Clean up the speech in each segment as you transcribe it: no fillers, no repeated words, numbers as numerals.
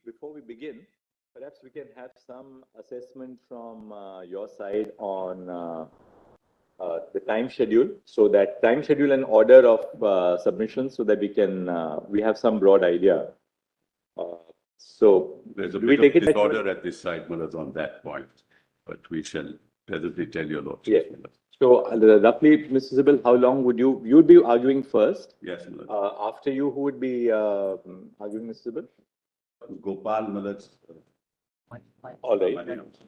Before we begin, perhaps we can have some assessment from your side on the time schedule, so that time schedule and order of submissions, so that we have some broad idea. So there's a do we bit take of it disorder at this side, Maharaj, on that point, but we shall presently tell you a lot. Yes. So roughly, Mr. Sibyl, how long would you would be arguing first? Yes, Maharaj. After you, who would be arguing, Mr. Sibyl? Gopal, Maharaj. All right.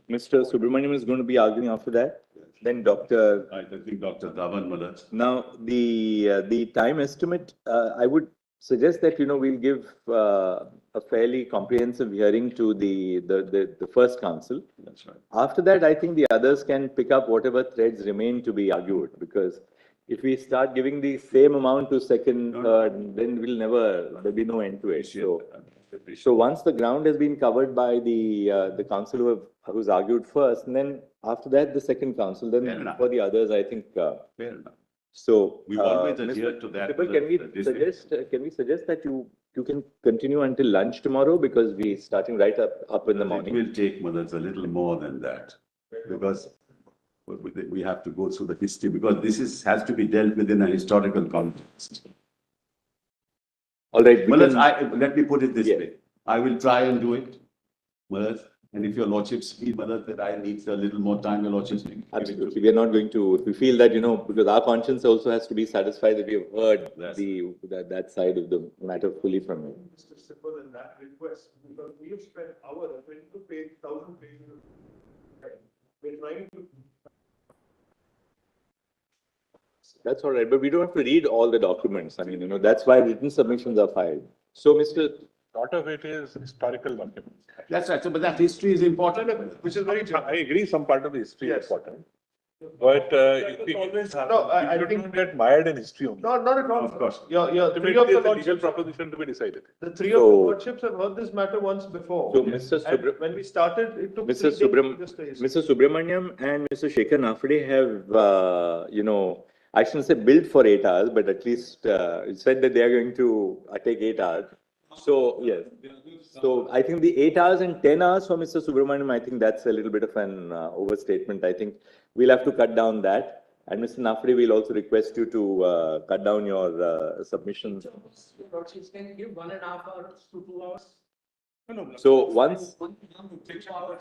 Mr. Subramaniam is going to be arguing after that. Yes. Then Dr. I think Dr. Dhawan, Maharaj. Now, the time estimate, I would suggest that, we'll give a fairly comprehensive hearing to the first council. That's right. After that, I think the others can pick up whatever threads remain to be argued, because if we start giving the same amount to second, third, then there'll be no end to it. So once the ground has been covered by the council who's argued first, and then after that the second council, then for the others, I think. Fair enough. So we always adhere to that. Can we suggest that you can continue until lunch tomorrow, because we're starting right up in the morning? It will take, Maharaj, a little more than that, because we have to go through the history, because this has to be dealt with in a historical context. All right. Let me put it this way. I will try and do it, Maharaj. And if your lordships feel, Maharaj, that I need a little more time, your lordships. Absolutely. We are not going to, if we feel that, because our conscience also has to be satisfied that we have heard that side of the matter fully from you. Mr. Sibyl, in that request, because we have spent hours, 22,000 pages. We're trying to. That's all right, but we don't have to read all the documents. I mean, that's why written submissions are filed. So, Mr. A lot of it is historical documents. That's right. So, but that history is important, which is very. I agree. Some part of the history is important, but it shouldn't get mired in history only. No, not at all. Of course. Your three of the legal proposition to be decided. The three of the lordships have heard this matter once before. So, Mr. When we started, it took Mr. Subramaniam and Mr. Shekhar Nafade have, I shouldn't say built for 8 hours, but at least it said that they are going to take 8 hours. So, yes. So I think the 8 hours and 10 hours for Mr. Subramaniam, I think that's a little bit of an overstatement. I think we'll have to cut down that. And Mr. Nafri, we'll also request you to cut down your submissions. Can you give 1.5 hours to 2 hours? So once, 6 hours.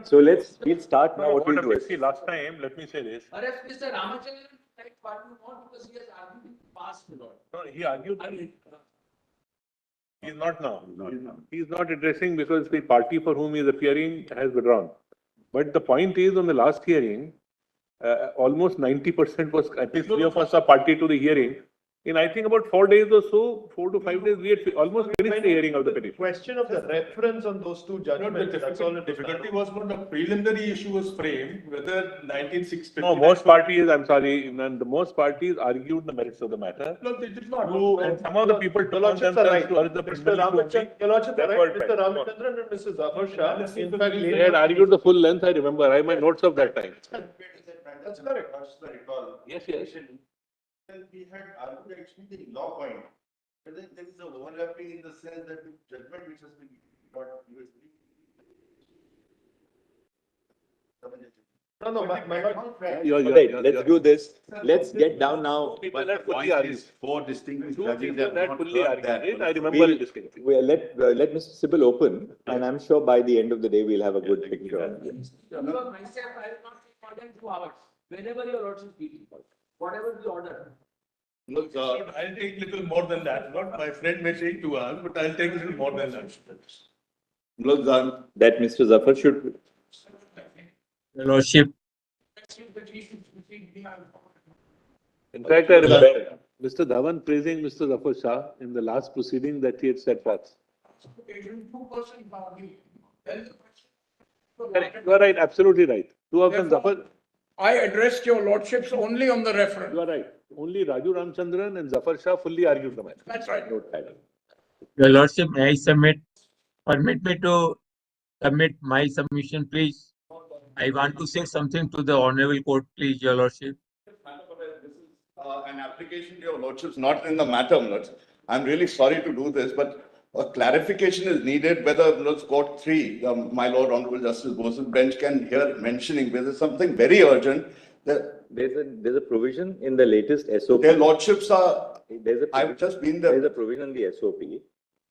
so we'll start now. What we'll do is, See, last time, let me say this. Whereas Mr. Ramachandran, like what you want, because he has argued past a lot. No, he argued. I mean, He's not now. No, no. He's not addressing because the party for whom he is appearing has withdrawn. But the point is, on the last hearing, almost 90% was, at least 3 of us are party to the hearing. In I think about 4 days or so, 4 to 5 days, we had almost finished the hearing of the petition. Question of the reference on those two judgments, that's all. The difficulty was when the preliminary issue was framed, whether 1960. No, most parties, I'm sorry, and the most parties argued the merits of the matter. No, they did not. And some of the people took on Lordships are themselves right. to urge the Mr. preliminary to Ramachandran, your Lordship, That right, word Mr. back. Ramachandran and Mrs. Zafar Shah, in fact, They later. had argued the full length, I remember. I have my notes of that time. That's correct. Yes, yes. Then we had argued actually the law point, but then there is a overlapping in the sense that the judgment which has been got USB. No, my right, let's do this. Let's get down now. People had fully Point argued. is, 4 distinguished Two judges people have had not fully heard argued that. it. I remember We'll, it distinctly. let Mr. Sibyl open, and I'm sure by the end of the day, we'll have a good picture. because myself, I will not take more than 2 hours. Whenever your Lordship speaks, whatever the order. Look, I'll take little more than that. Not my friend may take 2 hours, but I'll take little more than that. Well done. That Mr. Zafar should, Your Lordship, In fact, I remember Mr. Dhawan praising Mr. Zafar Shah in the last proceeding that he had set forth. Correct. You are right, absolutely right. Two of them, Zafar, I addressed your lordships only on the reference. you are right. Only Raju Ramchandran and Zafar Shah fully argued the matter. That's right. note that. Your Lordship, may I permit me to submit my submission, please? I want to say something to the Honorable Court, please, Your Lordship. An application to your lordships, not in the matter, Lords. I'm really sorry to do this, but a clarification is needed whether Lords Court 3, my Lord Honorable Justice Bose's bench can hear mentioning whether something very urgent that There's a provision in the latest SOP. their lordships are, There's a I've just been There is there. a provision in the SOP.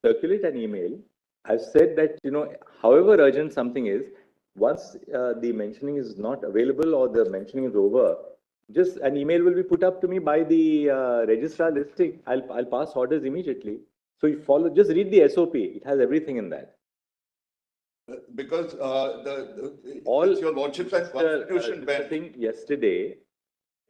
Circulate an email. I've said that, however urgent something is, once the mentioning is not available or the mentioning is over, just an email will be put up to me by the registrar listing. I'll pass orders immediately. So you just read the SOP. It has everything in that. Because All your lordships and constitution bench. thing yesterday,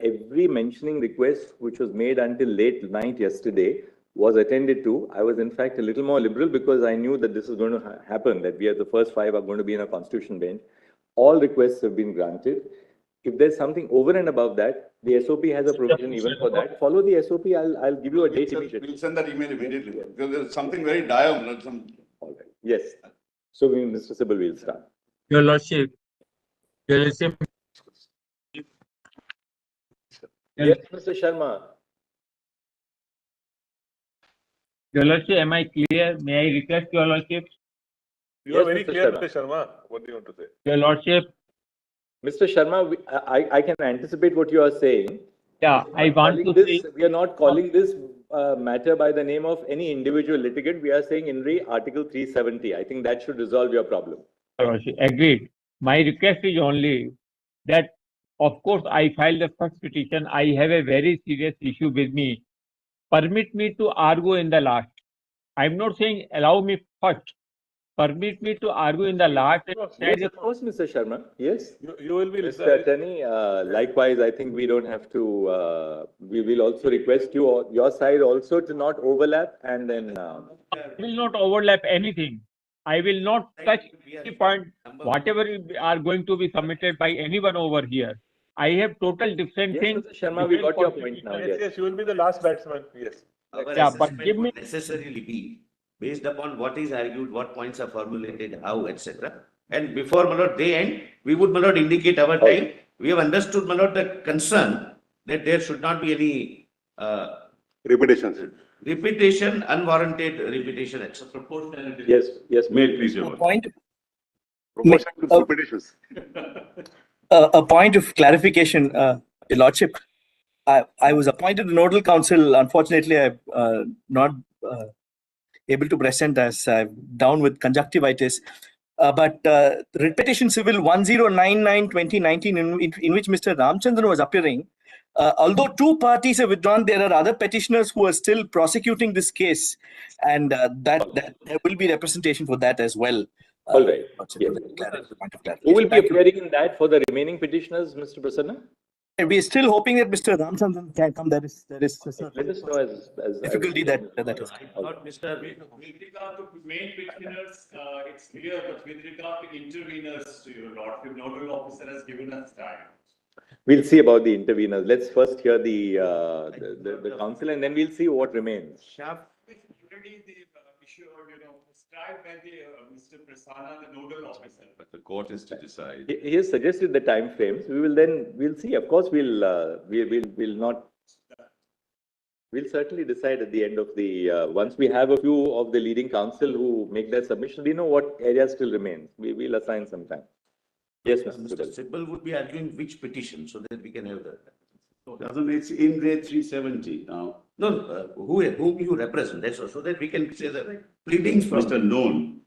every mentioning request which was made until late night yesterday was attended to. I was in fact a little more liberal because I knew that this is going to happen, that we are the first 5 are going to be in a constitution bench. All requests have been granted. If there's something over and above that, the SOP has a provision even for that. Follow the SOP. I'll give you a date immediately. We'll send that email immediately because there's something very dire. All right. Yes. So Mr. Sibyl will start. Your Lordship, Your Lordship. Yes, Mr. Sharma. Your Lordship, am I clear? May I request Your Lordship? You are Yes, very Mr. clear, Sharma. Mr. Sharma. What do you want to say? Your Lordship, Mr. Sharma, I can anticipate what you are saying. yeah, I want to say, We are not calling this matter by the name of any individual litigant. We are saying in Article 370. I think that should resolve your problem. Your Lordship, agreed. My request is only that, of course, I filed the first petition. I have a very serious issue with me. Permit me to argue in the last. I'm not saying allow me first. Permit me to argue in the last. Yes, of course, Mr. Sharma. Yes. You will be Mr. Attorney, likewise, I think we don't have to, we will also request you, your side also to not overlap and then, I will not overlap anything. I will not touch any point, whatever are going to be submitted by anyone over here. I have total different yes, things. Mr. Sharma, we got your point now, Yes, yes. yes, you will be the last batsman. Yes. Our Yeah, but assessment give me- would necessarily be based upon what is argued, what points are formulated, how, etc. And before, my lord, they end, we would, my lord, indicate our time. We have understood, my lord, the concern that there should not be any Repetitions. repetition, unwarranted repetition, etc. Yes, yes. May it please your A lordship. point, Promotion to uh, repetitions. a point of clarification, Your Lordship. I was appointed to nodal council. Unfortunately, I'm not able to present as I'm down with conjunctivitis. But repetition civil 1099/2019, in which Mr. Ramchandran was appearing, although two parties have withdrawn, there are other petitioners who are still prosecuting this case, and that there will be representation for that as well. All right. Lordship, Yes. for that point of Who will clarification. be Thank you. appearing in that for the remaining petitioners, Mr. Prasanna? We are still hoping that Mr. Ramchandran can come. There is Let us know as difficulty that is. Not Mr. With regard to main petitioners, it's clear, but with regard to interveners, your lordship, nodal officer has given us time. We'll see about the interveners. Let's first hear the council, and then we'll see what remains. Already the issue, described by the Mr. Prasanna, the nodal officer. But the court is to decide. He has suggested the time frames. We'll see. Of course, we'll certainly decide at the end of the, once we have a few of the leading council who make their submission, we know what area still remains. We'll assign some time. Yes, Mr. Mr. Sibal. Sibal would be arguing which petition so that we can have that. Doesn't it's in rate 370 now? No, whom you represent, that's all, so that we can say the pleadings from Mr. Loan.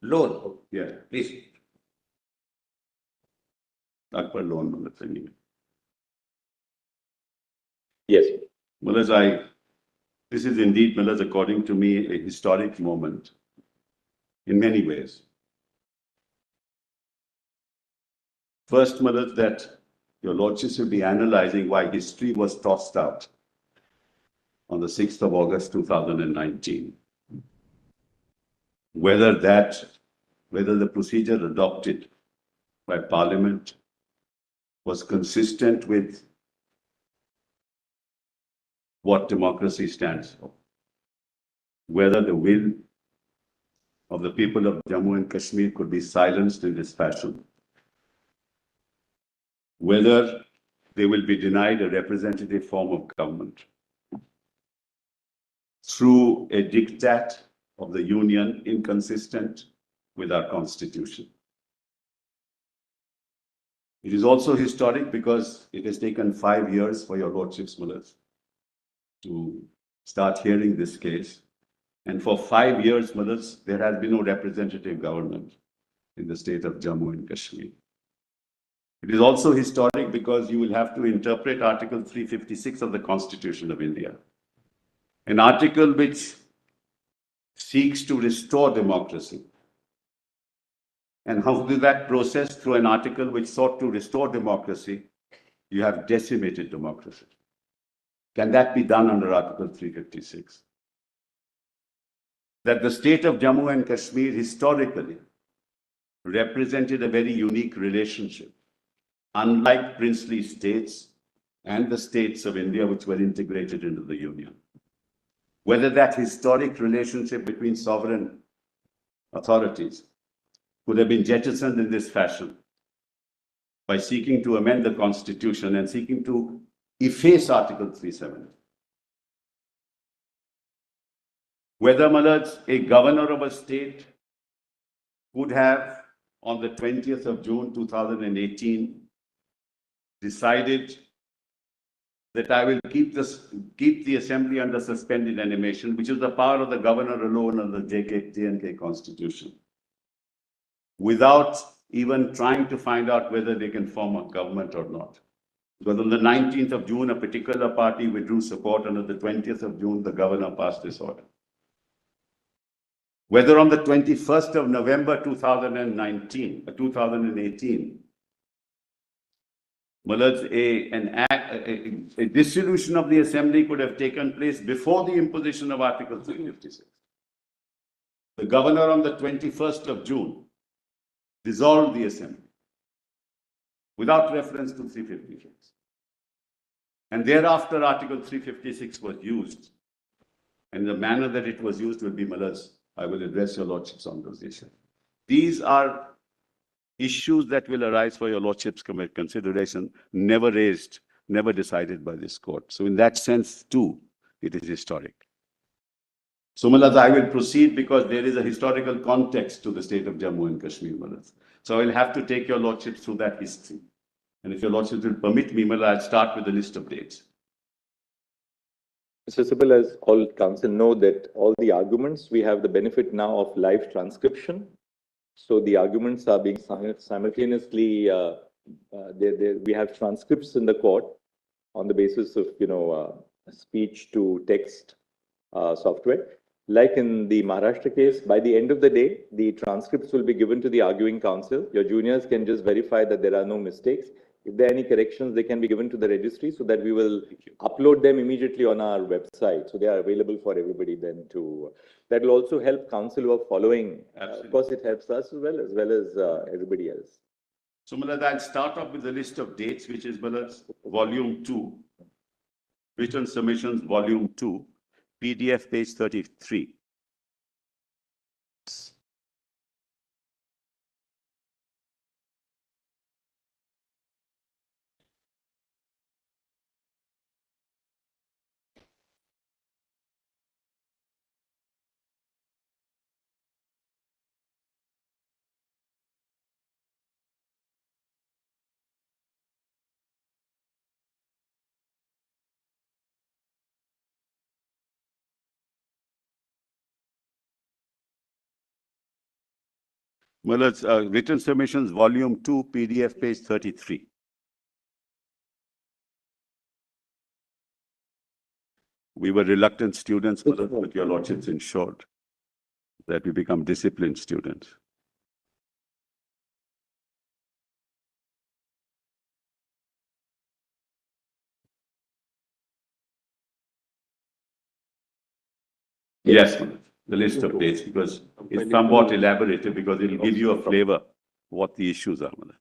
loan, Yeah, please. Akbar Loan. Anyway. Yes. Mullahs, this is indeed, Mullahs, according to me, a historic moment in many ways. First, Mullahs, that your lordships will be analyzing why history was tossed out on the 6th of August 2019. Whether the procedure adopted by Parliament was consistent with what democracy stands for. Whether the will of the people of Jammu and Kashmir could be silenced in this fashion. Whether they will be denied a representative form of government through a diktat of the union inconsistent with our constitution. It is also historic because it has taken 5 years for your lordships, Mullahs, to start hearing this case. And for 5 years, Mullahs, there has been no representative government in the state of Jammu and Kashmir. It is also historic because you will have to interpret Article 356 of the Constitution of India, an article which seeks to restore democracy. And how do that process? Through an article which sought to restore democracy, you have decimated democracy. Can that be done under Article 356? That the state of Jammu and Kashmir historically represented a very unique relationship, unlike princely states and the states of India which were integrated into the Union. Whether that historic relationship between sovereign authorities could have been jettisoned in this fashion by seeking to amend the Constitution and seeking to efface Article 370. Whether, Mullahs, a governor of a state could have, on the 20th of June 2018, decided that I will keep the assembly under suspended animation, which is the power of the governor alone under the J&K Constitution, without even trying to find out whether they can form a government or not. Because on the 19th of June, a particular party withdrew support, and on the 20th of June, the governor passed this order. Whether on the 21st of November 2018, Mullahs, a dissolution of the assembly could have taken place before the imposition of Article 356. The governor on the 21st of June dissolved the assembly without reference to 356. And thereafter, Article 356 was used. And the manner that it was used will be, Mullahs, I will address your lordships on those issues. These are issues that will arise for your lordship's consideration, never raised, never decided by this court. So in that sense, too, it is historic. So, Malas, I will proceed because there is a historical context to the state of Jammu and Kashmir, Malas. So I will have to take your lordships through that history. And if your lordships will permit me, Malas, I'll start with the list of dates. Mr. Sibal, as all council know that all the arguments, we have the benefit now of live transcription. So the arguments are being simultaneously, we have transcripts in the court on the basis of, speech to text software. Like in the Maharashtra case, by the end of the day, the transcripts will be given to the arguing counsel. Your juniors can just verify that there are no mistakes. If there are any corrections, they can be given to the registry so that we will upload them immediately on our website. So they are available for everybody then to, that will also help counsel who are following. Of course, it helps us as well as everybody else. So, Malas, I'll start off with the list of dates, which is, Malas, volume 2, written submissions, volume 2, PDF page 33. Malas, written submissions, volume 2, PDF page 33. We were reluctant students, Malas, but your lordships ensured that we become disciplined students. Yes, Malas, the list of dates, because it's somewhat elaborated, because it will give you a flavor what the issues are, Malas.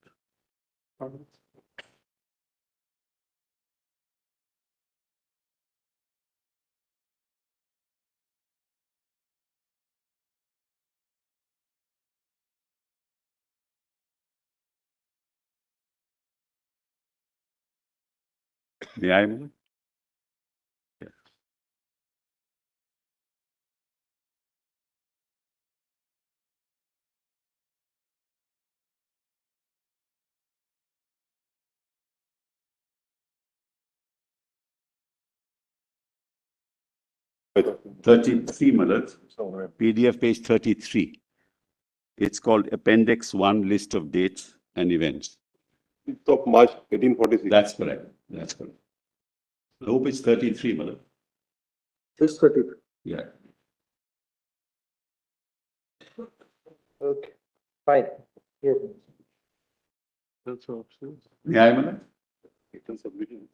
May I, Malas? Yes. But 33, Malas, PDF page 33. It's called Appendix 1, List of Dates and Events. Of March 1846. That's correct. That's correct. I hope it's 33, Malas. It's 33. Yeah. Okay, fine. Yes. That's options. May I, Malas? Written submission.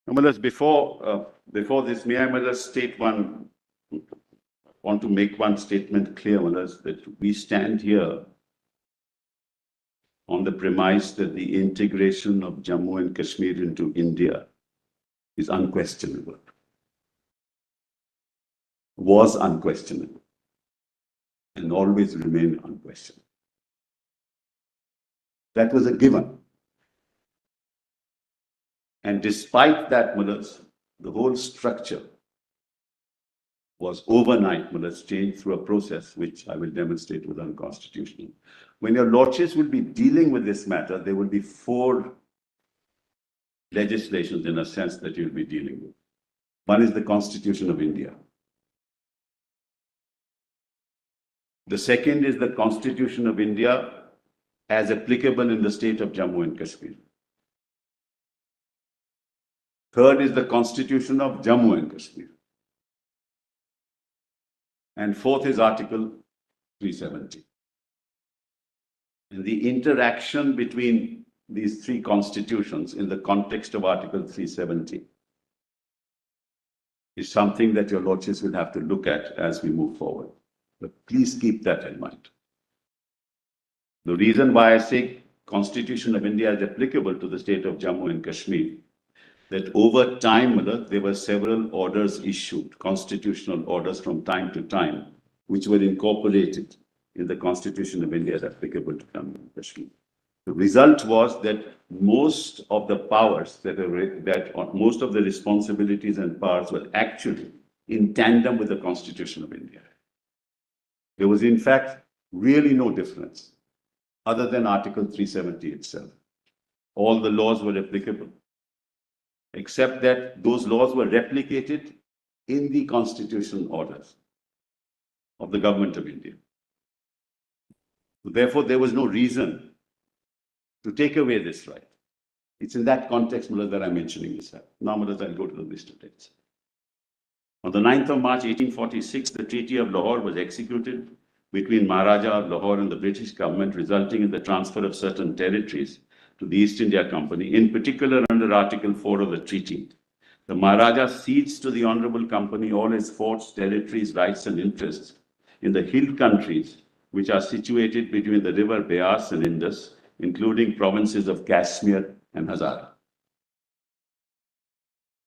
Malas, before this, may I, Malas, state one, want to make one statement clear, Malas, that we stand here on the premise that the integration of Jammu and Kashmir into India is unquestionable, was unquestionable, and always remain unquestionable. That was a given. And despite that, Malas, the whole structure was overnight, Malas, changed through a process which I will demonstrate was unconstitutional. When your lordships will be dealing with this matter, there will be 4 legislations in a sense that you'll be dealing with. One is the Constitution of India. The second is the Constitution of India as applicable in the state of Jammu and Kashmir. Third is the Constitution of Jammu and Kashmir. And fourth is Article 370. And the interaction between these three constitutions in the context of Article 370 is something that your lordships will have to look at as we move forward. But please keep that in mind. The reason why I say Constitution of India is applicable to the state of Jammu and Kashmir, that over time, there were several orders issued, constitutional orders from time to time, which were incorporated in the Constitution of India as applicable to Jammu and Kashmir. The result was that most of the powers most of the responsibilities and powers were actually in tandem with the Constitution of India. There was, in fact, really no difference other than Article 370 itself. All the laws were applicable, except that those laws were replicated in the constitutional orders of the government of India. Therefore, there was no reason to take away this right. It's in that context, Mullah, that I'm mentioning this. Now, Mullah, I'll go to the list of dates. On the 9th of March, 1846, the Treaty of Lahore was executed between Maharaja of Lahore and the British government, resulting in the transfer of certain territories to the East India Company, in particular under Article 4 of the treaty. The Maharaja cedes to the Honorable Company all its forts, territories, rights and interests in the hill countries which are situated between the river Beas and Indus, including provinces of Kashmir and Hazara.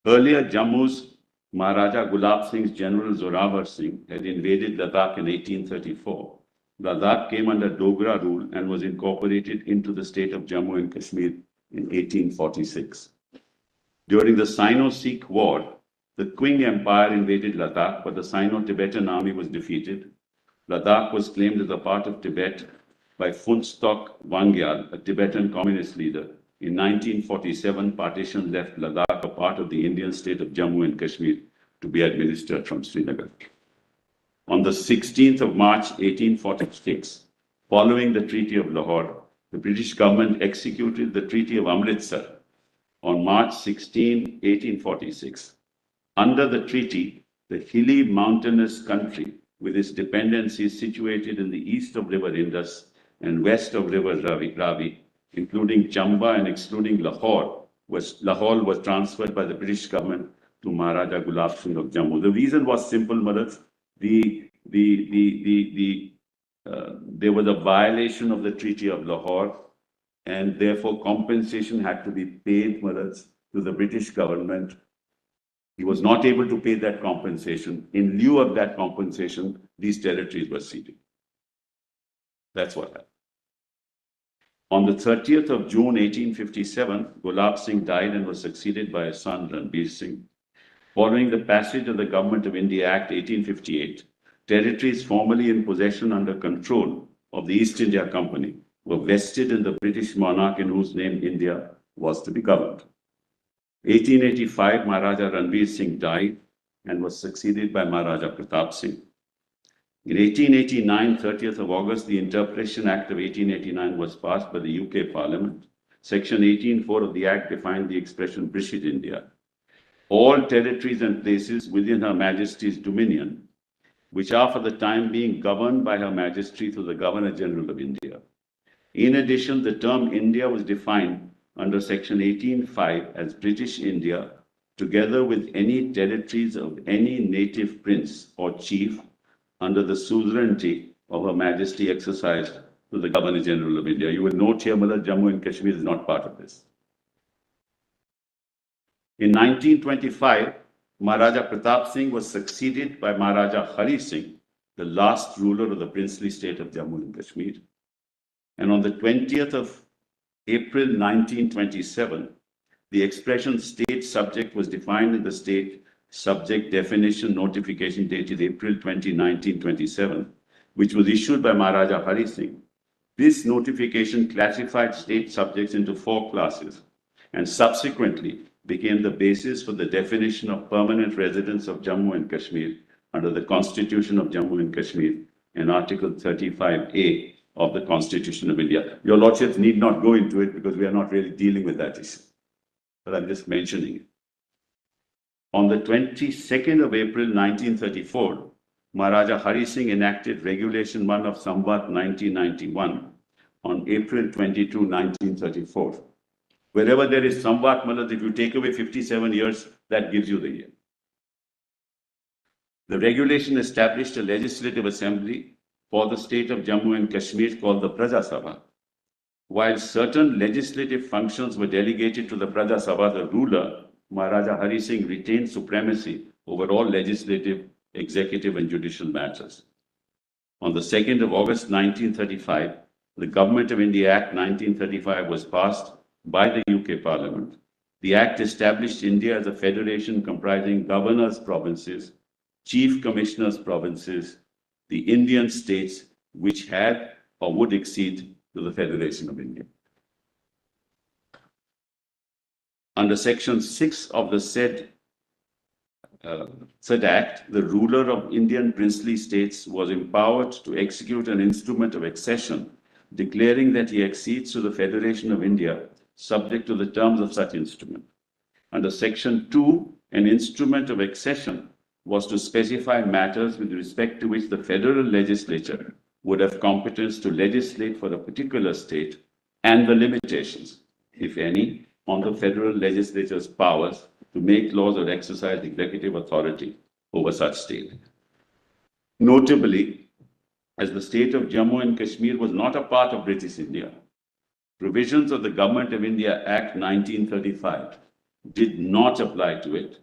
Earlier, Jammu's Maharaja Gulab Singh's general Zorawar Singh had invaded Ladakh in 1834. Ladakh came under Dogra rule and was incorporated into the state of Jammu and Kashmir in 1846. During the Sino-Sikh War, the Qing Empire invaded Ladakh, but the Sino-Tibetan army was defeated. Ladakh was claimed as a part of Tibet by Phuntstok Wangyal, a Tibetan communist leader. In 1947, partition left Ladakh a part of the Indian state of Jammu and Kashmir to be administered from Srinagar. On the 16th of March, 1846, following the Treaty of Lahore, the British government executed the Treaty of Amritsar on March 16, 1846. Under the treaty, the hilly mountainous country with its dependencies situated in the east of River Indus and west of River Ravi, including Chamba and excluding Lahore was transferred by the British government to Maharaja Gulab Singh of Jammu. The reason was simple, Maharaj. There was a violation of the Treaty of Lahore, and therefore compensation had to be paid, Maharaj, to the British government. He was not able to pay that compensation. In lieu of that compensation, these territories were ceded. That's what happened. On the 30th of June, 1857, Gulab Singh died and was succeeded by his son, Ranbir Singh. Following the passage of the Government of India Act 1858, territories formerly in possession under control of the East India Company were vested in the British monarch in whose name India was to be governed. 1885, Maharaja Ranbir Singh died and was succeeded by Maharaja Pratap Singh. In 1889, 30th of August, the Interpretation Act of 1889 was passed by the UK Parliament. Section 18.4 of the Act defined the expression British India. All territories and places within Her Majesty's dominion, which are for the time being governed by Her Majesty through the Governor General of India. In addition, the term India was defined under Section 18.5 as British India, together with any territories of any native prince or chief under the suzerainty of Her Majesty exercised to the Governor General of India. You will note here, Mullah, Jammu and Kashmir is not part of this. In 1925, Maharaja Pratap Singh was succeeded by Maharaja Hari Singh, the last ruler of the princely state of Jammu and Kashmir. And on the 20th of April 1927, the expression state subject was defined in the state subject definition notification dated April 20, 1927, which was issued by Maharaja Hari Singh. This notification classified state subjects into 4 classes: and subsequently became the basis for the definition of permanent residents of Jammu and Kashmir under the Constitution of Jammu and Kashmir and Article 35A of the Constitution of India. Your Lordships need not go into it because we are not really dealing with that issue, but I'm just mentioning it. On the 22nd of April 1934, Maharaja Hari Singh enacted Regulation 1 of Samvat 1991 on April 22, 1934. Wherever there is Samvat, Malad, if you take away 57 years, that gives you the year. The regulation established a legislative assembly for the state of Jammu and Kashmir called the Praja Sabha. While certain legislative functions were delegated to the Praja Sabha, the ruler, Maharaja Hari Singh, retained supremacy over all legislative, executive, and judicial matters. On the 2nd of August 1935, the Government of India Act 1935 was passed by the UK Parliament. The Act established India as a federation comprising governors' provinces, chief commissioners' provinces, the Indian states which had or would accede to the Federation of India. Under Section 6 of the said Act, the ruler of Indian princely states was empowered to execute an instrument of accession, declaring that he accedes to the Federation of India, subject to the terms of such instrument. Under Section 2, an instrument of accession was to specify matters with respect to which the federal legislature would have competence to legislate for a particular state and the limitations, if any, on the federal legislature's powers to make laws or exercise executive authority over such state. Notably, as the state of Jammu and Kashmir was not a part of British India, provisions of the Government of India Act 1935 did not apply to it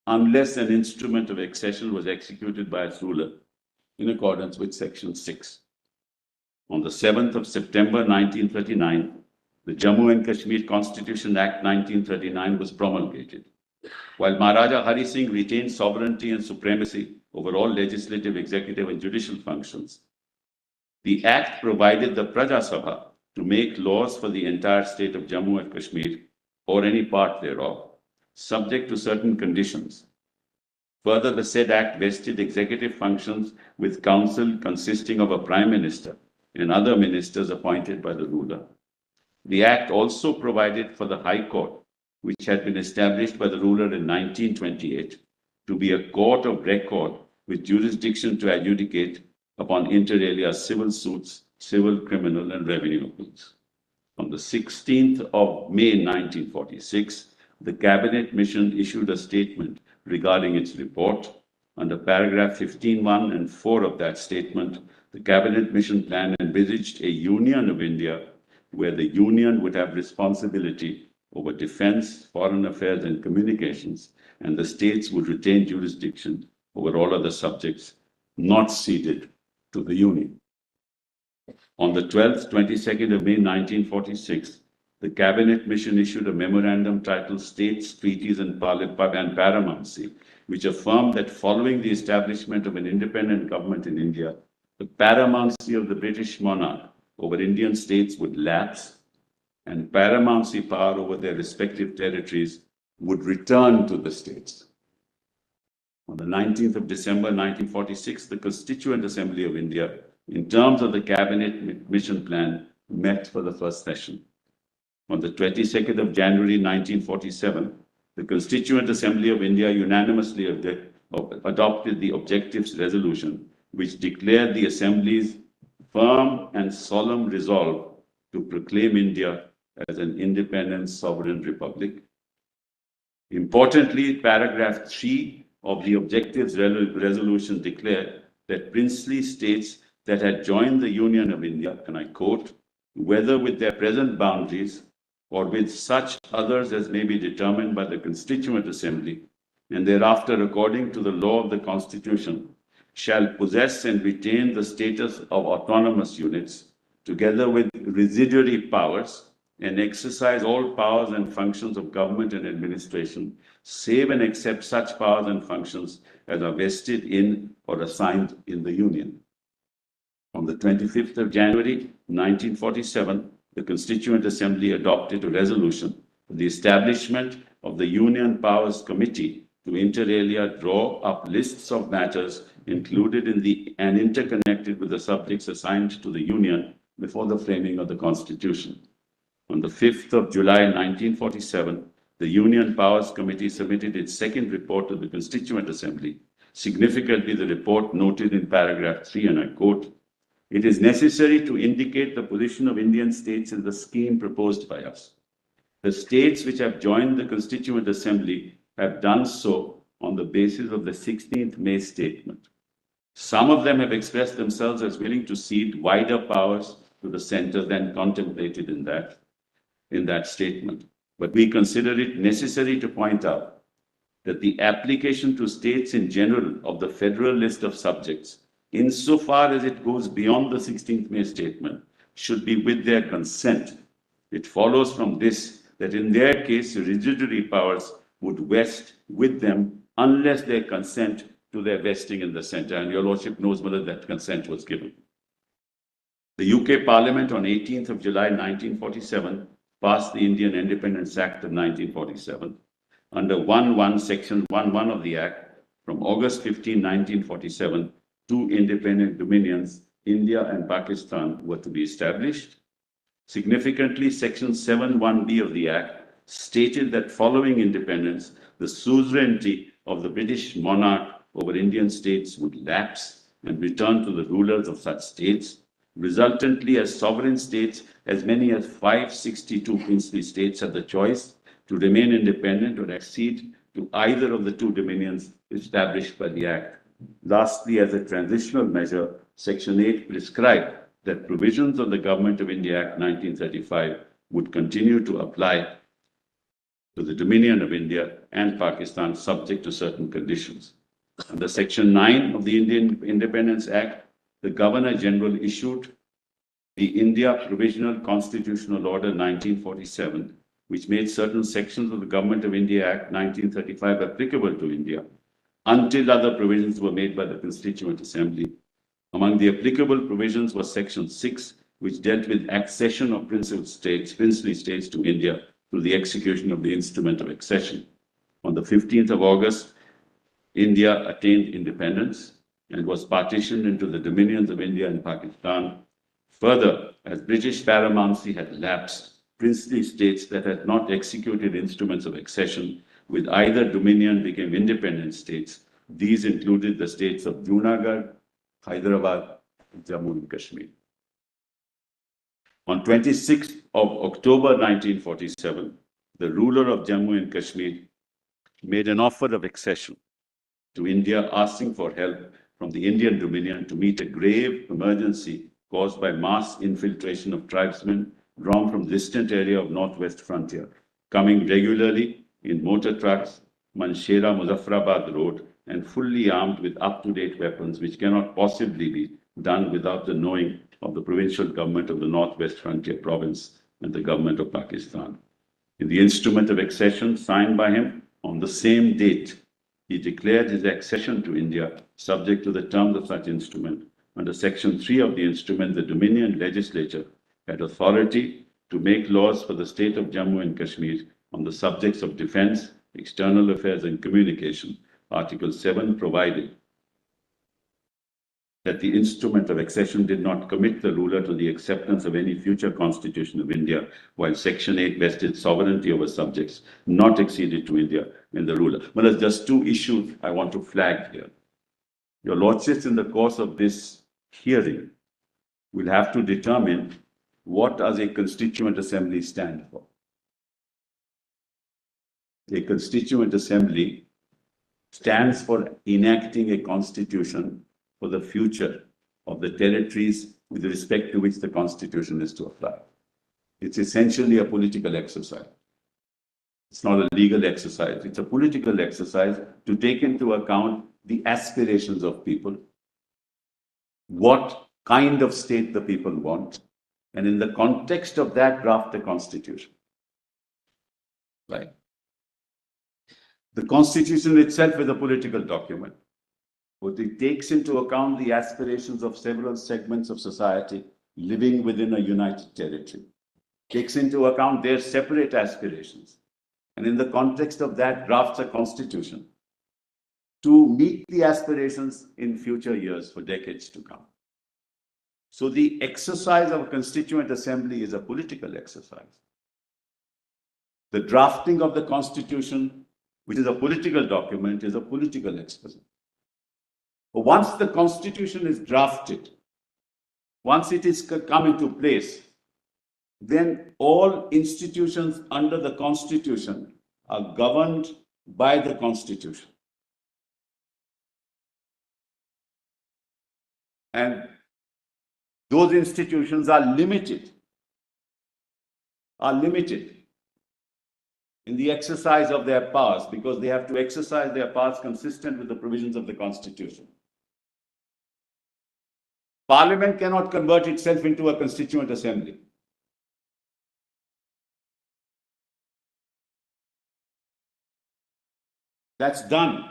unless an instrument of accession was executed by its ruler in accordance with Section 6. On the 7th of September 1939, the Jammu and Kashmir Constitution Act 1939 was promulgated. While Maharaja Hari Singh retained sovereignty and supremacy over all legislative, executive, and judicial functions, the Act provided the Praja Sabha to make laws for the entire state of Jammu and Kashmir or any part thereof, subject to certain conditions. Further, the said Act vested executive functions with council consisting of a Prime Minister and other ministers appointed by the ruler. The Act also provided for the High Court, which had been established by the ruler in 1928, to be a court of record with jurisdiction to adjudicate upon inter alia civil suits, civil, criminal, and revenue appeals. On the 16th of May 1946, the Cabinet Mission issued a statement regarding its report. Under paragraph 15(1) and 4 of that statement, the Cabinet Mission plan envisaged a Union of India where the Union would have responsibility over defense, foreign affairs, and communications, and the states would retain jurisdiction over all other subjects not ceded to the Union. On the 12th, 22nd of May 1946, the Cabinet Mission issued a memorandum titled States, Treaties, and Paramountcy, which affirmed that following the establishment of an independent government in India, the paramountcy of the British monarch over Indian states would lapse and paramountcy power over their respective territories would return to the states. On the 19th of December 1946, the Constituent Assembly of India, in terms of the Cabinet Mission Plan, met for the first session. On the 22nd of January 1947, the Constituent Assembly of India unanimously adopted the Objectives Resolution, which declared the Assembly's firm and solemn resolve to proclaim India as an independent sovereign republic. Importantly, paragraph 3 of the Objectives Resolution declared that princely states that had joined the Union of India, and I quote, whether with their present boundaries or with such others as may be determined by the Constituent Assembly, and thereafter according to the law of the Constitution, shall possess and retain the status of autonomous units, together with residuary powers, and exercise all powers and functions of government and administration, save and except such powers and functions as are vested in or assigned in the Union. On the 25th of January, 1947, the Constituent Assembly adopted a resolution the establishment of the Union Powers Committee to inter alia draw up lists of matters included in the and interconnected with the subjects assigned to the Union before the framing of the Constitution. On the 5th of July 1947, the Union Powers Committee submitted its second report to the Constituent Assembly. Significantly, the report noted in paragraph 3, and I quote, "It is necessary to indicate the position of Indian states in the scheme proposed by us. The states which have joined the Constituent Assembly have done so on the basis of the 16th May statement. Some of them have expressed themselves as willing to cede wider powers to the center than contemplated in that statement. But we consider it necessary to point out that the application to states in general of the federal list of subjects, insofar as it goes beyond the 16th May statement, should be with their consent. It follows from this that in their case, residuary powers would vest with them unless they consent to their vesting in the center." And your lordship knows whether that consent was given. The UK Parliament on 18th of July 1947 passed the Indian Independence Act of 1947. Under 1.1 Section 1.1 of the Act, from August 15, 1947, two independent dominions, India and Pakistan, were to be established. Significantly, Section 7.1b of the Act stated that following independence, the suzerainty of the British monarch over Indian states would lapse and return to the rulers of such states. Resultantly, as sovereign states, as many as 562 princely states had the choice to remain independent or accede to either of the two dominions established by the Act. Lastly, as a transitional measure, Section 8 prescribed that provisions of the Government of India Act 1935 would continue to apply to the Dominion of India and Pakistan subject to certain conditions. Under Section 9 of the Indian Independence Act, the Governor General issued the India Provisional Constitutional Order 1947, which made certain sections of the Government of India Act 1935 applicable to India, until other provisions were made by the Constituent Assembly. Among the applicable provisions was Section 6, which dealt with accession of princely states to India through the execution of the instrument of accession. On the 15th of August, India attained independence and was partitioned into the dominions of India and Pakistan. Further, as British paramountcy had lapsed, princely states that had not executed instruments of accession with either dominion became independent states. These included the states of Junagadh, Hyderabad, and Jammu and Kashmir. On 26th of October 1947, the ruler of Jammu and Kashmir made an offer of accession to India, asking for help from the Indian Dominion to meet a grave emergency caused by mass infiltration of tribesmen drawn from distant area of northwest frontier, coming regularly in motor trucks, Manshera-Muzaffarabad road, and fully armed with up-to-date weapons, which cannot possibly be done without the knowing of the provincial government of the northwest frontier province and the government of Pakistan. In the instrument of accession signed by him on the same date, he declared his accession to India subject to the terms of such instrument. Under Section 3 of the instrument, the Dominion Legislature had authority to make laws for the state of Jammu and Kashmir on the subjects of defense, external affairs, and communication. Article 7 provided that the instrument of accession did not commit the ruler to the acceptance of any future constitution of India, while Section 8 vested sovereignty over subjects not acceded to India in the ruler. But there's just two issues I want to flag here. Your lordships, in the course of this hearing, will have to determine what does a constituent assembly stand for. A constituent assembly stands for enacting a constitution for the future of the territories with respect to which the constitution is to apply. It's essentially a political exercise. It's not a legal exercise. It's a political exercise to take into account the aspirations of people, what kind of state the people want, and in the context of that, draft a constitution. Right? The constitution itself is a political document, but it takes into account the aspirations of several segments of society living within a united territory. takes into account their separate aspirations, and in the context of that drafts a constitution to meet the aspirations in future years for decades to come. So the exercise of a constituent assembly is a political exercise. The drafting of the constitution, which is a political document, is a political exercise. But once the constitution is drafted, once it is come into place, then all institutions under the constitution are governed by the constitution. And those institutions are limited in the exercise of their powers, because they have to exercise their powers consistent with the provisions of the Constitution. Parliament cannot convert itself into a constituent assembly. That's done.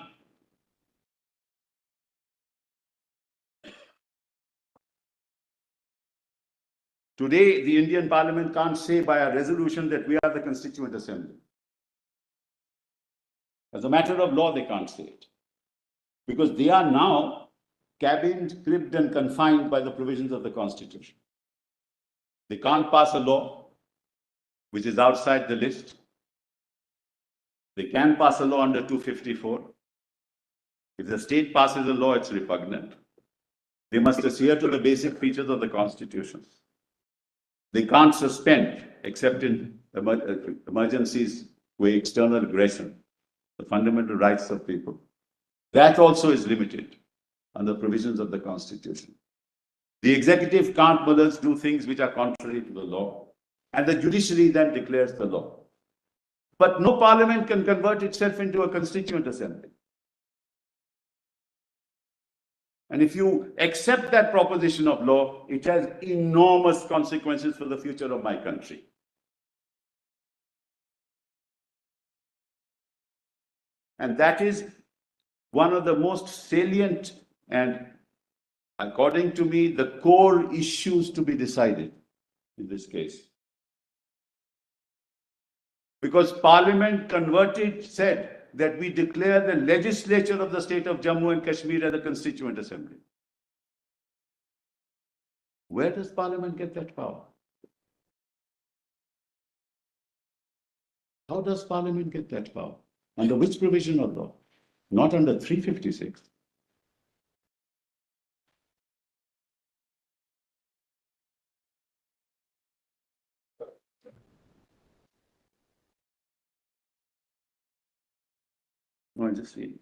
Today, the Indian Parliament can't say by a resolution that we are the Constituent Assembly. As a matter of law, they can't say it, because they are now cabined, cribbed, and confined by the provisions of the Constitution. They can't pass a law which is outside the list. They can pass a law under 254. If the state passes a law, it's repugnant. They must adhere to the basic features of the Constitution. They can't suspend, except in emergencies with external aggression, the fundamental rights of people. That also is limited under provisions of the Constitution. The executive can't do things which are contrary to the law, and the judiciary then declares the law. But no parliament can convert itself into a constituent assembly. And if you accept that proposition of law, it has enormous consequences for the future of my country. And that is one of the most salient and, according to me, the core issues to be decided in this case. Because Parliament said that we declare the legislature of the state of Jammu and Kashmir as a constituent assembly. Where does Parliament get that power? How does Parliament get that power? Under which provision of law? Not under 356. No, I'm just reading.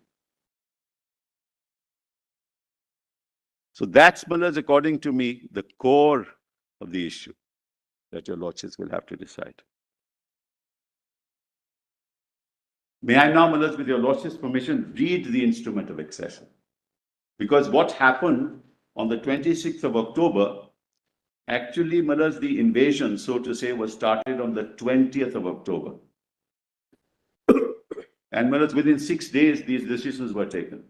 So that's, according to me, the core of the issue that your lordships will have to decide. May I now, with your lordship's permission, read the instrument of accession? Because what happened on the 26th of October, actually, the invasion, so to say, was started on the 20th of October. And within 6 days, these decisions were taken.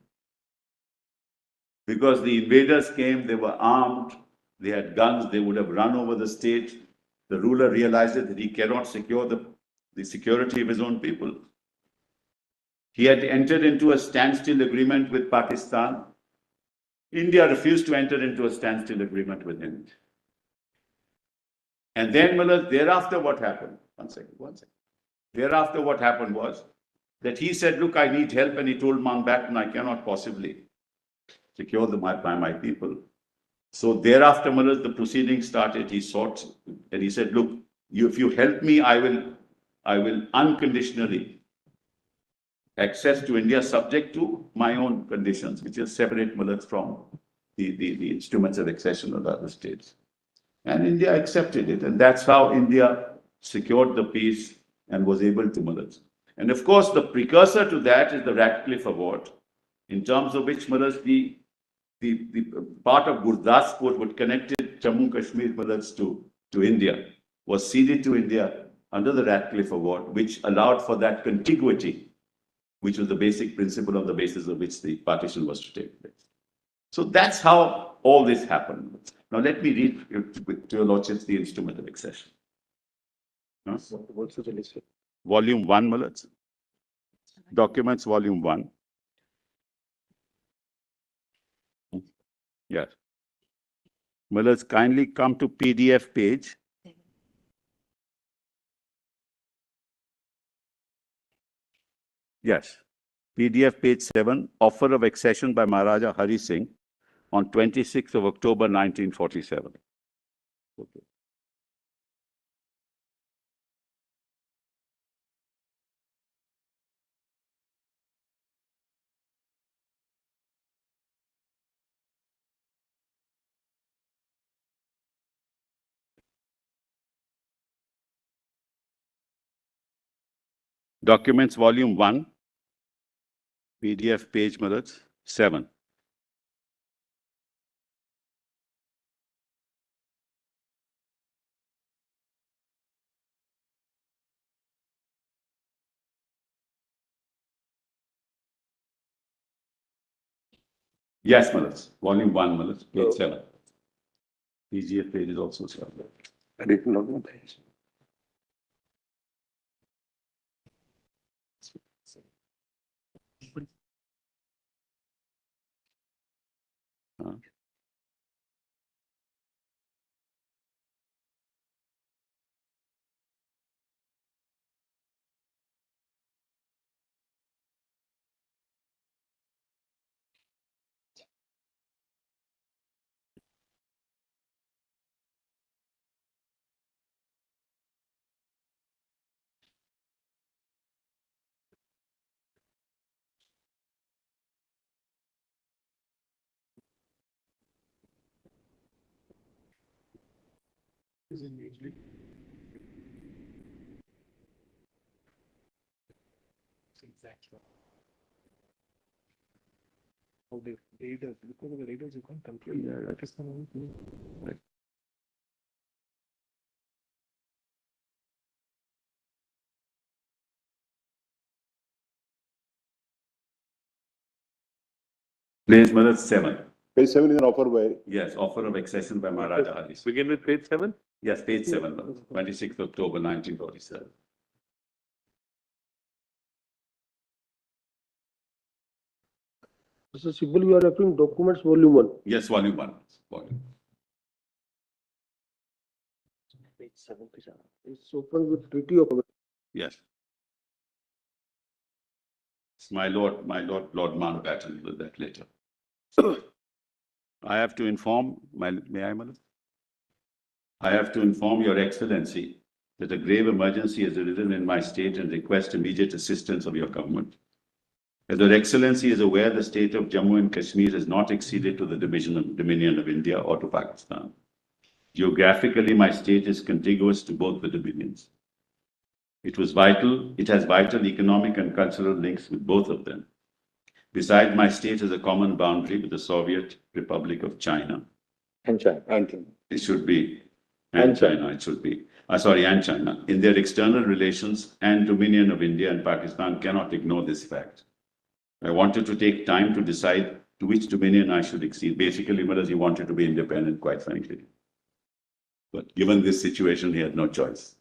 Because the invaders came, they were armed, they had guns, they would have run over the state. The ruler realized that he cannot secure the security of his own people. He had entered into a standstill agreement with Pakistan. India refused to enter into a standstill agreement with him. And then, thereafter what happened? One second. Thereafter what happened was that he said, look, I need help, and he told Mountbatten, I cannot possibly secure my people. So thereafter, the proceedings started. He sought, and he said, look, if you help me, I will unconditionally access to India subject to my own conditions, which is separate from the instruments of accession of the other states. And India accepted it, and that's how India secured the peace and was able to And of course, the precursor to that is the Ratcliffe Award, in terms of which the part of Gurdaspur, which connected Jammu Kashmir to India, was ceded to India under the Ratcliffe Award, which allowed for that contiguity, which was the basic principle on the basis of which the partition was to take place. So that's how all this happened. Now let me read to your lordships the instrument of accession. Huh? Volume 1, Malats. Documents, volume 1. Yes. Malats, kindly come to PDF page. Yes. PDF page 7, offer of accession by Maharaja Hari Singh on 26th of October, 1947. Okay. Documents, volume 1, PDF page, Malats, 7. Yes, Malats. Volume 1, Malats, page 7. PGF page is also 7. I didn't know the page. Page Malats, 7. Page 7 is an offer by. Yes, offer of accession by Maharaja Hari Singh. Begin with page 7. Yes, page 7, Malats, 26th October, 1947. Mr. Sibal, you are referring documents volume 1. Yes, volume 1. Volume. Page 7. It's open with Treaty of. Yes. It's my Lord Mountbatten with that later. I have to inform, may I, Malats? I have to inform Your Excellency that a grave emergency has arisen in my state and request immediate assistance of your government. As Your Excellency is aware, the state of Jammu and Kashmir has not acceded to the Dominion of India or to Pakistan. Geographically, my state is contiguous to both the dominions. It has vital economic and cultural links with both of them. Besides, my state has a common boundary with the Soviet Republic of China. And China. It should be. And China, it should be. And China. In their external relations, and Dominion of India and Pakistan cannot ignore this fact. I wanted to take time to decide to which dominion I should accede. Basically, Malats, he wanted to be independent, quite frankly. But given this situation, he had no choice.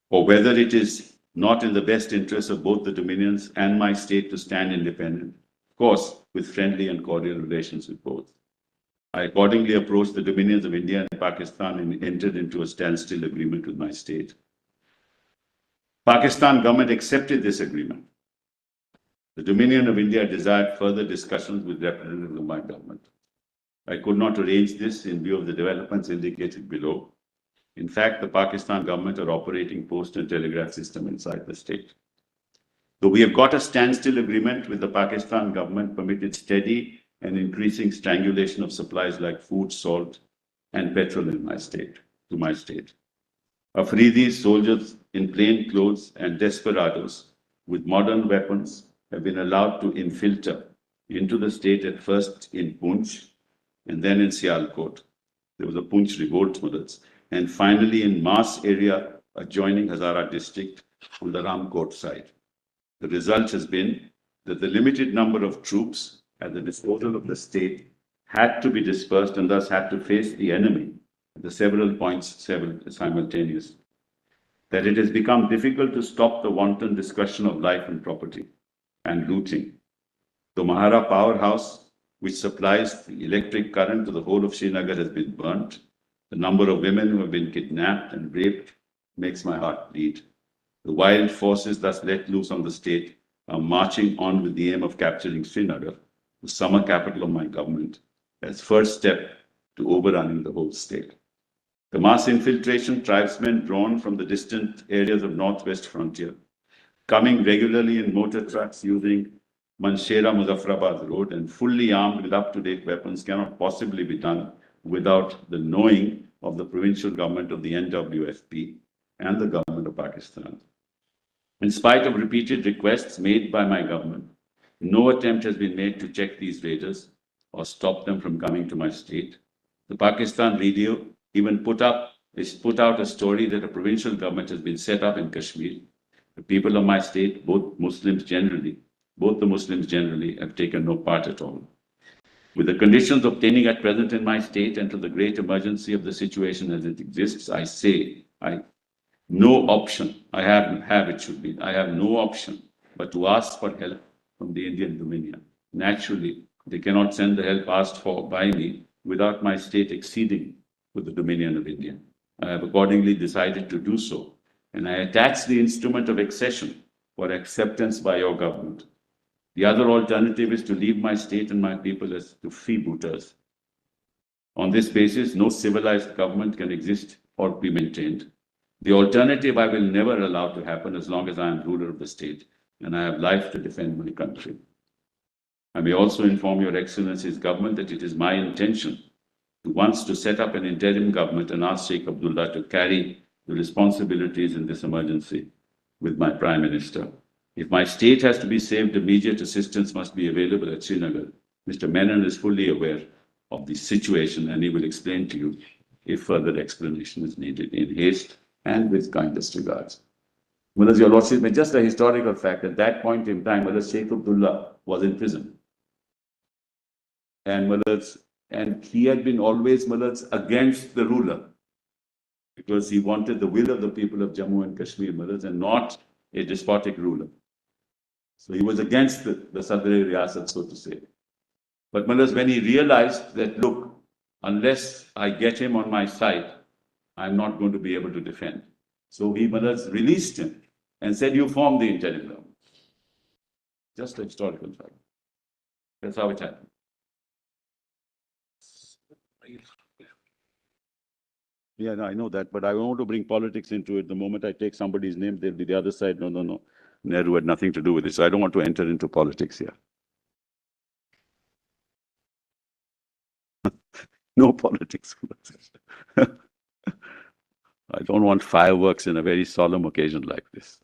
Or whether it is not in the best interest of both the dominions and my state to stand independent, of course, with friendly and cordial relations with both. I accordingly approached the dominions of India and Pakistan and entered into a standstill agreement with my state. Pakistan government accepted this agreement. The Dominion of India desired further discussions with representatives of my government. I could not arrange this in view of the developments indicated below. In fact, the Pakistan government are operating post and telegraph system inside the state. Though we have got a standstill agreement with the Pakistan government permitted steady and increasing strangulation of supplies like food, salt, and petrol in my state, to my state. Afridis, soldiers in plain clothes, and desperados with modern weapons have been allowed to infiltrate into the state at first in Poonch and then in Sialkot. There was a Poonch revolt, Malats, and finally in Mas area adjoining Hazara district on the Ramkot side. The result has been that the limited number of troops at the disposal of the state had to be dispersed and thus had to face the enemy at the several points simultaneously. that it has become difficult to stop the wanton destruction of life and property and looting. The Mahara powerhouse, which supplies the electric current to the whole of Srinagar, has been burnt. The number of women who have been kidnapped and raped makes my heart bleed. The wild forces thus let loose on the state are marching on with the aim of capturing Srinagar, the summer capital of my government, as first step to overrunning the whole state. The mass infiltration tribesmen drawn from the distant areas of northwest frontier, coming regularly in motor trucks using Manshera Muzaffarabad road and fully armed with up-to-date weapons cannot possibly be done without the knowing of the provincial government of the NWFP and the government of Pakistan. In spite of repeated requests made by my government, no attempt has been made to check these raiders or stop them from coming to my state. The Pakistan radio even put out a story that a provincial government has been set up in Kashmir. The people of my state, both the Muslims generally, have taken no part at all. With the conditions obtaining at present in my state and to the great emergency of the situation as it exists, I have no option but to ask for help from the Indian Dominion. Naturally, they cannot send the help asked for by me without my state acceding with the Dominion of India. I have accordingly decided to do so, and I attach the instrument of accession for acceptance by your government. The other alternative is to leave my state and my people as to freebooters. On this basis, no civilized government can exist or be maintained. The alternative I will never allow to happen as long as I am ruler of the state and I have life to defend my country. I may also inform your Excellency's government that it is my intention to set up an interim government and ask Sheikh Abdullah to carry the responsibilities in this emergency with my Prime Minister. If my state has to be saved, immediate assistance must be available at Srinagar. Mr. Menon is fully aware of the situation and he will explain to you if further explanation is needed in haste and with kindest regards. Mullahs, Your Lordship, just a historical fact, at that point in time, Mullah Sheikh Abdullah was in prison. And he had been always, Mullahs, against the ruler because he wanted the will of the people of Jammu and Kashmir, Mullahs, and not a despotic ruler. So he was against the Sadr-e Riyasat, so to say. But Mullahs, when he realized that, look, unless I get him on my side, I'm not going to be able to defend. So he, Mullahs, released him and said, you form the interim government. Just a historical fact. That's how it happened. Yeah, no, I know that, but I don't want to bring politics into it. The moment I take somebody's name, they'll be the other side. No. Nehru had nothing to do with it. So I don't want to enter into politics here. No politics. I don't want fireworks in a very solemn occasion like this.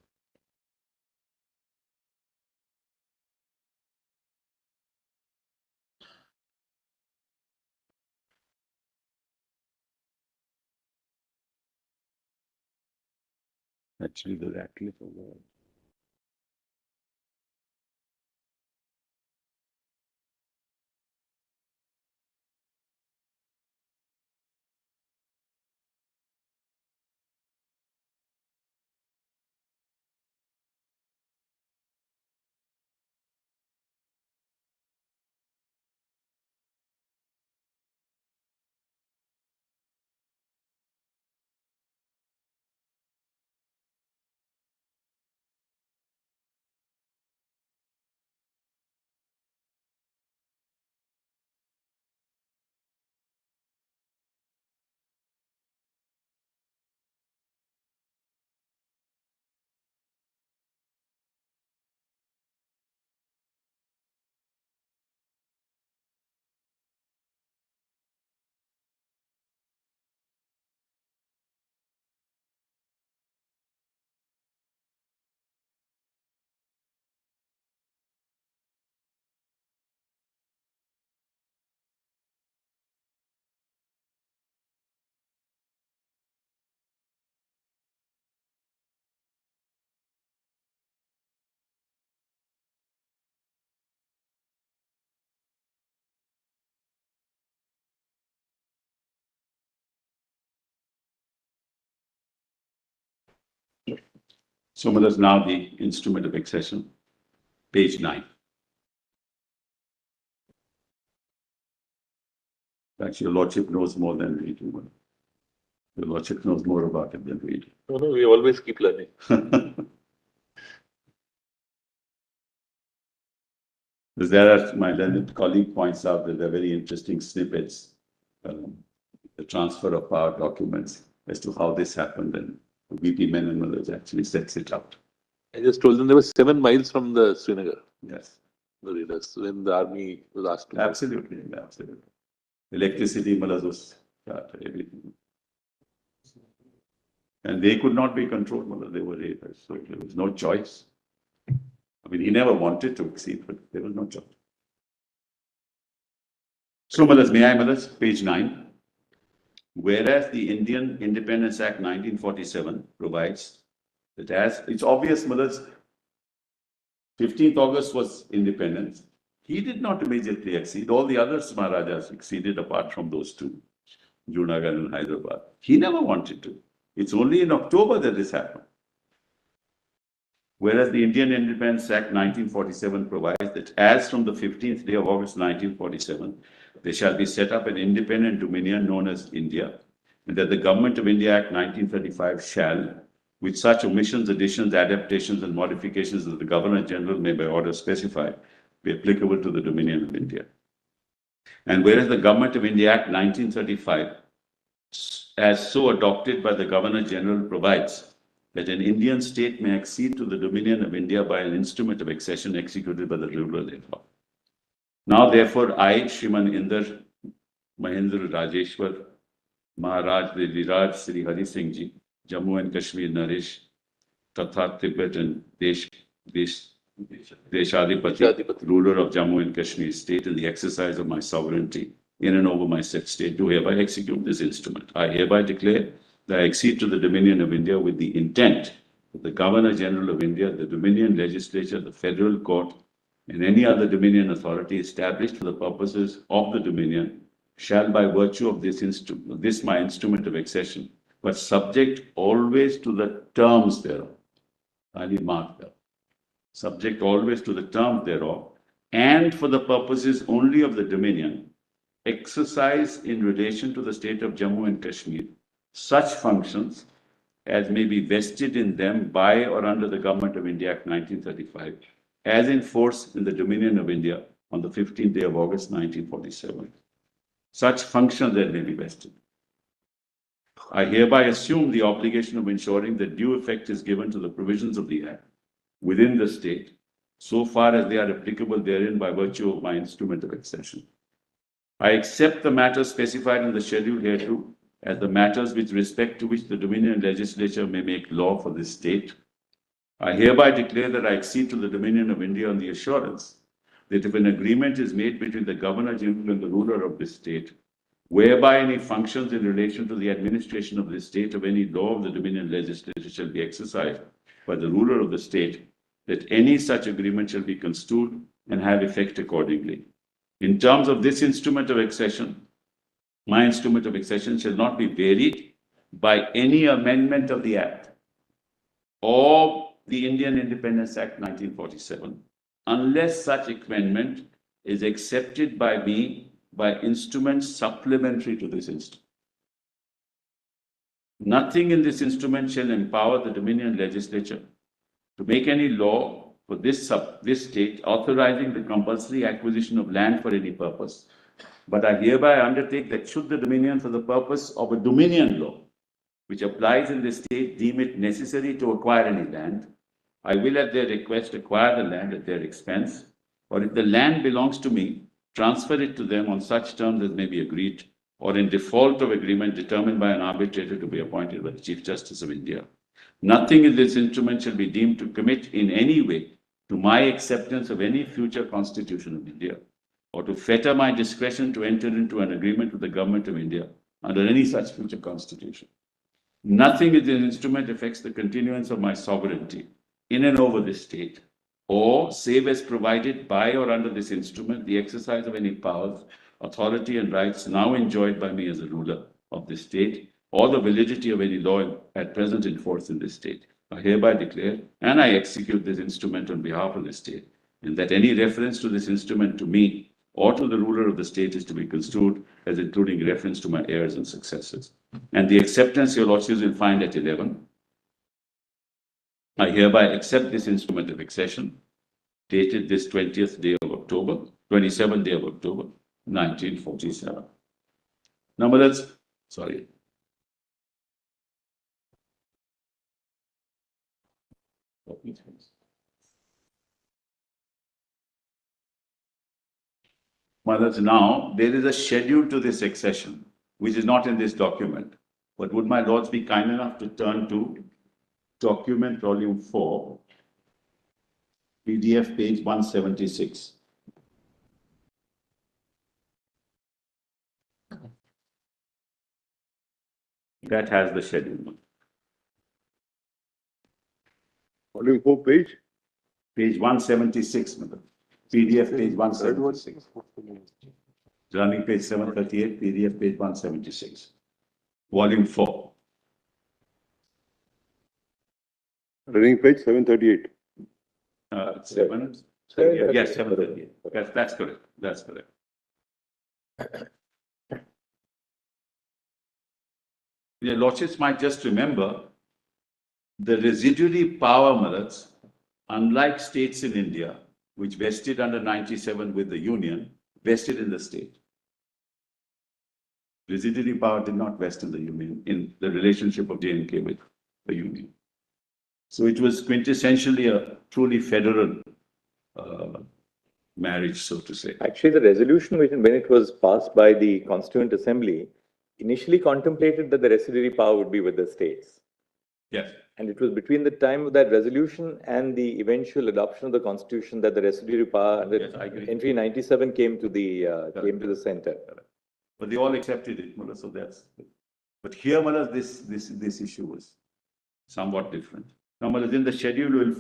Actually, the Ratcliffe So, my lords, now the instrument of accession, page 9. Actually, your lordship knows more than we do. Your lordship knows more about it than we do. No, no, we always keep learning. Because there are, my learned colleague points out that there are very interesting snippets, the transfer of power documents as to how this happened, and VP Menon actually sets it out. I just told them they were 7 miles from the Srinagar, Yes, the leaders, when the army was asked to. absolutely, absolutely. Electricity, was everything. And they could not be controlled, they were raiders, so there was no choice. I mean, he never wanted to exceed, but there was no choice. So, may I, page 9. Whereas the Indian Independence Act 1947 provides that as it's obvious, 15th August was independence. He did not immediately exceed. All the other Maharajas exceeded apart from those two, Junagadh and Hyderabad. He never wanted to. It's only in October that this happened. Whereas the Indian Independence Act 1947 provides that as from the 15th day of August 1947, there shall be set up an independent dominion known as India, and that the Government of India Act 1935 shall, with such omissions, additions, adaptations, and modifications that the Governor General may by order specify, be applicable to the Dominion of India. And whereas the Government of India Act 1935, as so adopted by the Governor General, provides that an Indian state may accede to the Dominion of India by an instrument of accession executed by the ruler thereof. Now, therefore, I, Shriman Inder Mahendra Rajeshwar, Maharaj Viraj Sri Hari Singh Ji, Jammu and Kashmir Naresh, Tatha Tibet and Deshadipati, ruler of Jammu and Kashmir state, in the exercise of my sovereignty in and over my said state, do hereby execute this instrument. I hereby declare that I accede to the Dominion of India with the intent that the Governor General of India, the Dominion Legislature, the Federal Court, and any other Dominion authority established for the purposes of the Dominion shall, by virtue of this my instrument of accession, but subject always to the terms thereof. I need mark that. Subject always to the terms thereof, and for the purposes only of the Dominion, exercise in relation to the state of Jammu and Kashmir such functions as may be vested in them by or under the Government of India Act 1935, as in force in the Dominion of India on the 15th day of August 1947. Such functions that may be vested. I hereby assume the obligation of ensuring that due effect is given to the provisions of the Act within the state, so far as they are applicable therein by virtue of my instrument of accession. I accept the matters specified in the schedule hereto as the matters with respect to which the Dominion Legislature may make law for this state. I hereby declare that I accede to the Dominion of India on the assurance that if an agreement is made between the Governor General and the ruler of this state, whereby any functions in relation to the administration of this state of any law of the Dominion Legislature shall be exercised by the ruler of the state, that any such agreement shall be construed and have effect accordingly. In terms of this instrument of accession, my instrument of accession shall not be varied by any amendment of the Act or the Indian Independence Act 1947, unless such amendment is accepted by me by instruments supplementary to this instrument. Nothing in this instrument shall empower the Dominion Legislature to make any law for this state authorizing the compulsory acquisition of land for any purpose. But I hereby undertake that should the Dominion, for the purpose of a Dominion law, which applies in the state, deem it necessary to acquire any land, I will at their request acquire the land at their expense, or if the land belongs to me, transfer it to them on such terms as may be agreed, or in default of agreement determined by an arbitrator to be appointed by the Chief Justice of India. Nothing in this instrument shall be deemed to commit in any way to my acceptance of any future constitution of India, or to fetter my discretion to enter into an agreement with the Government of India under any such future constitution. Nothing in this instrument affects the continuance of my sovereignty in and over this state, or, save as provided by or under this instrument, the exercise of any powers, authority, and rights now enjoyed by me as a ruler of this state, or the validity of any law at present in force in this state. I hereby declare and I execute this instrument on behalf of the state, and that any reference to this instrument to me or to the ruler of the state is to be construed as including reference to my heirs and successors. And the acceptance your lordships will find at 11. I hereby accept this instrument of accession, dated this 27th day of October, 1947. Now, my lords, sorry. My lords, now there is a schedule to this accession, which is not in this document. But would my lords be kind enough to turn to document volume 4, PDF page 176. That has the schedule. Volume 4 page. Page 176, madam. PDF page 176. Running page 738, PDF page 176. Volume 4. Running page 738. 738. Yes, 738. Yes, that's correct. That's correct. Your lordships might just remember the residuary power, Maharaj, unlike states in India, which vested under 97 with the union, vested in the state. Residuary power did not vest in the union, in the relationship of J&K with the union. So it was quintessentially a truly federal marriage, so to say. Actually, the resolution, when it was passed by the Constituent Assembly, initially contemplated that the residuary power would be with the states. Yes. And it was between the time of that resolution and the eventual adoption of the Constitution that the residuary power, Yes, I agree. entry 97 came to the center. But they all accepted it, Mullah, so that's. But here, Mullah, this issue was somewhat different. Now, Mullah, in the schedule, will.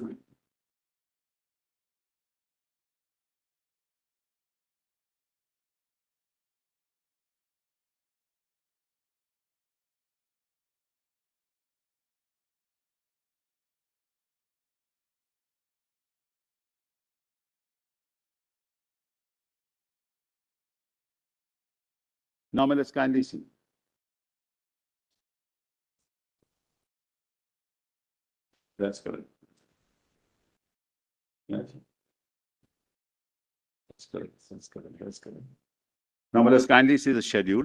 Now, let's kindly see. That's correct. Yes. That's correct. That's correct. That's correct. Now, let's kindly see the schedule.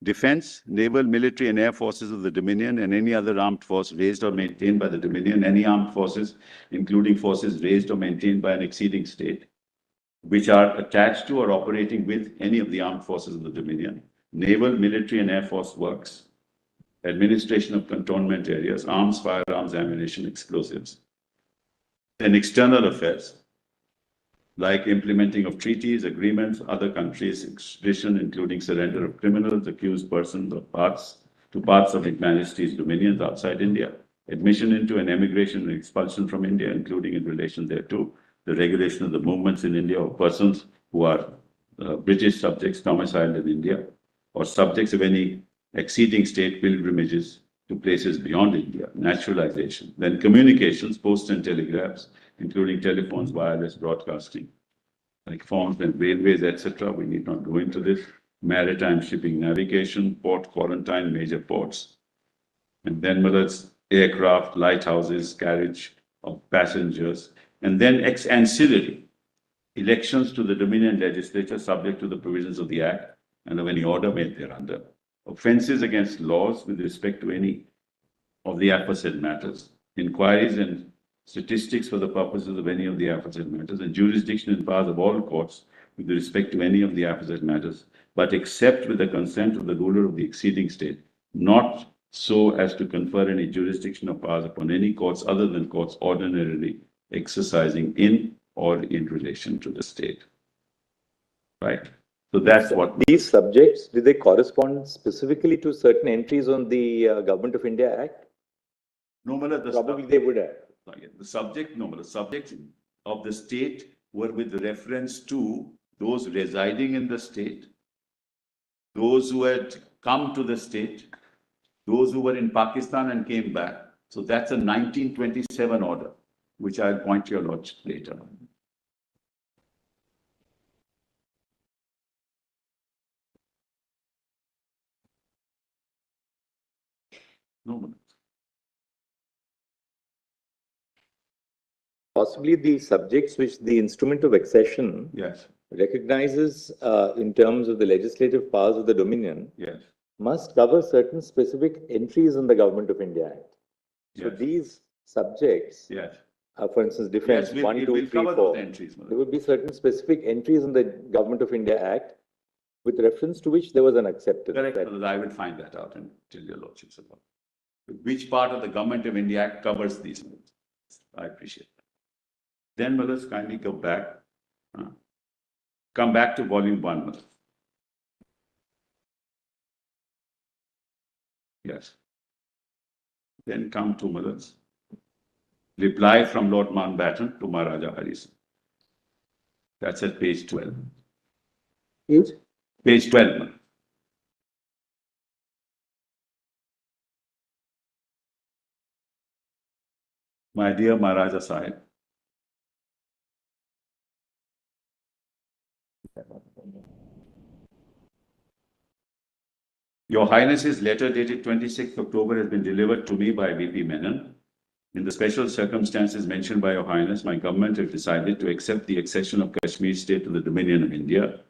Defense, naval, military, and air forces of the Dominion and any other armed force raised or maintained by the Dominion, any armed forces, including forces raised or maintained by an exceeding state, which are attached to or operating with any of the armed forces of the Dominion, naval, military, and air force works, administration of cantonment areas, arms, firearms, ammunition, explosives. Then external affairs, like implementing of treaties, agreements, other countries, extradition, including surrender of criminals, accused persons, or parts of His Majesty's dominions outside India, admission into and emigration and expulsion from India, including in relation thereto, the regulation of the movements in India of persons who are British subjects domiciled in India, or subjects of any exceeding state pilgrimages to places beyond India, naturalization, then communications, post and telegraphs, including telephones, wireless broadcasting, like phones and railways, etc. We need not go into this. Maritime shipping navigation, port quarantine, major ports. And then whether it's aircraft, lighthouses, carriage of passengers, and then ancillary elections to the Dominion legislature subject to the provisions of the Act and of any order made thereunder. Offences against laws with respect to any of the aforesaid matters, inquiries and statistics for the purposes of any of the aforesaid matters, and jurisdiction and powers of all courts with respect to any of the aforesaid matters, but except with the consent of the ruler of the exceeding state, not so as to confer any jurisdiction or powers upon any courts other than courts ordinarily exercising in or in relation to the state. Right? So that's what. These subjects, do they correspond specifically to certain entries on the Government of India Act? No, probably they would have. The subject of the state were with reference to those residing in the state, those who had come to the state, those who were in Pakistan and came back. So that's a 1927 order, which I'll point to your lordship later. No, Possibly the subjects which the instrument of accession yes, recognizes in terms of the legislative powers of the Dominion yes, must cover certain specific entries in the Government of India Act. So yes, these subjects, yes. for instance, defense, Yes, we'll- 1, 2, we'll 3, cover 4, those entries, Madam. there would be certain specific entries in the Government of India Act with reference to which there was an acceptance. Correct, that- Madam. I will find that out and tell your lordships about. Which part of the Government of India Act covers these? I appreciate that. Then, Madam, kindly go back. Come back to volume 1, Madam. Yes. Then come to Madam's reply from Lord Mountbatten to Maharaja Harrison. That's at page 12. Page? Page 12, Madam. My dear Maharaja Sahib, Your Highness's letter dated 26th October has been delivered to me by VP Menon. In the special circumstances mentioned by Your Highness, my government have decided to accept the accession of Kashmir state to the Dominion of India,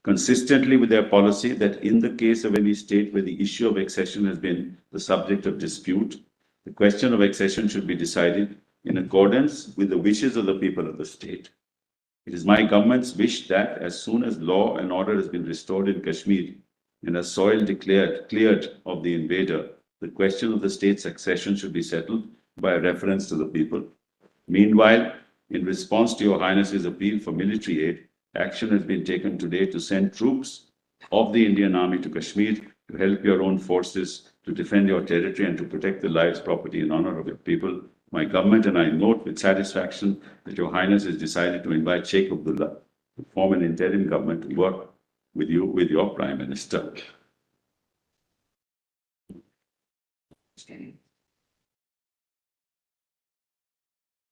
consistently with their policy that in the case of any state where the issue of accession has been the subject of dispute, the question of accession should be decided in accordance with the wishes of the people of the state. It is my government's wish that as soon as law and order has been restored in Kashmir and a soil cleared of the invader, the question of the state's accession should be settled by reference to the people. Meanwhile, in response to Your Highness's appeal for military aid, action has been taken today to send troops of the Indian Army to Kashmir to help your own forces to defend your territory and to protect the lives, property, and honor of your people. My government and I note with satisfaction that Your Highness has decided to invite Sheikh Abdullah to form an interim government to work with you, with your Prime Minister.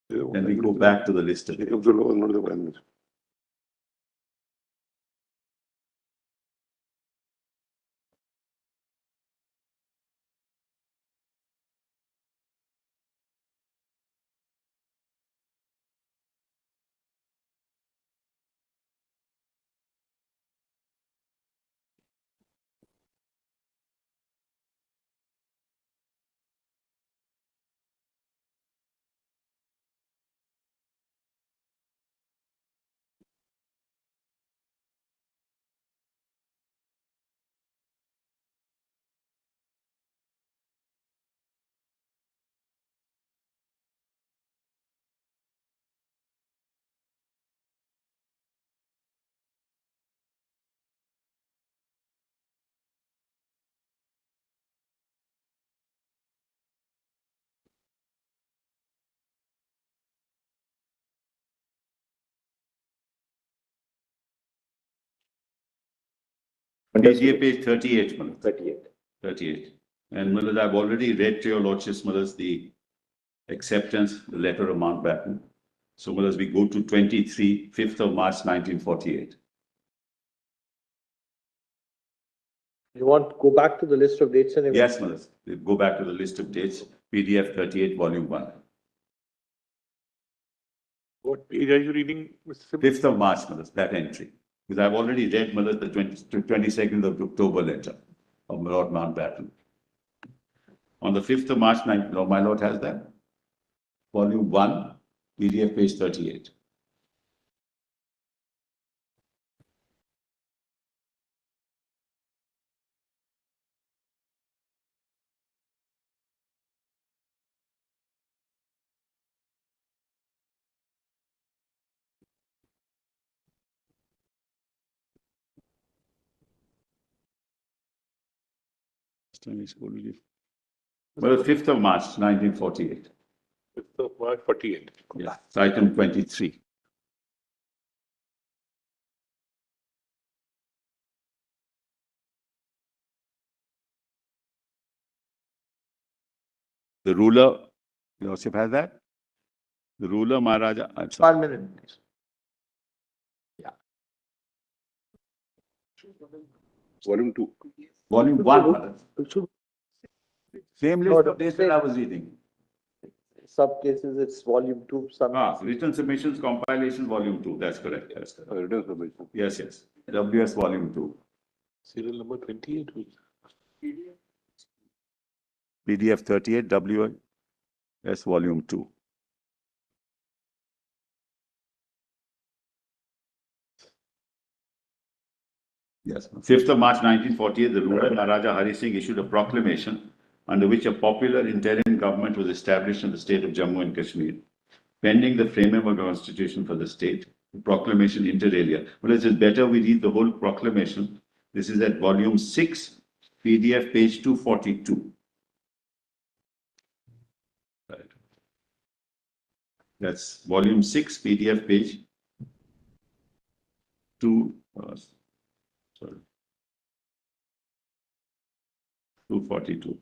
Then we go back to the list of Sheikh Abdullah was not the Prime Minister. PGA page 38, Madam. 38. 38. And Madam, I've already read to your lordships, Madam, the acceptance, the letter of Mountbatten. So Madam, we go to 23, 5th of March, 1948. You want to go back to the list of dates and events? Yes, Madam. We go back to the list of dates, PDF 38, volume 1. What page are you reading, Mr. Simmons? 5th of March, Madam, that entry. Because I've already read, Madam, the 22nd of October letter of Lord Mountbatten. On the 5th of March, my Lord has that. Volume 1, PDF page 38. Well, the 5th of March, 1948. 5th of March, 48. Yeah, it's item 23. The ruler, your lordship has that? The ruler Maharaja, I'm sorry. 1 minute, please. Volume 2. Volume 1, Madam. It should, Same No, list no, of dates that I was reading. some cases it's volume 2, some. Written submissions compilation, volume 2. That's correct. That's correct. Written submission. Yes, yes. WS volume 2. Serial number 28. PDF 38, WS volume 2. Yes. 5th of March 1948, the ruler Maharaja Hari Singh issued a proclamation under which a popular interim government was established in the state of Jammu and Kashmir, pending the framing of a constitution for the state. The proclamation inter alia. Well, it is better we read the whole proclamation. This is at volume 6, PDF page 242. Right. That's volume 6, PDF page 242.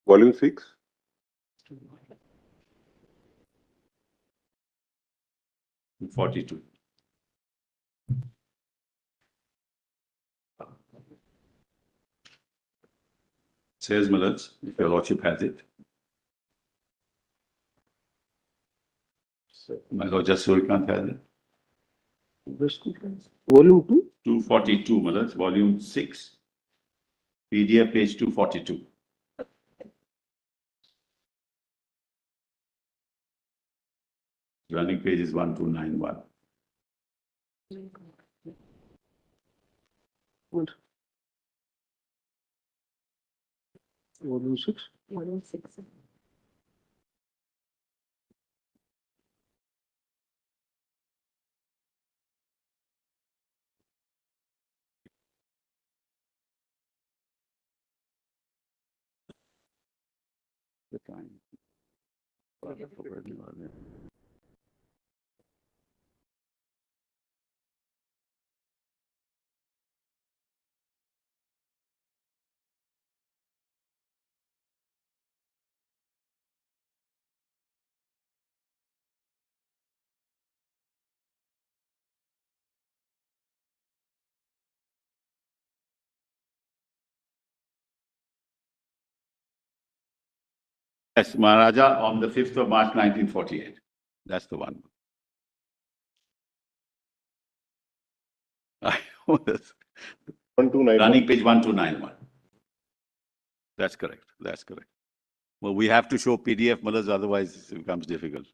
Volume 6. Forty-two. Says Millets, if your lordship has it. My lord Justice Surikant has it. Volume 2? 242, Millets, volume 6, PDF page 242. Running page is 1291. What? Volume 6? Volume 6. The time. Yes, Maharaja on the 5th of March 1948. That's the one. I know this. 1291. Running page 1291. That's correct. That's correct. Well, we have to show PDF, Millets, otherwise it becomes difficult.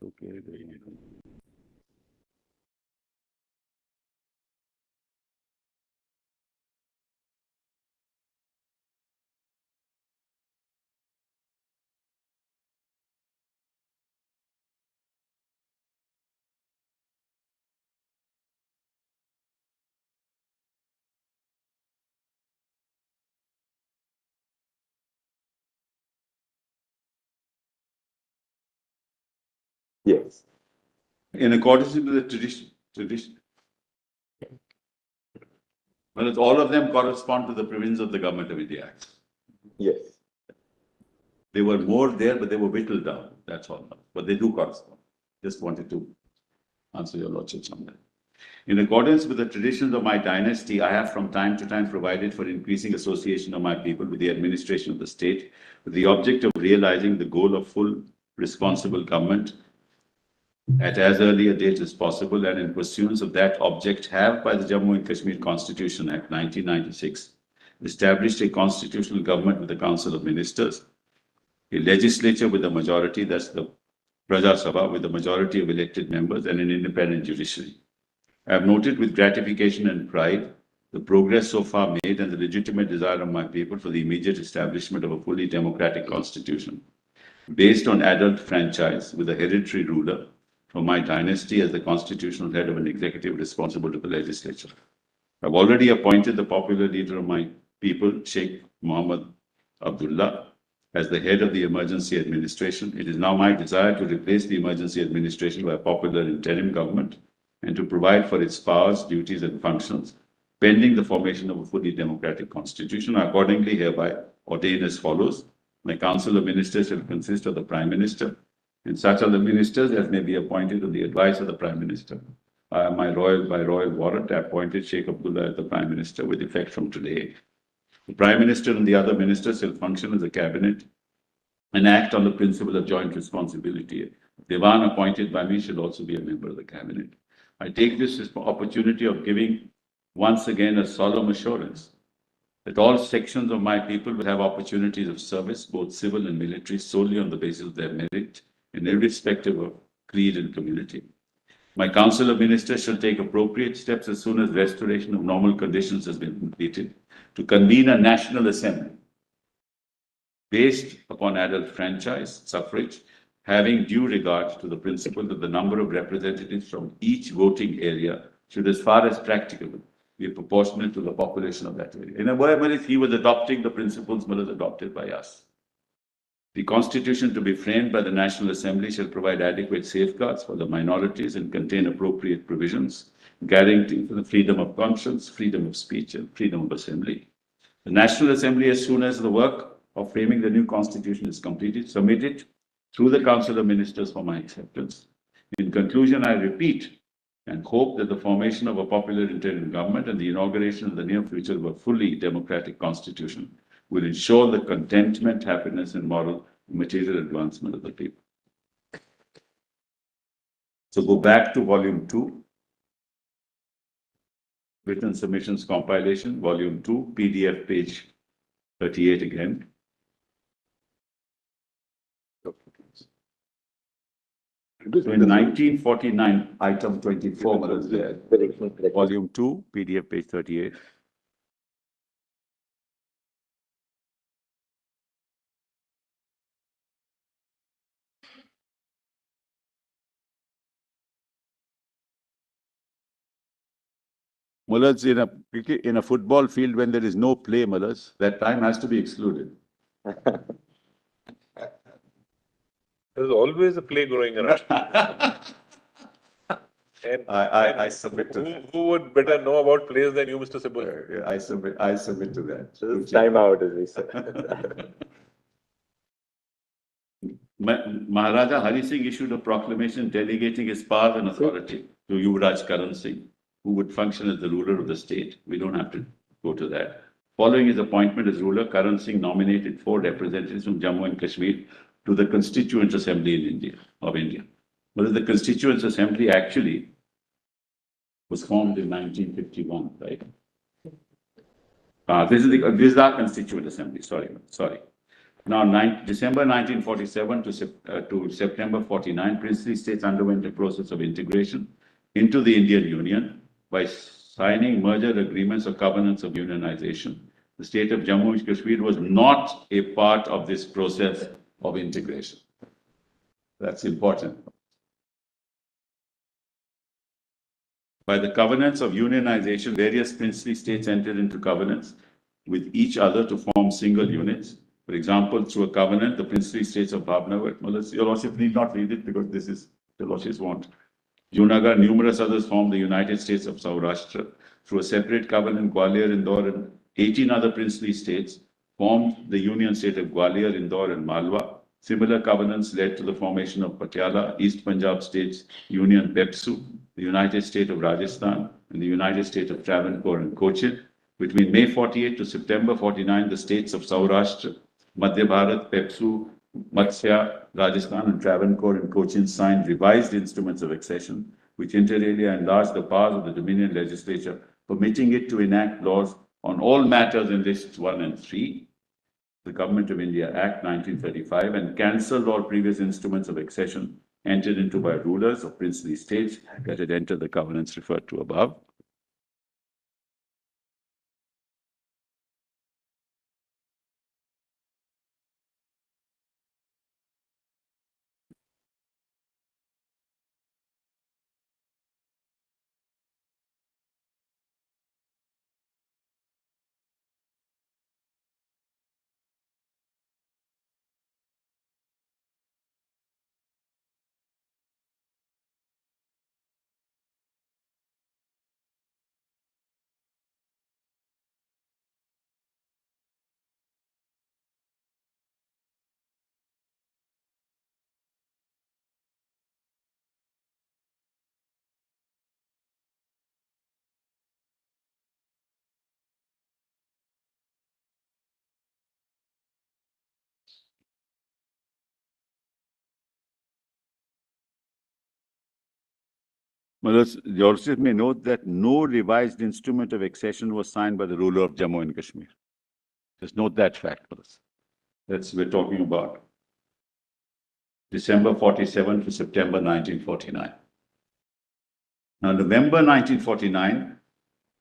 Okay. Yes. In accordance with the tradition. Well, it's all of them correspond to the provisions of the Government of India Act. Yes. They were more there, but they were whittled down. That's all. But they do correspond. Just wanted to answer your lordship on that. In accordance with the traditions of my dynasty, I have from time to time provided for increasing association of my people with the administration of the state, with the object of realizing the goal of full responsible government at as early a date as possible, and in pursuance of that object have, by the Jammu and Kashmir Constitution Act 1996, established a constitutional government with a council of ministers, a legislature with a majority, that's the Praja Sabha, with a majority of elected members, and an independent judiciary. I have noted with gratification and pride the progress so far made and the legitimate desire of my people for the immediate establishment of a fully democratic constitution based on adult franchise with a hereditary ruler from my dynasty as the constitutional head of an executive responsible to the legislature. I've already appointed the popular leader of my people, Sheikh Mohammed Abdullah, as the head of the emergency administration. It is now my desire to replace the emergency administration by a popular interim government and to provide for its powers, duties, and functions, pending the formation of a fully democratic constitution. I accordingly hereby ordain as follows. My council of ministers shall consist of the Prime Minister and such other ministers as may be appointed on the advice of the Prime Minister. By royal warrant, I appointed Sheikh Abdullah as the Prime Minister with effect from today. The Prime Minister and the other ministers shall function as a cabinet and act on the principle of joint responsibility. Diwan appointed by me shall also be a member of the cabinet. I take this opportunity of giving once again a solemn assurance that all sections of my people will have opportunities of service, both civil and military, solely on the basis of their merit and irrespective of creed and community. My council of ministers shall take appropriate steps as soon as restoration of normal conditions has been completed to convene a national assembly based upon adult franchise, suffrage, having due regard to the principle that the number of representatives from each voting area should, as far as practicable, be proportionate to the population of that area. In a way, he was adopting the principles adopted by us. The Constitution to be framed by the National Assembly shall provide adequate safeguards for the minorities and contain appropriate provisions guaranteeing the freedom of conscience, freedom of speech, and freedom of assembly. The National Assembly, as soon as the work of framing the new Constitution is completed, submit it through the Council of Ministers for my acceptance. In conclusion, I repeat and hope that the formation of a popular interim government and the inauguration in the near future of a fully democratic constitution will ensure the contentment, happiness, and moral and material advancement of the people. So go back to volume 2, written submissions compilation, volume 2, PDF page 38 again. So in 1949, item 24 was there. Volume 2, PDF page 38. Mullahs, in a football field when there is no play, Mullahs, that time has to be excluded. There's always a play going around. And I submit to that. who would better know about plays than you, Mr. Sibul? I submit to that. Time out, as we said. Maharaja Hari Singh issued a proclamation delegating his powers and authority to Yuvraj Karan Singh, who would function as the ruler of the state. We don't have to go to that. Following his appointment as ruler, Karan Singh nominated 4 representatives from Jammu and Kashmir to the Constituent Assembly of India. But the Constituent Assembly actually was formed in 1951, right? This is our Constituent Assembly. Sorry. Now, December 1947 to September 49, princely states underwent a process of integration into the Indian Union by signing merger agreements or covenants of unionization. The state of Jammu and Kashmir was not a part of this process of integration. That's important. By the covenants of unionization, various princely states entered into covenants with each other to form single units. For example, through a covenant, the princely states of Bhavnagar, your Lordship need not read it because this is the Lordship's want. Junagadh, numerous others formed the United States of Saurashtra. Through a separate covenant, Gwalior, Indore, and 18 other princely states formed the Union State of Gwalior, Indore, and Malwa. Similar covenants led to the formation of Patiala, East Punjab States Union PEPSU, the United State of Rajasthan, and the United State of Travancore and Cochin. Between May 48 to September 49, the states of Saurashtra, Madhya Bharat, PEPSU, Matsya, Rajasthan, and Travancore and Cochin signed revised instruments of accession, which inter alia enlarged the powers of the Dominion legislature, permitting it to enact laws on all matters in lists 1 and 3, the Government of India Act 1935, and cancelled all previous instruments of accession entered into by rulers of princely states that had entered the covenants referred to above. Your Lordship may note that no revised instrument of accession was signed by the ruler of Jammu and Kashmir. Just note that fact for us. We're talking about December 47 to September 1949. Now, November 1949,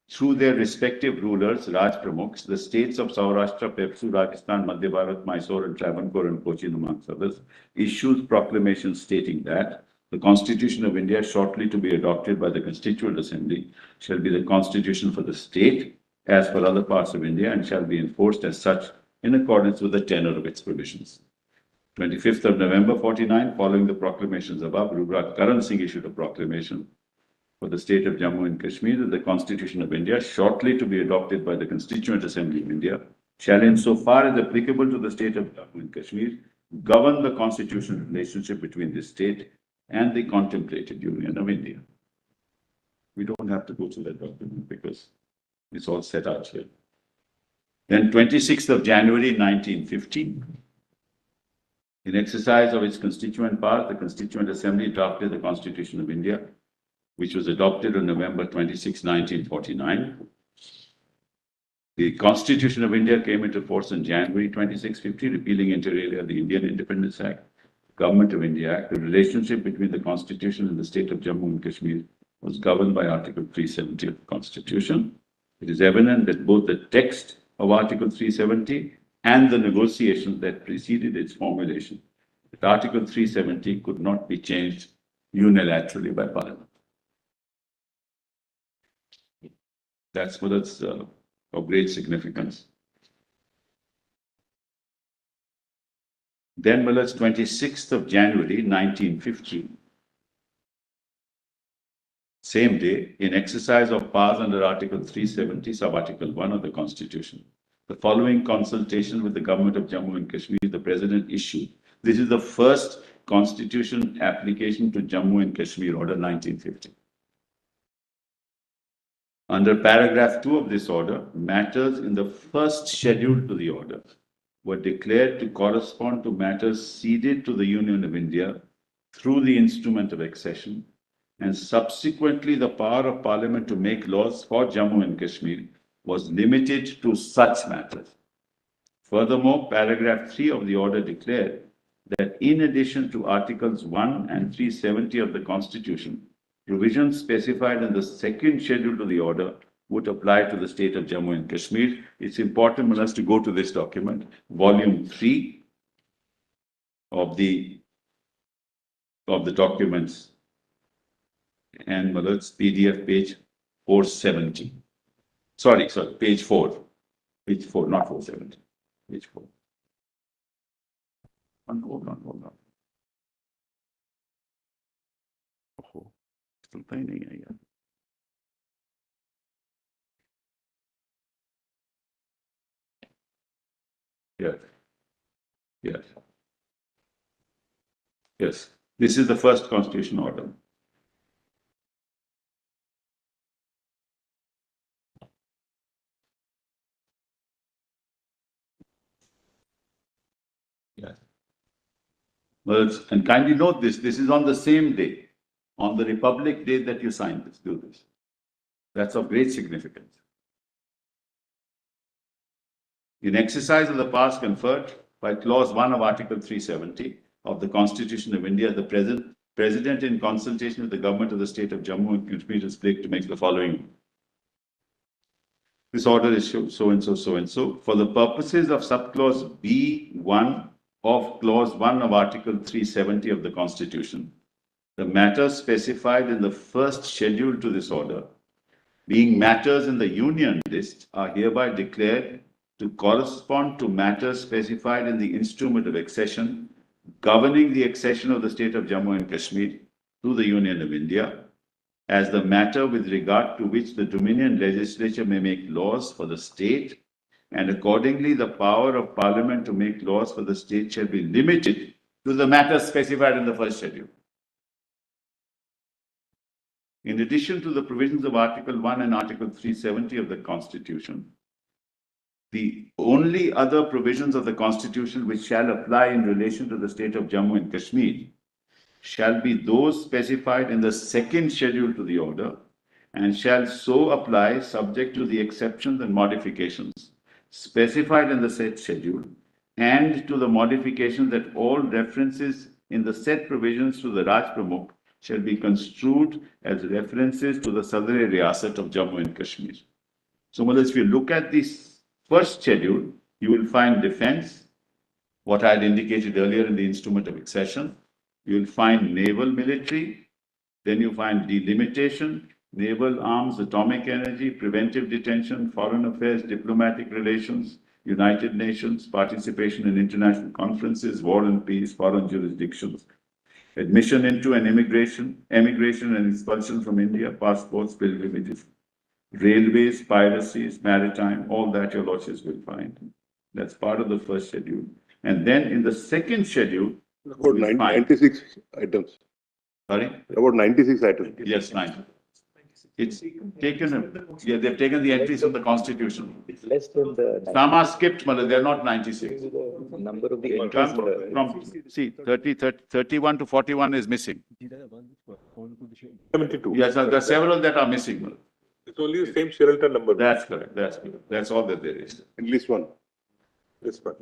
through their respective rulers, Raj Pramukhs, the states of Saurashtra, Pepsu, Rajasthan, Madhya Bharat, Mysore, and Travancore and Cochin, amongst others, issued proclamations stating that the Constitution of India, shortly to be adopted by the Constituent Assembly, shall be the Constitution for the state, as for other parts of India, and shall be enforced as such in accordance with the tenor of its provisions. 25th of November 49, following the proclamations above, Rubraj Karan Singh issued a proclamation for the state of Jammu and Kashmir that the Constitution of India, shortly to be adopted by the Constituent Assembly of India, shall, insofar as applicable to the state of Jammu and Kashmir, govern the constitutional relationship between the state and the contemplated Union of India. We don't have to go through that document because it's all set out here. Then 26th of January 1915, in exercise of its constituent powers, the Constituent Assembly drafted the Constitution of India, which was adopted on November 26, 1949. The Constitution of India came into force on January 26, 50, repealing inter alia the Indian Independence Act, Government of India Act. The relationship between the Constitution and the state of Jammu and Kashmir was governed by Article 370 of the Constitution. It is evident that both the text of Article 370 and the negotiations that preceded its formulation, that Article 370 could not be changed unilaterally by Parliament. That's what it's of great significance. Then, well, it's 26th of January, 1950. Same day, in exercise of powers under Article 370, sub-Article 1 of the Constitution, the following consultation with the government of Jammu and Kashmir, the President issued. This is the first Constitution application to Jammu and Kashmir, Order 1950. Under paragraph 2 of this order, matters in the first schedule to the order were declared to correspond to matters ceded to the Union of India through the instrument of accession, and subsequently the power of Parliament to make laws for Jammu and Kashmir was limited to such matters. Furthermore, paragraph 3 of the order declared that in addition to Articles 1 and 370 of the Constitution, provisions specified in the second schedule to the order would apply to the state of Jammu and Kashmir. It's important for us to go to this document, volume 3 of the documents, and it's PDF page 470. Sorry, page 4. Page 4, not 470. Page 4. Hold on. Oh, still finding it again. Yes. Yes, this is the first constitutional order. Yes. Well, and kindly note this, this is on the same day, on the Republic Day that you signed this, do this. That's of great significance. In exercise of the powers conferred by Clause 1 of Article 370 of the Constitution of India, the President, in consultation with the government of the state of Jammu and Kashmir, is pledged to make the following. This order is so and so, so and so. For the purposes of subclause B1 of Clause 1 of Article 370 of the Constitution, the matters specified in the first schedule to this order, being matters in the Union list, are hereby declared to correspond to matters specified in the instrument of accession governing the accession of the state of Jammu and Kashmir to the Union of India, as the matter with regard to which the Dominion legislature may make laws for the state, and accordingly the power of Parliament to make laws for the state shall be limited to the matters specified in the first schedule. In addition to the provisions of Article 1 and Article 370 of the Constitution, the only other provisions of the Constitution which shall apply in relation to the state of Jammu and Kashmir shall be those specified in the second schedule to the order, and shall so apply subject to the exceptions and modifications specified in the said schedule, and to the modification that all references in the said provisions to the Raj Pramukh shall be construed as references to the Sadr-e Riyasat of Jammu and Kashmir. So, if you look at this first schedule, you will find defense, what I had indicated earlier in the instrument of accession. You will find naval military, then you find delimitation, naval arms, atomic energy, preventive detention, foreign affairs, diplomatic relations, United Nations, participation in international conferences, war and peace, foreign jurisdictions, admission into and emigration and expulsion from India, passports, pilgrimages, railways, piracies, maritime, all that your lordships will find. That's part of the first schedule. And then in the second schedule, About 96 items. sorry? About 96 items. Yes, 9. It's taken, yeah, they've taken the entries from the Constitution. It's less than the. Some are skipped, but they're not 96. Number of the It entries. comes from, see, 31 to 41 is missing. 72. Yes, there are several that are missing. It's only the same Sheraton number. That's correct, that's correct. That's all that there is. At least one. This one.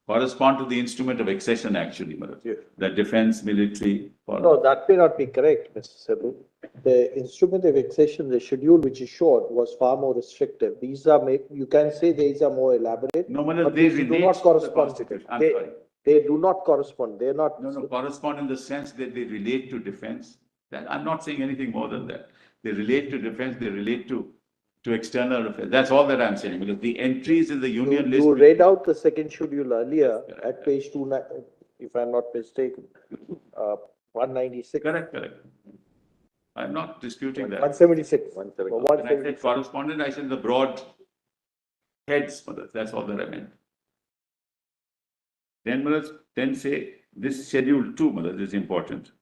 Correspond to the instrument of accession, actually, Madam. Yes. The defense, military. No, that may not be correct, Mr. Sebu. The instrument of accession, the schedule which is short, was far more restrictive. These are, you can say these are more elaborate. No, Madam, but they these do relate not to the correspond. Constitution. I'm They- sorry. They do not correspond. They're not. No, correspond in the sense that they relate to defense. That, I'm not saying anything more than that. They relate to defense, they relate to external affairs. That's all that I'm saying, because the entries in the union list. You read out the second schedule earlier Yes, at page 2, if I'm not mistaken, 196. Correct. I'm not disputing that. 176. When I said 176. correspondent, I said the broad heads, that's all that I meant. Then say this schedule 2, this is important.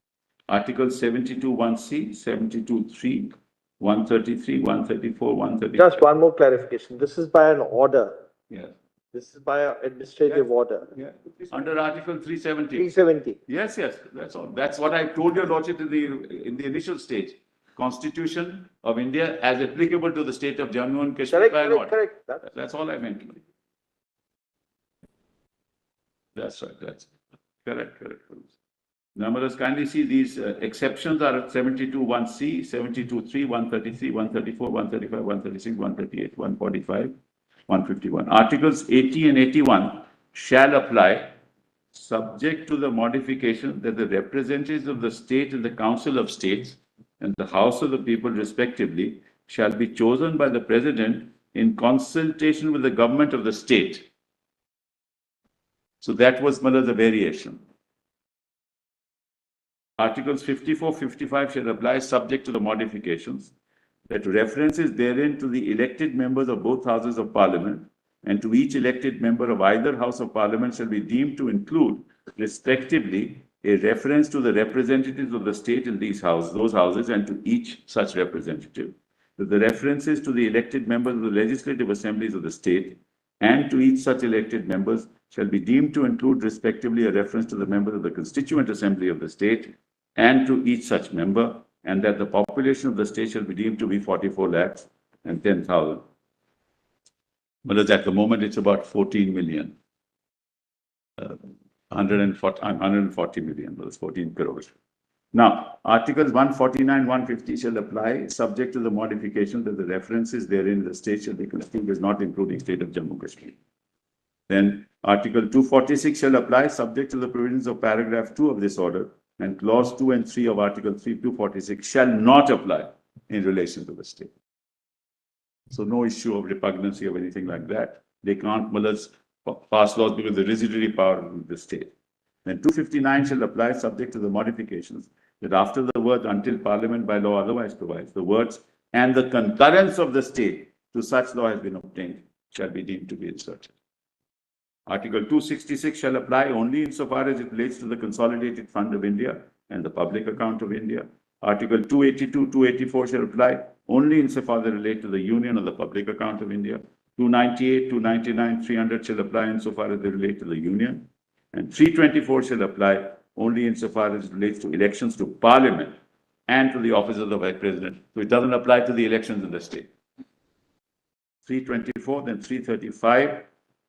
Article 72(1)(c), 72(3), 133, 134, 135. Just one more clarification. This is by an order. Yes. This is by an administrative order. Yeah. Under Article 370. 370. Yes, that's all. That's what I told your lordship in the initial stage. Constitution of India as applicable to the state of Jammu and Kashmir. Correct. That's all I meant. That's right. That's correct. Numbers, kindly see these exceptions are 72(1)(c), 72(3), 133, 134, 135, 136, 138, 145, 151. Articles 80 and 81 shall apply subject to the modification that the representatives of the state in the Council of States and the House of the People respectively shall be chosen by the President in consultation with the government of the state. So that was the variation. Articles 54, 55 shall apply subject to the modifications that references therein to the elected members of both houses of parliament and to each elected member of either house of parliament shall be deemed to include respectively a reference to the representatives of the state in those houses and to each such representative, that the references to the elected members of the legislative assemblies of the state and to each such elected members shall be deemed to include respectively a reference to the members of the constituent assembly of the state and to each such member, and that the population of the state shall be deemed to be 44 lakhs and 10,000. Whereas at the moment it's about 14 million. 140 million, that's 14 crores. Now, Articles 149, 150 shall apply, subject to the modification that the references therein the state shall be construed as not including state of Jammu and Kashmir. Then Article 246 shall apply, subject to the provisions of paragraph 2 of this order, and clause 2 and 3 of Article 246 shall not apply in relation to the state. So no issue of repugnancy or anything like that. They can't pass laws because the residuary power of the state. Then 259 shall apply, subject to the modifications that after the words until Parliament by law otherwise provides, the words and the concurrence of the state to such law has been obtained shall be deemed to be inserted. Article 266 shall apply only insofar as it relates to the Consolidated Fund of India and the Public Account of India. Article 282, 284 shall apply only insofar as they relate to the Union or the Public Account of India. 298, 299, 300 shall apply insofar as they relate to the Union. And 324 shall apply only insofar as it relates to elections to Parliament and to the office of the Vice President. So it doesn't apply to the elections in the state. 324, then 335,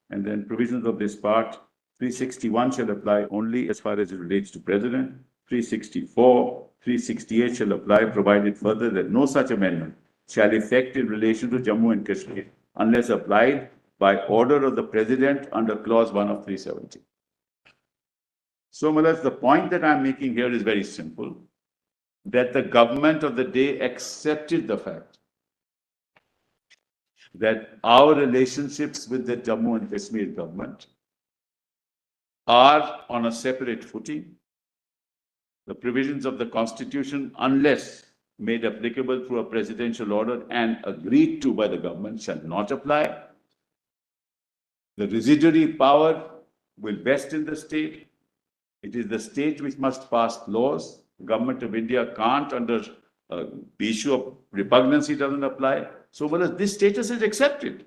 and then provisions of this part. 361 shall apply only as far as it relates to President. 364, 368 shall apply, provided further that no such amendment shall effect in relation to Jammu and Kashmir unless applied by order of the President under clause 1 of 370. So, Malas, the point that I'm making here is very simple, that the government of the day accepted the fact that our relationships with the Jammu and Kashmir government are on a separate footing. The provisions of the Constitution, unless made applicable through a presidential order and agreed to by the government, shall not apply. The residuary power will vest in the state. It is the state which must pass laws. The government of India can't, under the issue of repugnancy doesn't apply. So, well, this status is accepted.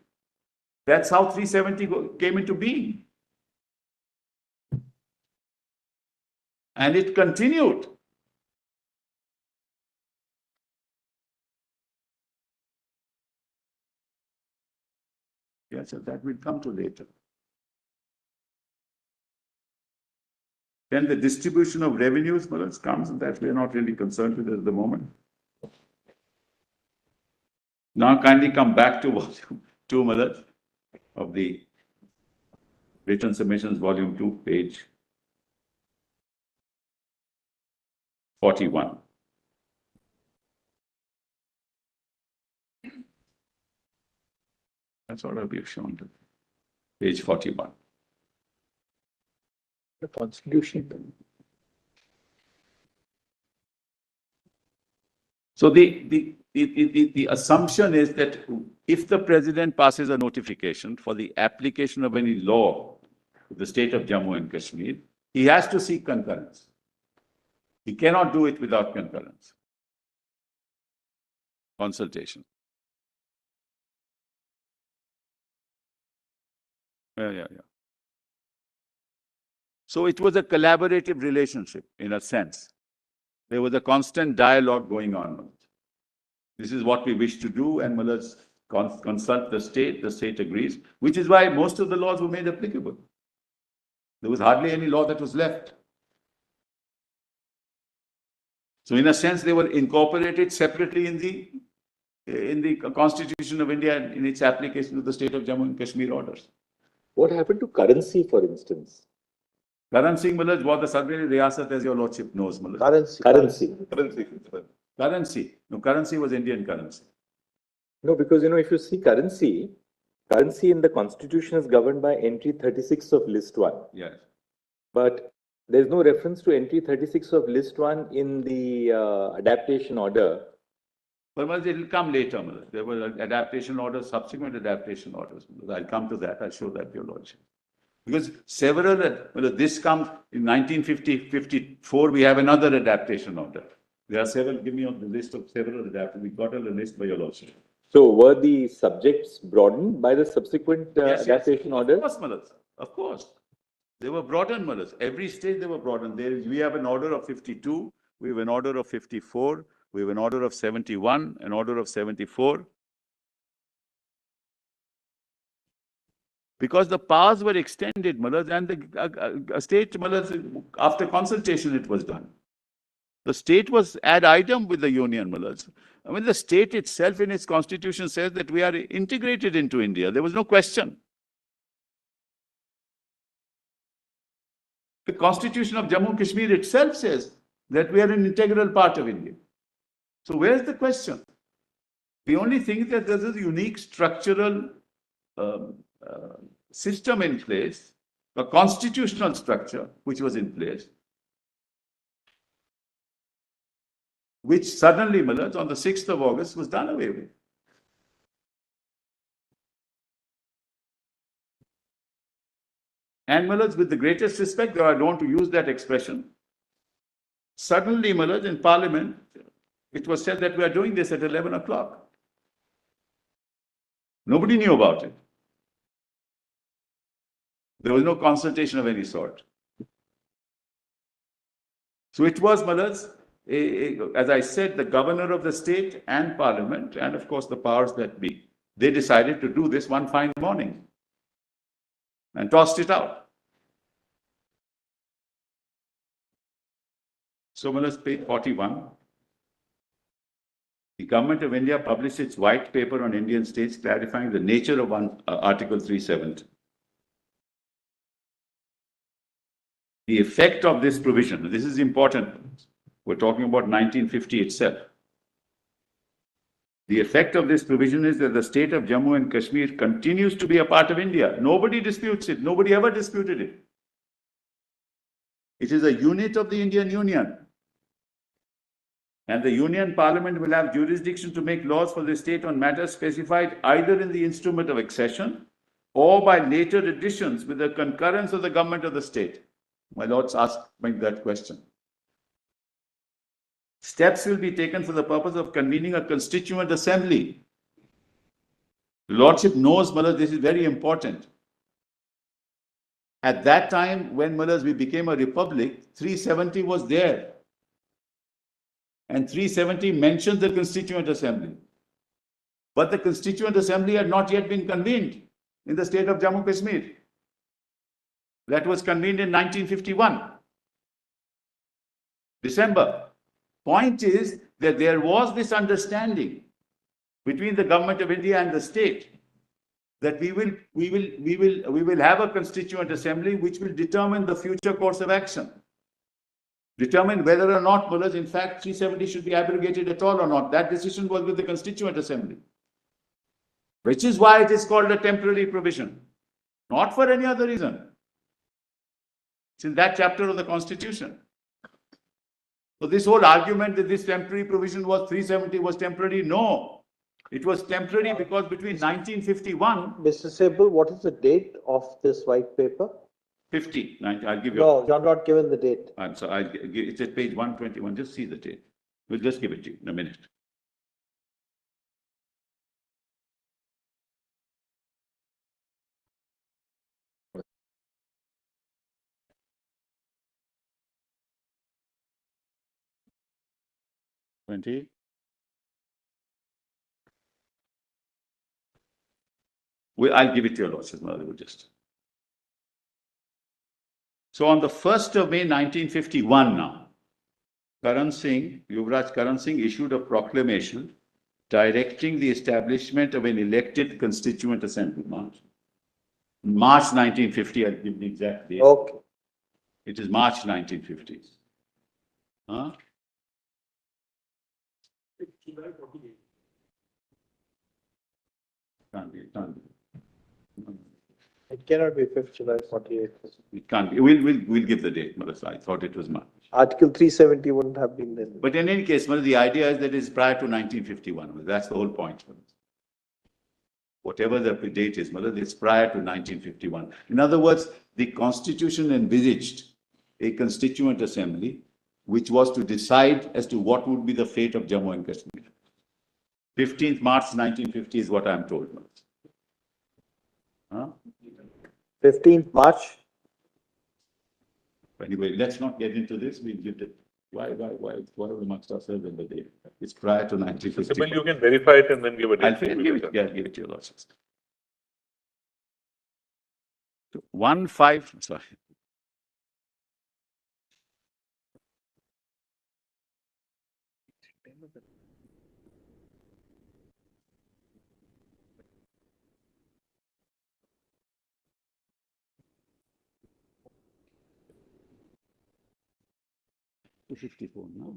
That's how 370 came into being. And it continued. Yes, that will come to later. Then the distribution of revenues, comes, and that we are not really concerned with at the moment. Now kindly come back to volume 2, Madad, of the written submissions, volume 2, page 41. That's what I'll be shown to. Page 41. The Constitution. So the assumption is that if the President passes a notification for the application of any law to the state of Jammu and Kashmir, he has to seek concurrence. He cannot do it without concurrence. Consultation. Yeah. So it was a collaborative relationship in a sense. There was a constant dialogue going on. This is what we wish to do, and let's consult the state agrees, which is why most of the laws were made applicable. There was hardly any law that was left. So in a sense, they were incorporated separately in the Constitution of India and in its application to the state of Jammu and Kashmir orders. What happened to currency, for instance? Currency, was the Sarveri Riyasat, as your lordship knows. Currency. No, currency was Indian currency. No, because, if you see currency in the Constitution is governed by entry 36 of list 1. Yes. But there's no reference to entry 36 of list 1 in the adaptation order. But it will come later. There were adaptation orders, subsequent adaptation orders. I'll come to that. I'll show that, your lordship. Because several, this comes in 1954, we have another adaptation order. There are several, give me a list of several adaptations. We got a list by your lordship. So were the subjects broadened by the subsequent adaptation orders? Of course, Malas. Of course. They were broadened, Malas. Every stage they were broadened. We have an order of 52, we have an order of 54, we have an order of 71, an order of 74. Because the powers were extended, Malas, and the state, Malas, after consultation it was done. The state was ad idem with the union, Malas. I mean, the state itself in its constitution says that we are integrated into India. There was no question. The constitution of Jammu and Kashmir itself says that we are an integral part of India. So where's the question? The only thing is that there's a unique structural system in place, a constitutional structure which was in place, which suddenly, Malas, on the 6th of August was done away with. And Malas, with the greatest respect, though I don't want to use that expression, suddenly, Malas, in Parliament, it was said that we are doing this at 11 o'clock. Nobody knew about it. There was no consultation of any sort. So it was, Malas, as I said, the governor of the state and Parliament, and of course the powers that be, they decided to do this one fine morning and tossed it out. So, Malas, page 41. The Government of India published its white paper on Indian states clarifying the nature of Article 370. The effect of this provision, this is important, we're talking about 1950 itself. The effect of this provision is that the state of Jammu and Kashmir continues to be a part of India. Nobody disputes it. Nobody ever disputed it. It is a unit of the Indian Union. And the Union Parliament will have jurisdiction to make laws for the state on matters specified either in the instrument of accession or by later additions with the concurrence of the government of the state. My lords asked me that question. Steps will be taken for the purpose of convening a constituent assembly. The lordship knows, Malas, this is very important. At that time, when, Malas, we became a republic, 370 was there. And 370 mentions the Constituent Assembly. But the Constituent Assembly had not yet been convened in the state of Jammu and Kashmir. That was convened in 1951, December. Point is that there was this understanding between the Government of India and the state that we will have a Constituent Assembly which will determine the future course of action. Determine whether or not, Malas, in fact, 370 should be abrogated at all or not. That decision was with the Constituent Assembly. Which is why it is called a temporary provision. Not for any other reason. It's in that chapter of the Constitution. So this whole argument that this temporary provision was 370 was temporary, no. It was temporary because between 1951... Mr. Sable, what is the date of this white paper? 50. I'll give you... No, you're not given the date. I'm sorry, it's at page 121. Just see the date. We'll just give it to you in a minute. I'll give it to your lordship. So on the 1st of May 1951 now, Yuvraj Karan Singh issued a proclamation directing the establishment of an elected Constituent Assembly. March 1950, I'll give the exact date. Okay. It is March 1950. Huh? Can't be. It cannot be 5th July 48. It can't be. We'll give the date, Malas. I thought it was March. Article 370 wouldn't have been then. But in any case, Malas, the idea is that it's prior to 1951. That's the whole point. whatever the date is, it's prior to 1951. In other words, the Constitution envisaged a constituent assembly which was to decide as to what would be the fate of Jammu and Kashmir. 15th March 1950 is what I'm told. Huh? 15th March. Anyway, let's not get into this. We give it. Why amongst ourselves in the day? It's prior to 1950. Sibyl, you can verify it and then give it. I'll give it. Yeah, give it to your lordships. 1-5. Sorry. $254. No.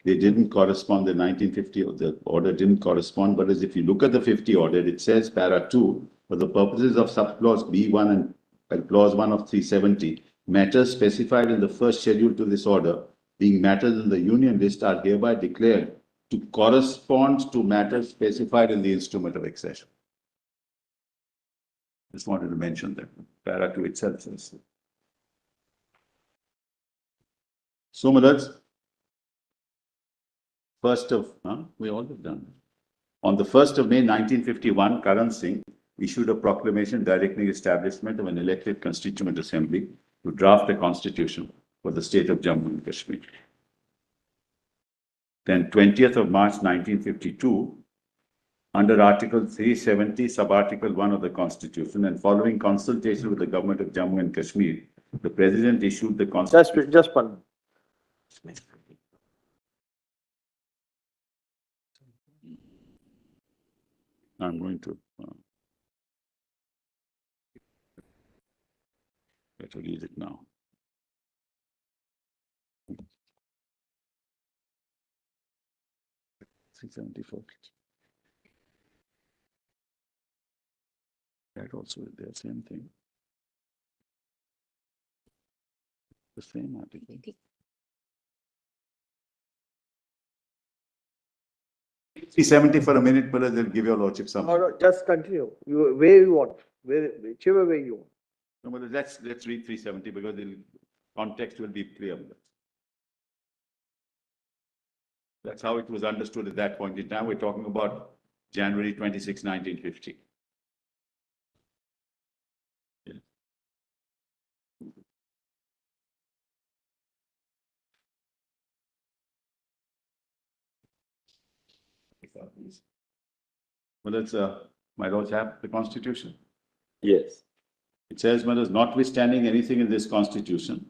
They didn't correspond, the 1950, the order didn't correspond, but as if you look at the 50 order, it says para 2, for the purposes of subclause B1 and clause 1 of 370, matters specified in the first schedule to this order, being matters in the union list, are hereby declared to correspond to matters specified in the instrument of accession. Just wanted to mention that. Para 2 itself says. So, my lords, we all have done. On the 1st of May 1951, Karan Singh issued a proclamation directing establishment of an elected constituent assembly to draft a constitution for the state of Jammu and Kashmir. Then 20th of March 1952, under Article 370, Sub-Article 1 of the Constitution, and following consultation with the government of Jammu and Kashmir, the President issued the Constitution. Just one. I'm going to better read it now. $674. That also is there, same thing. The same article. 370 for a minute, but they'll give your lordship some. No, just continue. Where you want, whichever way you want. No, but let's read 370 because the context will be clear. That's how it was understood at that point in time. We're talking about January 26, 1950. Yeah. Well, let's, my lords, have the Constitution. Yes. It says, my lords, notwithstanding anything in this Constitution,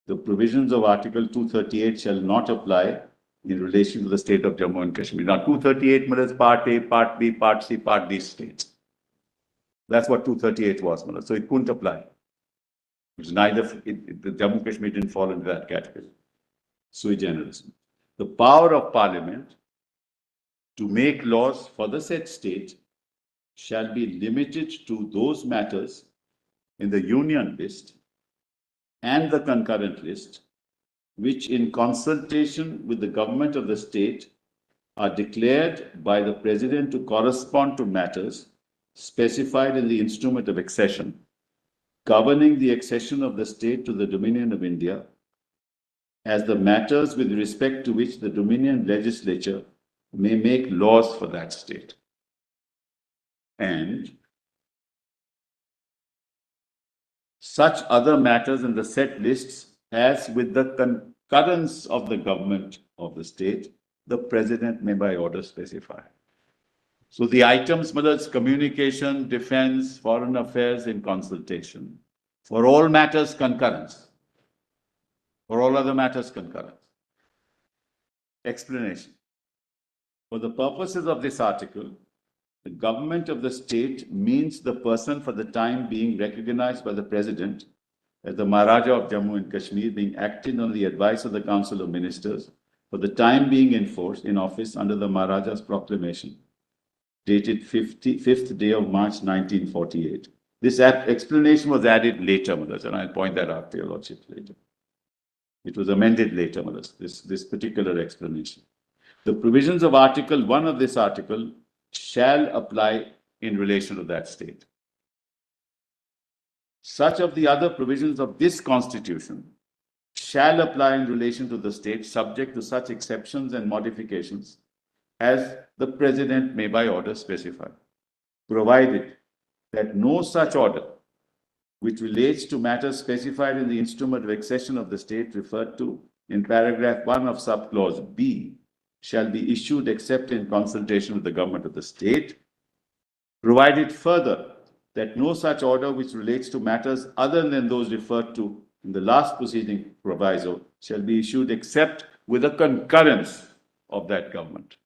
the provisions of Article 238 shall not apply in relation to the state of Jammu and Kashmir. Now, 238 is Part A, Part B, Part C, Part D states. That's what 238 was, so it couldn't apply. It's neither, the Jammu and Kashmir didn't fall into that category. Sui generis. The power of Parliament to make laws for the said state shall be limited to those matters in the union list and the concurrent list, which in consultation with the government of the state are declared by the President to correspond to matters specified in the instrument of accession, governing the accession of the state to the Dominion of India, as the matters with respect to which the Dominion legislature may make laws for that state. And such other matters in the set lists as with the concurrence of the government of the state, the President may by order specify. So the items, whether it's communication, defense, foreign affairs in consultation, for all matters concurrence, for all other matters concurrence. Explanation. For the purposes of this article, the government of the state means the person for the time being recognized by the President as the Maharaja of Jammu and Kashmir, being acted on the advice of the Council of Ministers for the time being in office under the Maharaja's proclamation, dated 5th day of March 1948. This explanation was added later, Mothers, and I'll point that out to your Lordship later. It was amended later, Mothers, this particular explanation. The provisions of Article 1 of this article shall apply in relation to that state. Such of the other provisions of this Constitution shall apply in relation to the state, subject to such exceptions and modifications as the President may by order specify, provided that no such order which relates to matters specified in the instrument of accession of the state referred to in paragraph 1 of subclause B shall be issued except in consultation with the government of the state, provided further that no such order which relates to matters other than those referred to in the last proceeding proviso shall be issued except with the concurrence of that government.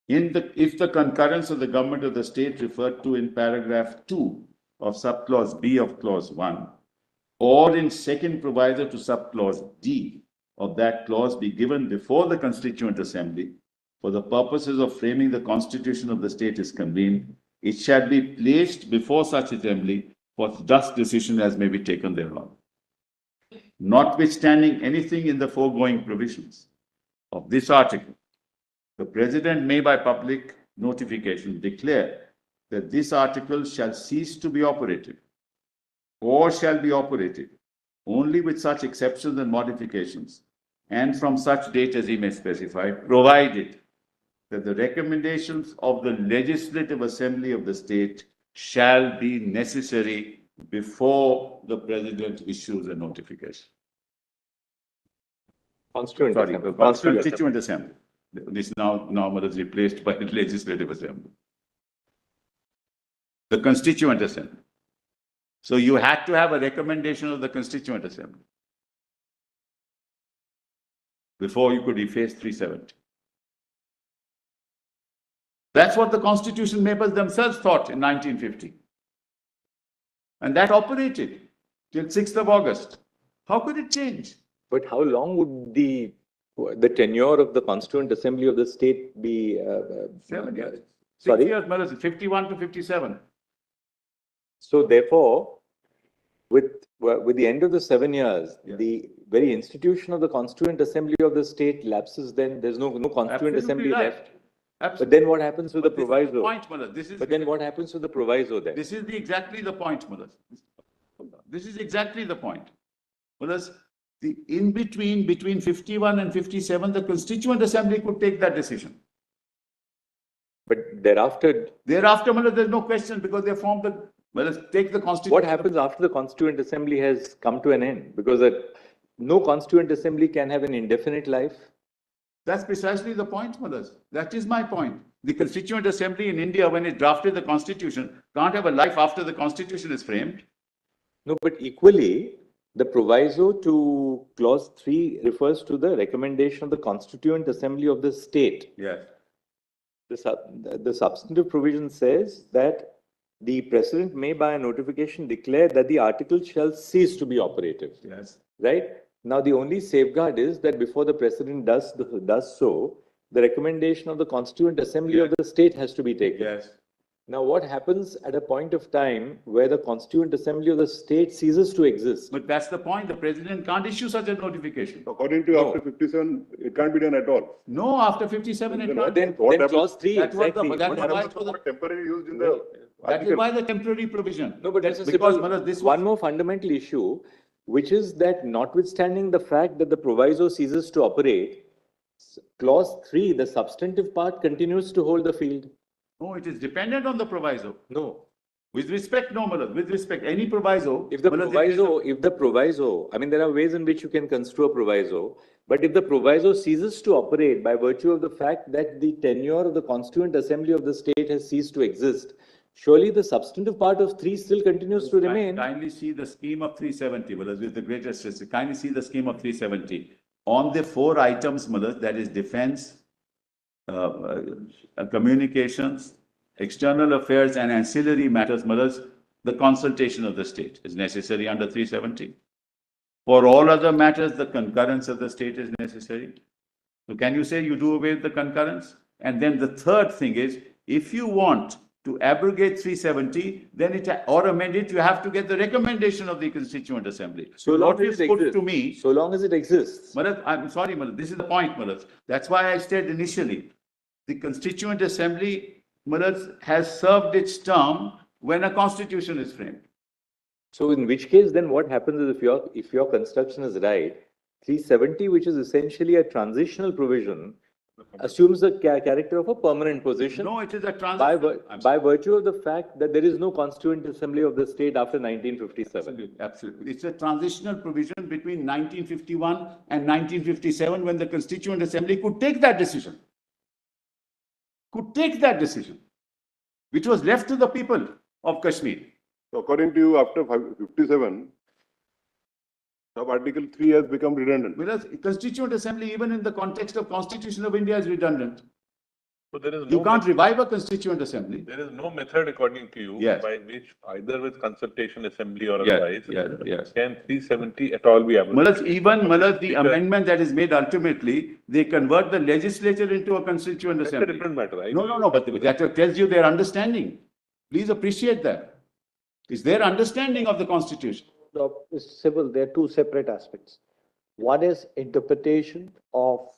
If the concurrence of the government of the state referred to in paragraph 2 of subclause B of clause 1, or in second proviso to subclause D of that clause be given before the Constituent Assembly for the purposes of framing the Constitution of the state is convened, it shall be placed before such assembly for just decision as may be taken thereon. Notwithstanding anything in the foregoing provisions of this article, the President may by public notification declare that this article shall cease to be operative or shall be operative only with such exceptions and modifications and from such date as he may specify, provided that the recommendations of the Legislative Assembly of the state shall be necessary before the President issues a notification. Constituent Assembly. This now is replaced by the Legislative Assembly. The Constituent Assembly. So you had to have a recommendation of the Constituent Assembly before you could efface 370. That's what the Constitution makers themselves thought in 1950. And that operated till 6th of August. How could it change? But how long would the tenure of the Constituent Assembly of the state be? 7 years. Sorry? 6 years, 51 to 57. So therefore, with the end of the 7 years, the very institution of the Constituent Assembly of the state lapses, then there's no Constituent Absolutely Assembly right. left. Absolutely. But then what happens with the proviso? But then what happens with the proviso then? This is exactly the point, Mother. This is exactly the point. Whereas the in between 51 and 57, the Constituent Assembly could take that decision. But thereafter, Mother, there's no question because they formed the. Well, let's take the Constitution. what happens after the Constituent Assembly has come to an end? Because no Constituent Assembly can have an indefinite life. That's precisely the point, Mothers. That is my point. The Constituent Assembly in India, when it drafted the Constitution, can't have a life after the Constitution is framed. No, but equally, The proviso to clause 3 refers to the recommendation of the Constituent Assembly of the state. Yes. The substantive provision says that the President may by a notification declare that the article shall cease to be operative. Yes. Right? Now, the only safeguard is that before the President does so, the recommendation of the Constituent Assembly of the state has to be taken. Yes. Now, what happens at a point of time where the Constituent Assembly of the state ceases to exist? But that's the point. The president can't issue such a notification. According to No. after 57, it can't be done at all. No, after 57, it can't. Then What happens- clause 3, That's what the- exactly. that What is happens why to for the- the temporary used in the That is article? why the temporary provision. No, but there's a Because, simple, Manoj, this one was, more fundamental issue, which is that notwithstanding the fact that the proviso ceases to operate, clause 3, the substantive part, continues to hold the field. no, it is dependent on the proviso. No. With respect, no, Manoj, with respect, any proviso. If the Manoj, proviso, I mean, there are ways in which you can construe a proviso, but if the proviso ceases to operate by virtue of the fact that the tenure of the Constituent Assembly of the state has ceased to exist, surely the substantive part of 3 still continues to remain. Kindly see the scheme of 370, Manoj, with the greatest respect. Kindly see the scheme of 370. On the 4 items, Manoj, that is defense, communications, external affairs and ancillary matters, Manoj, the consultation of the state is necessary under 370. For all other matters, the concurrence of the state is necessary. So can you say you do away with the concurrence? And then the third thing is, if you want to abrogate 370, then or amend it, you have to get the recommendation of the Constituent Assembly. So long what as you it put exists. to me, So long as it exists. Manoj, I'm sorry, Manoj, this is the point, Manoj. That's why I said initially, the Constituent Assembly, Manoj, has served its term when a constitution is framed. So in which case, then what happens is if your construction is right, 370, which is essentially a transitional provision, assumes the character of a permanent position No, it is a by, transition. by virtue of the fact that there is no Constituent Assembly of the state after 1957. Absolutely, absolutely. It's a transitional provision between 1951 and 1957 when the Constituent Assembly could take that decision. Could take that decision, which was left to the people of Kashmir. So according to you, after 57, sub-article 3 has become redundant. Whereas Constituent Assembly, even in the context of Constitution of India, is redundant. So there is You no, can't revive a Constituent Assembly. there is no method according to you Yes. by which either with consultation assembly or Yes, otherwise yes. can 370 at all be abrogated. Malaj, the amendment that is made ultimately, they convert the legislature into a Constituent That's a Assembly. different matter, right? No, but that tells you their understanding. Please appreciate that. It's their understanding of the Constitution. No, Mr. Sibyl, there are two separate aspects. One is interpretation of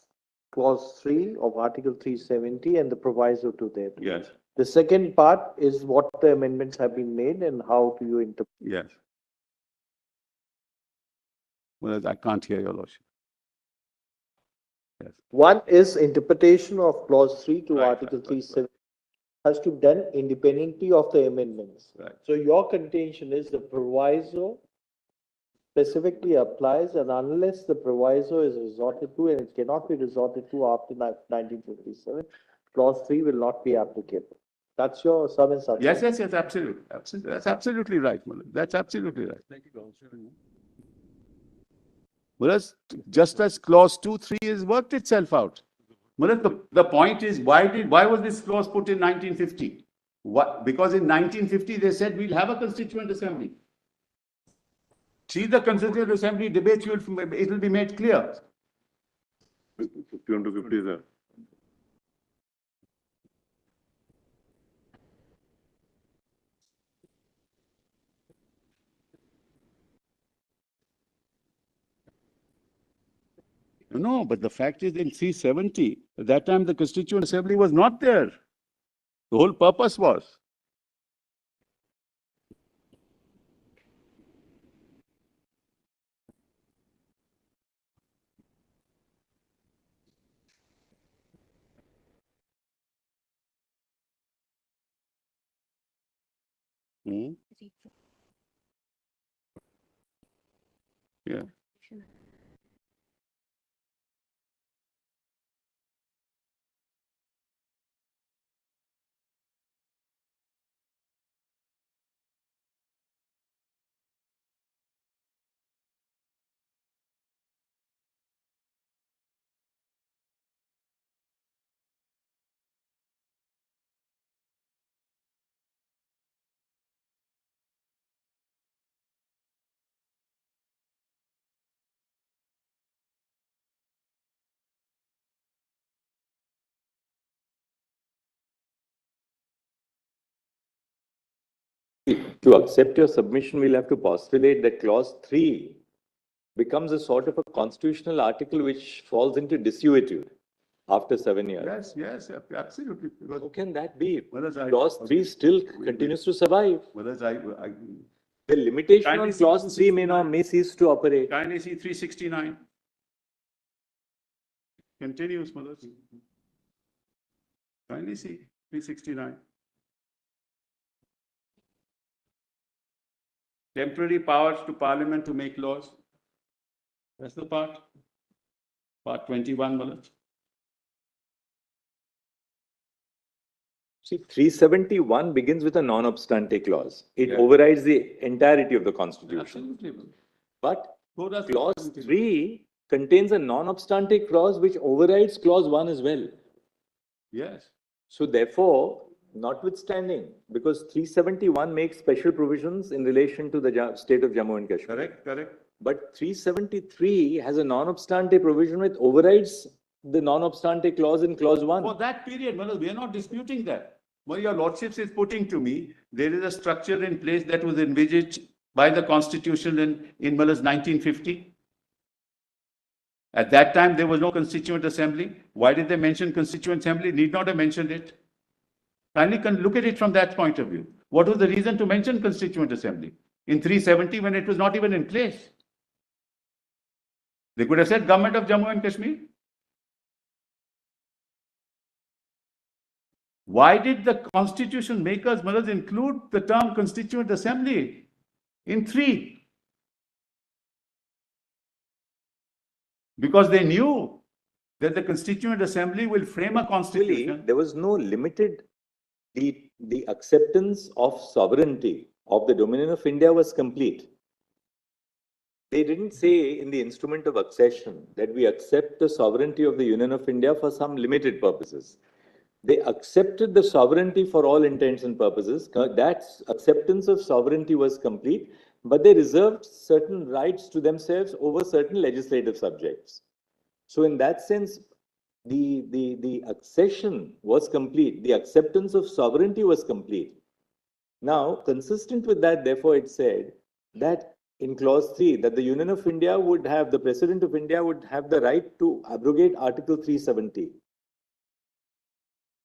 clause 3 of Article 370 and the proviso to that. Yes, The second part is what the amendments have been made and how do you interpret. yes. Well, I can't hear your lordship. Yes. One is interpretation of clause 3 to Right, Article right, 370 has to be done independently of the amendments. Right. So your contention is the proviso specifically applies, and unless the proviso is resorted to, and it cannot be resorted to after 1957, clause 3 will not be applicable. That's your sum and substance. Yes, absolutely. Absolutely. That's absolutely right, Malaj. That's absolutely right. Whereas, just as clause 2(3) has worked itself out. Malaj, the point is, why was this clause put in 1950? Because in 1950, they said we'll have a Constituent Assembly. See the Constituent Assembly debates, it will be made clear. 51 to 50 is there. No, but the fact is in 370, at that time the Constituent Assembly was not there. The whole purpose was. Hmm? Yeah. To accept your submission, we'll have to postulate that clause 3 becomes a sort of a constitutional article which falls into desuetude after 7 years. Yes, absolutely. Because How can that be? Whereas I- Clause 3 still continues to survive. whereas The limitation Kindly on see clause 3 may cease to operate. Kindly see 369. continues, Madhus. Kindly see 369. Temporary powers to Parliament to make laws. That's the part. Part 21, Madhus. See, 371 begins with a non-obstante clause. It Yeah. overrides the entirety of the constitution. Absolutely. Madhus. But So does clause 3 contains a non-obstante clause which overrides clause 1 as well. Yes. So therefore, notwithstanding, because 371 makes special provisions in relation to the state of Jammu and Kashmir. Correct. But 373 has a non-obstante provision which overrides the non-obstante clause in clause 1. For that period, Madhus, we are not disputing that. What your lordships is putting to me, there is a structure in place that was envisaged by the constitution in Madhus 1950. At that time, there was no constituent assembly. Why did they mention constituent assembly? Need not have mentioned it. Kindly can look at it from that point of view. What was the reason to mention constituent assembly in 370 when it was not even in place? They could have said government of Jammu and Kashmir. Why did the constitution makers, Madhus, include the term constituent assembly in 3? Because they knew that the constituent assembly will frame a Actually, constitution. there was no limited, the acceptance of sovereignty of the Dominion of India was complete. They didn't say in the instrument of accession that we accept the sovereignty of the Union of India for some limited purposes. They accepted the sovereignty for all intents and purposes. That acceptance of sovereignty was complete, but they reserved certain rights to themselves over certain legislative subjects. So in that sense, the accession was complete. The acceptance of sovereignty was complete. Now, consistent with that, therefore, it said that in clause 3, that the Union of India would have, the President of India would have the right to abrogate Article 370.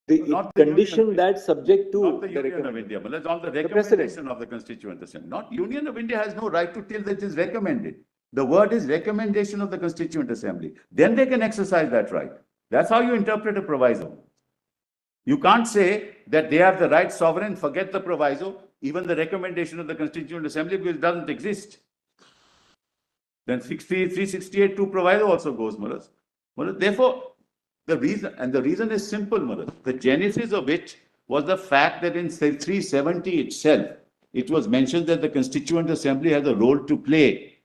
Not the Condition Union- that subject to Not the Union of recommendation. India, but that's on the President. recommendation of the Constituent Assembly. Not Union of India has no right to till that is recommended. The word is recommendation of the Constituent Assembly. Then they can exercise that right. That's how you interpret a proviso. You can't say that they have the right sovereign, forget the proviso, even the recommendation of the Constituent Assembly, because it doesn't exist. Then 368 2 proviso also goes, Madhus. Therefore, the reason is simple, Madhus. The genesis of it was the fact that in 370 itself, it was mentioned that the Constituent Assembly has a role to play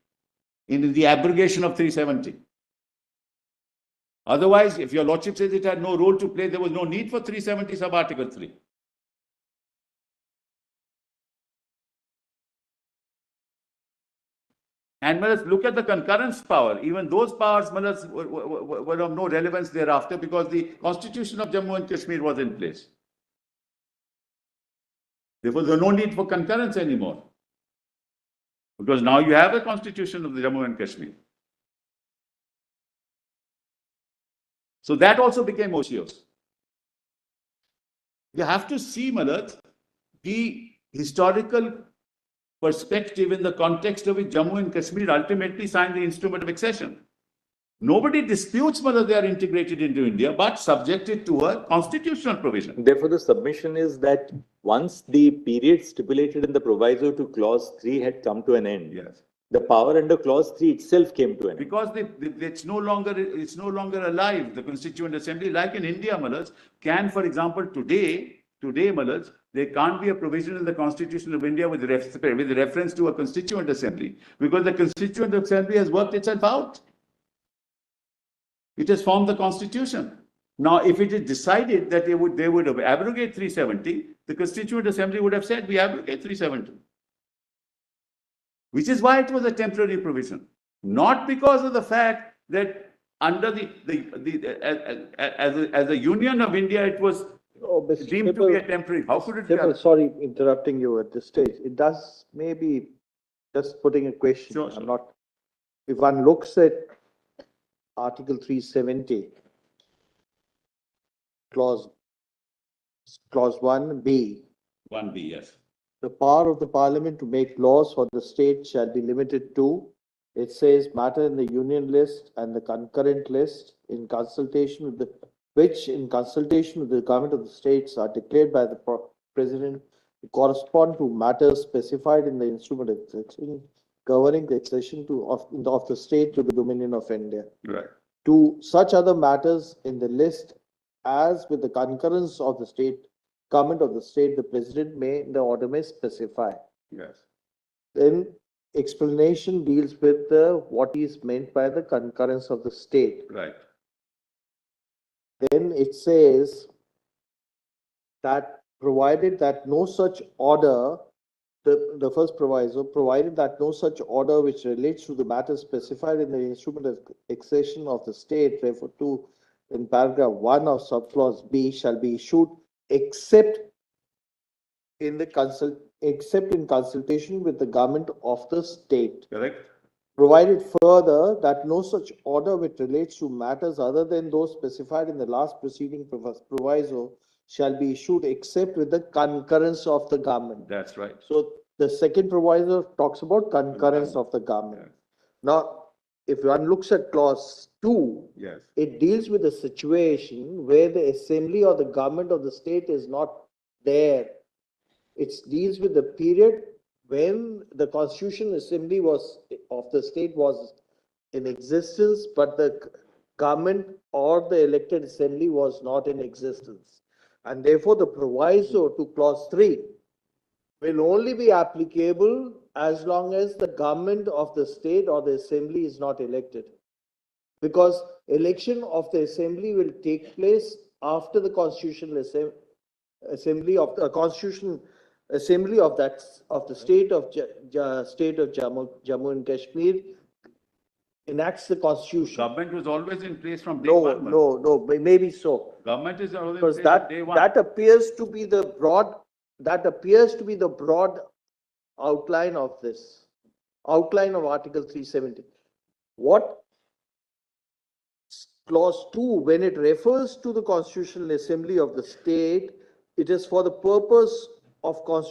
in the abrogation of 370. Otherwise, if your lordship says it had no role to play, there was no need for 370 sub article 3. And let us look at the concurrence power. Even those powers were of no relevance thereafter because the constitution of Jammu and Kashmir was in place. Therefore, there was no need for concurrence anymore. Because now you have a constitution of the Jammu and Kashmir. So that also became ocious. You have to see, Madhus, the historical perspective in the context of which Jammu and Kashmir ultimately signed the instrument of accession. Nobody disputes whether they are integrated into India, but subjected to a constitutional provision. Therefore, the submission is that once the period stipulated in the proviso to clause 3 had come to an end, Yes. the power under clause 3 itself came to an end. Because it's no longer alive. The Constituent Assembly, like in India, Madhus, can, for example, today, Madhus, there can't be a provision in the Constitution of India with reference to a Constituent Assembly, because the Constituent Assembly has worked itself out. It has formed the Constitution. Now, if it is decided that they would abrogate 370, the Constituent Assembly would have said, we abrogate 370. Which is why it was a temporary provision. Not because of the fact that under as a Union of India, it was Oh, Mr. Deemed to be a Sibal, temporary, how could it be? Sibal, sorry, interrupting you at this stage. It does maybe just putting a question. Sure, I'm sure. not. If one looks at Article 370, clause 1B, 1B, yes. the power of the Parliament to make laws for the state shall be limited to, it says, matter in the union list and the concurrent list in consultation with the, which in consultation with the government of the states are declared by the president to correspond to matters specified in the instrument of accession governing the accession of the state to the Dominion of India. Right. To such other matters in the list as with the concurrence of the state government of the state, the president may, the order may specify. Yes. Then explanation deals with what is meant by the concurrence of the state. Right. Then it says that provided that no such order, the first proviso, provided that no such order which relates to the matter specified in the instrument of accession of the state referred to in paragraph 1 of subclause B shall be issued except in consultation with the government of the state. Correct. Provided further that no such order which relates to matters other than those specified in the last preceding proviso shall be issued except with the concurrence of the government. That's right. So the second proviso talks about concurrence of the government. Yes. Now, if one looks at clause 2, Yes. it deals with a situation where the assembly or the government of the state is not there. It deals with the period when the constitutional assembly of the state was in existence, but the government or the elected assembly was not in existence. And therefore, the proviso to clause 3 will only be applicable as long as the government of the state or the assembly is not elected. Because election of the assembly will take place after the constitutional assembly of the constitutional assembly of the state of Jammu and Kashmir enacts the constitution. Government was always in place from day one. No, maybe so. Government is always in Because place from day one. that appears to be the broad outline of this, outline of Article 370. What clause 2, when it refers to the constitutional assembly of the state, it is for the purpose of for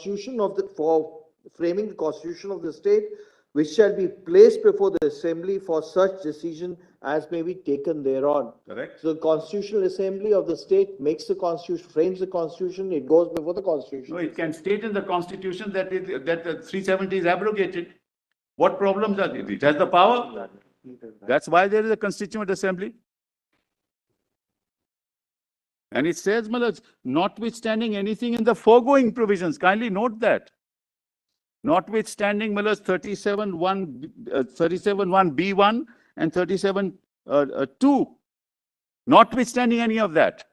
framing the constitution of the state, which shall be placed before the assembly for such decision as may be taken thereon. Correct. So the constitutional assembly of the state makes the constitution, frames the constitution, it goes before the constitution. No, it can state in the constitution that that the 370 is abrogated. What problems are there? It has the power. That's why there is a constituent assembly. And it says, Malaj, notwithstanding anything in the foregoing provisions, kindly note that. Notwithstanding, Malaj, 37(1)(b)(1) and 37(2), notwithstanding any of that.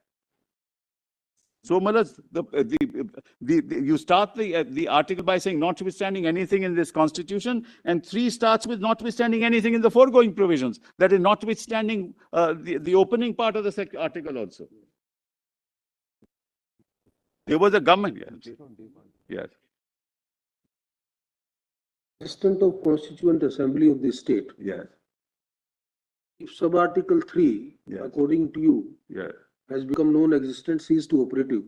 So, Malaj, you start the article by saying notwithstanding anything in this constitution, and 3 starts with notwithstanding anything in the foregoing provisions. That is notwithstanding the opening part of the second article also. There was a government, yes. Yes. Extent of Constituent Assembly of the state. Yes. If sub-article 3, Yes. according to you, Yes. has become non-existent, ceased to operative,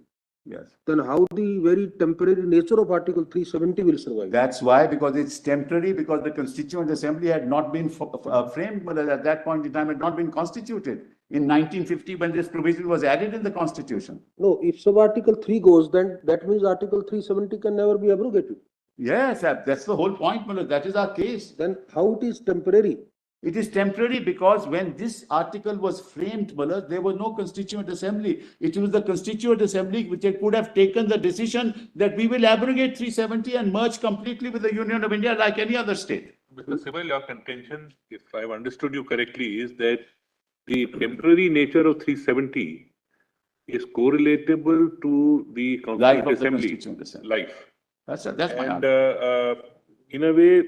Yes. then how the very temporary nature of Article 370 will survive? That's why, because it's temporary, because the Constituent Assembly had not been framed, but at that point in time had not been constituted in 1950 when this provision was added in the Constitution. No, if sub-article 3 goes, then that means Article 370 can never be abrogated. Yes, that's the whole point, Mullah. That is our case. Then how it is temporary? It is temporary because when this article was framed, Mullah, there was no Constituent Assembly. It was the Constituent Assembly which could have taken the decision that we will abrogate 370 and merge completely with the Union of India like any other state. Mr. Sibal, your contention, if I've understood you correctly, is that the temporary nature of 370 is correlatable to the Constituent Assembly. Life. That's my And answer. in a way,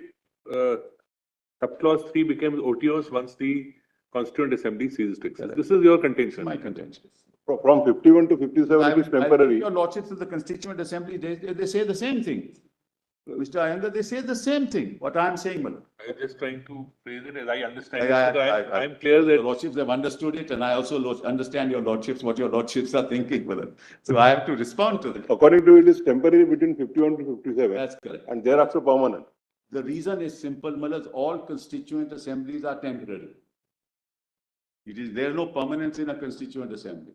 subclause 3 becomes OTOs once the Constituent Assembly ceases to exist. This is your contention. My contention. From 51 to 57, it is temporary. Your lordships of the Constituent Assembly, they say the same thing. Mr. Iyengar, they say the same thing, what I'm saying, Madam. I'm just trying to phrase it as I understand it. I- So I- I'm clear Your that lordships have understood it, and I also understand your lordships, what your lordships are thinking, Madam. So I have to respond to that. According to it is temporary between 51 to 57. That's correct. And thereafter permanent. The reason is simple, Madam, all constituent assemblies are temporary. There is no permanence in a constituent assembly.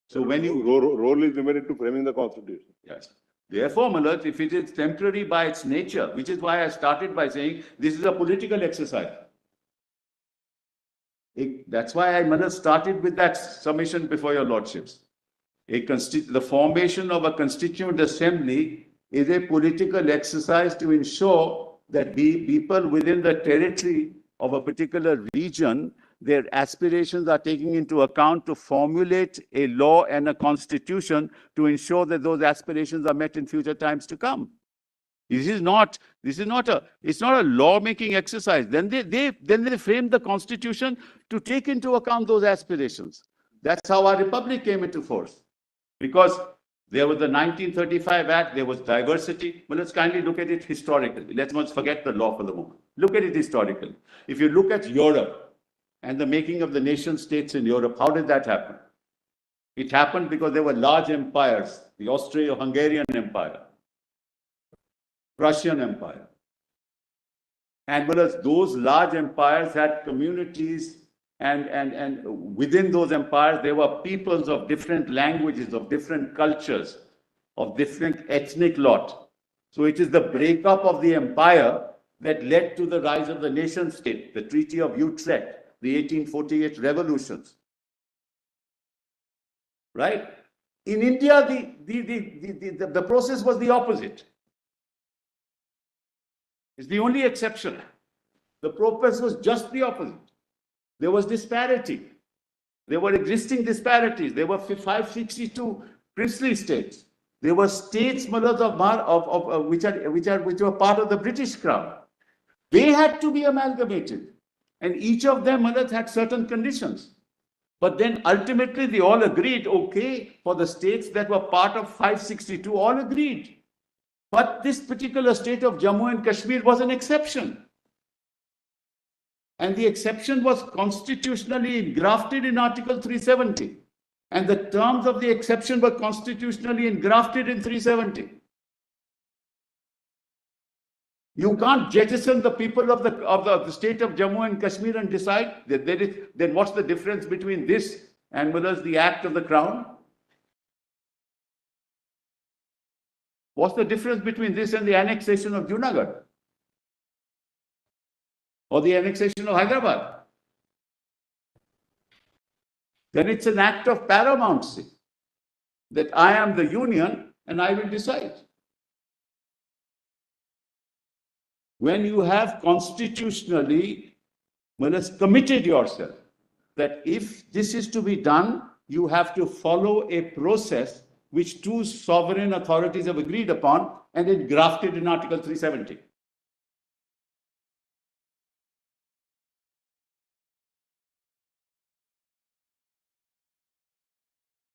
So when you Role is limited to framing the constitution. Yes. Therefore, Malad, if it is temporary by its nature, which is why I started by saying this is a political exercise. That's why I, Malad, started with that summation before your lordships. The formation of a constituent assembly is a political exercise to ensure that people within the territory of a particular region, their aspirations are taken into account to formulate a law and a constitution to ensure that those aspirations are met in future times to come. It's not a law-making exercise. Then they framed the constitution to take into account those aspirations. That's how our republic came into force. Because there was the 1935 Act, there was diversity. Well, let's kindly look at it historically. Let's not forget the law for the moment. Look at it historically. If you look at Europe and the making of the nation states in Europe, how did that happen? It happened because there were large empires, the Austro-Hungarian Empire, Prussian Empire. And whereas those large empires had communities and within those empires, there were peoples of different languages, of different cultures, of different ethnic lot. So it is the breakup of the empire that led to the rise of the nation state, the Treaty of Utrecht, the 1848 revolutions. Right? In India, the process was the opposite. It's the only exception. The process was just the opposite. There was disparity. There were existing disparities. There were 562 princely states. There were states, which were part of the British Crown. They had to be amalgamated. And each of them, had certain conditions. But then ultimately they all agreed, okay, for the states that were part of 562, all agreed. But this particular state of Jammu and Kashmir was an exception. And the exception was constitutionally engrafted in Article 370. And the terms of the exception were constitutionally engrafted in 370. You can't jettison the people of the state of Jammu and Kashmir and decide that then what's the difference between this and whether the act of the crown? What's the difference between this and the annexation of Junagadh? Or the annexation of Hyderabad? Then it's an act of paramountcy that I am the union and I will decide. When you have constitutionally committed yourself that if this is to be done, you have to follow a process which two sovereign authorities have agreed upon and it grafted in Article 370.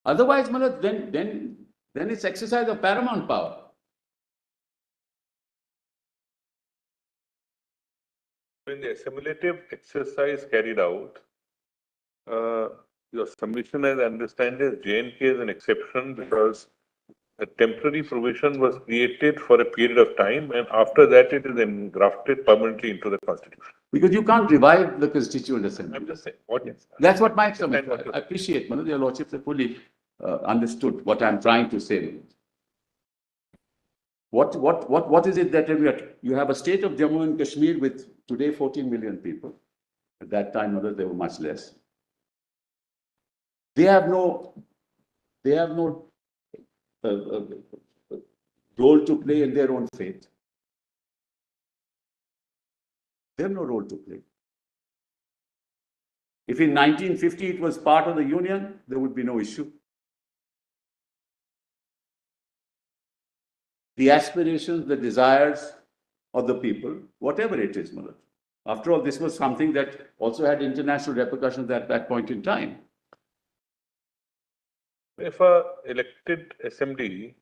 Otherwise, then it's exercise of paramount power. when the assimilative exercise carried out, your submission, as I understand, is J&K is an exception because a temporary provision was created for a period of time, and after that it is engrafted permanently into the constitution. Because you can't revive the Constituent Assembly. I'm just saying, what is That's what my submission. I appreciate, Manoj, your lordships have fully understood what I'm trying to say. What is it that you have a state of Jammu and Kashmir with today 14 million people. At that time, Manoj, they were much less. They have no role to play in their own fate. They have no role to play. If in 1950 it was part of the union, there would be no issue. The aspirations, the desires of the people, whatever it is, Manoj. After all, this was something that also had international repercussions at that point in time. If a elected assembly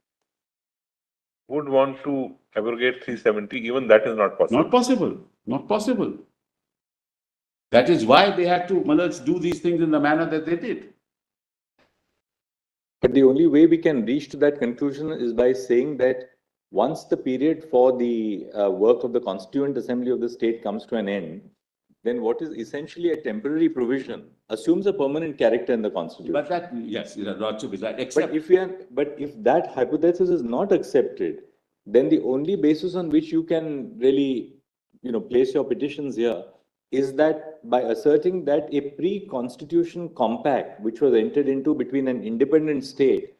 would want to abrogate 370, even that is not possible. Not possible, not possible. That is why they had to, do these things in the manner that they did. But the only way we can reach to that conclusion is by saying that once the period for the work of the Constituent Assembly of the state comes to an end, then what is essentially a temporary provision assumes a permanent character in the Constitution. But that, yes, Lordship is right, except. But if that hypothesis is not accepted, then the only basis on which you can really, place your petitions here is that by asserting that a pre-constitution compact, which was entered into between an independent state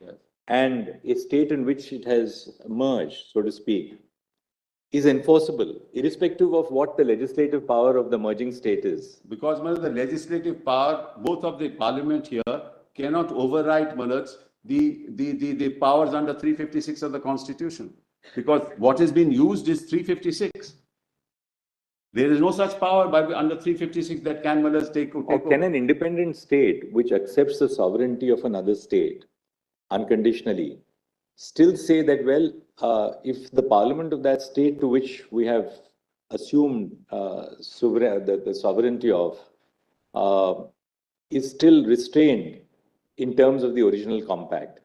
and a state in which it has merged, so to speak, is enforceable, irrespective of what the legislative power of the merging state is. Because the legislative power, both of the parliament here, cannot override the powers under 356 of the Constitution. Because what has been used is 356. There is no such power under 356 that can take Or can an independent state, which accepts the sovereignty of another state unconditionally, still say that, well, if the parliament of that state to which we have assumed the sovereignty of is still restrained in terms of the original compact?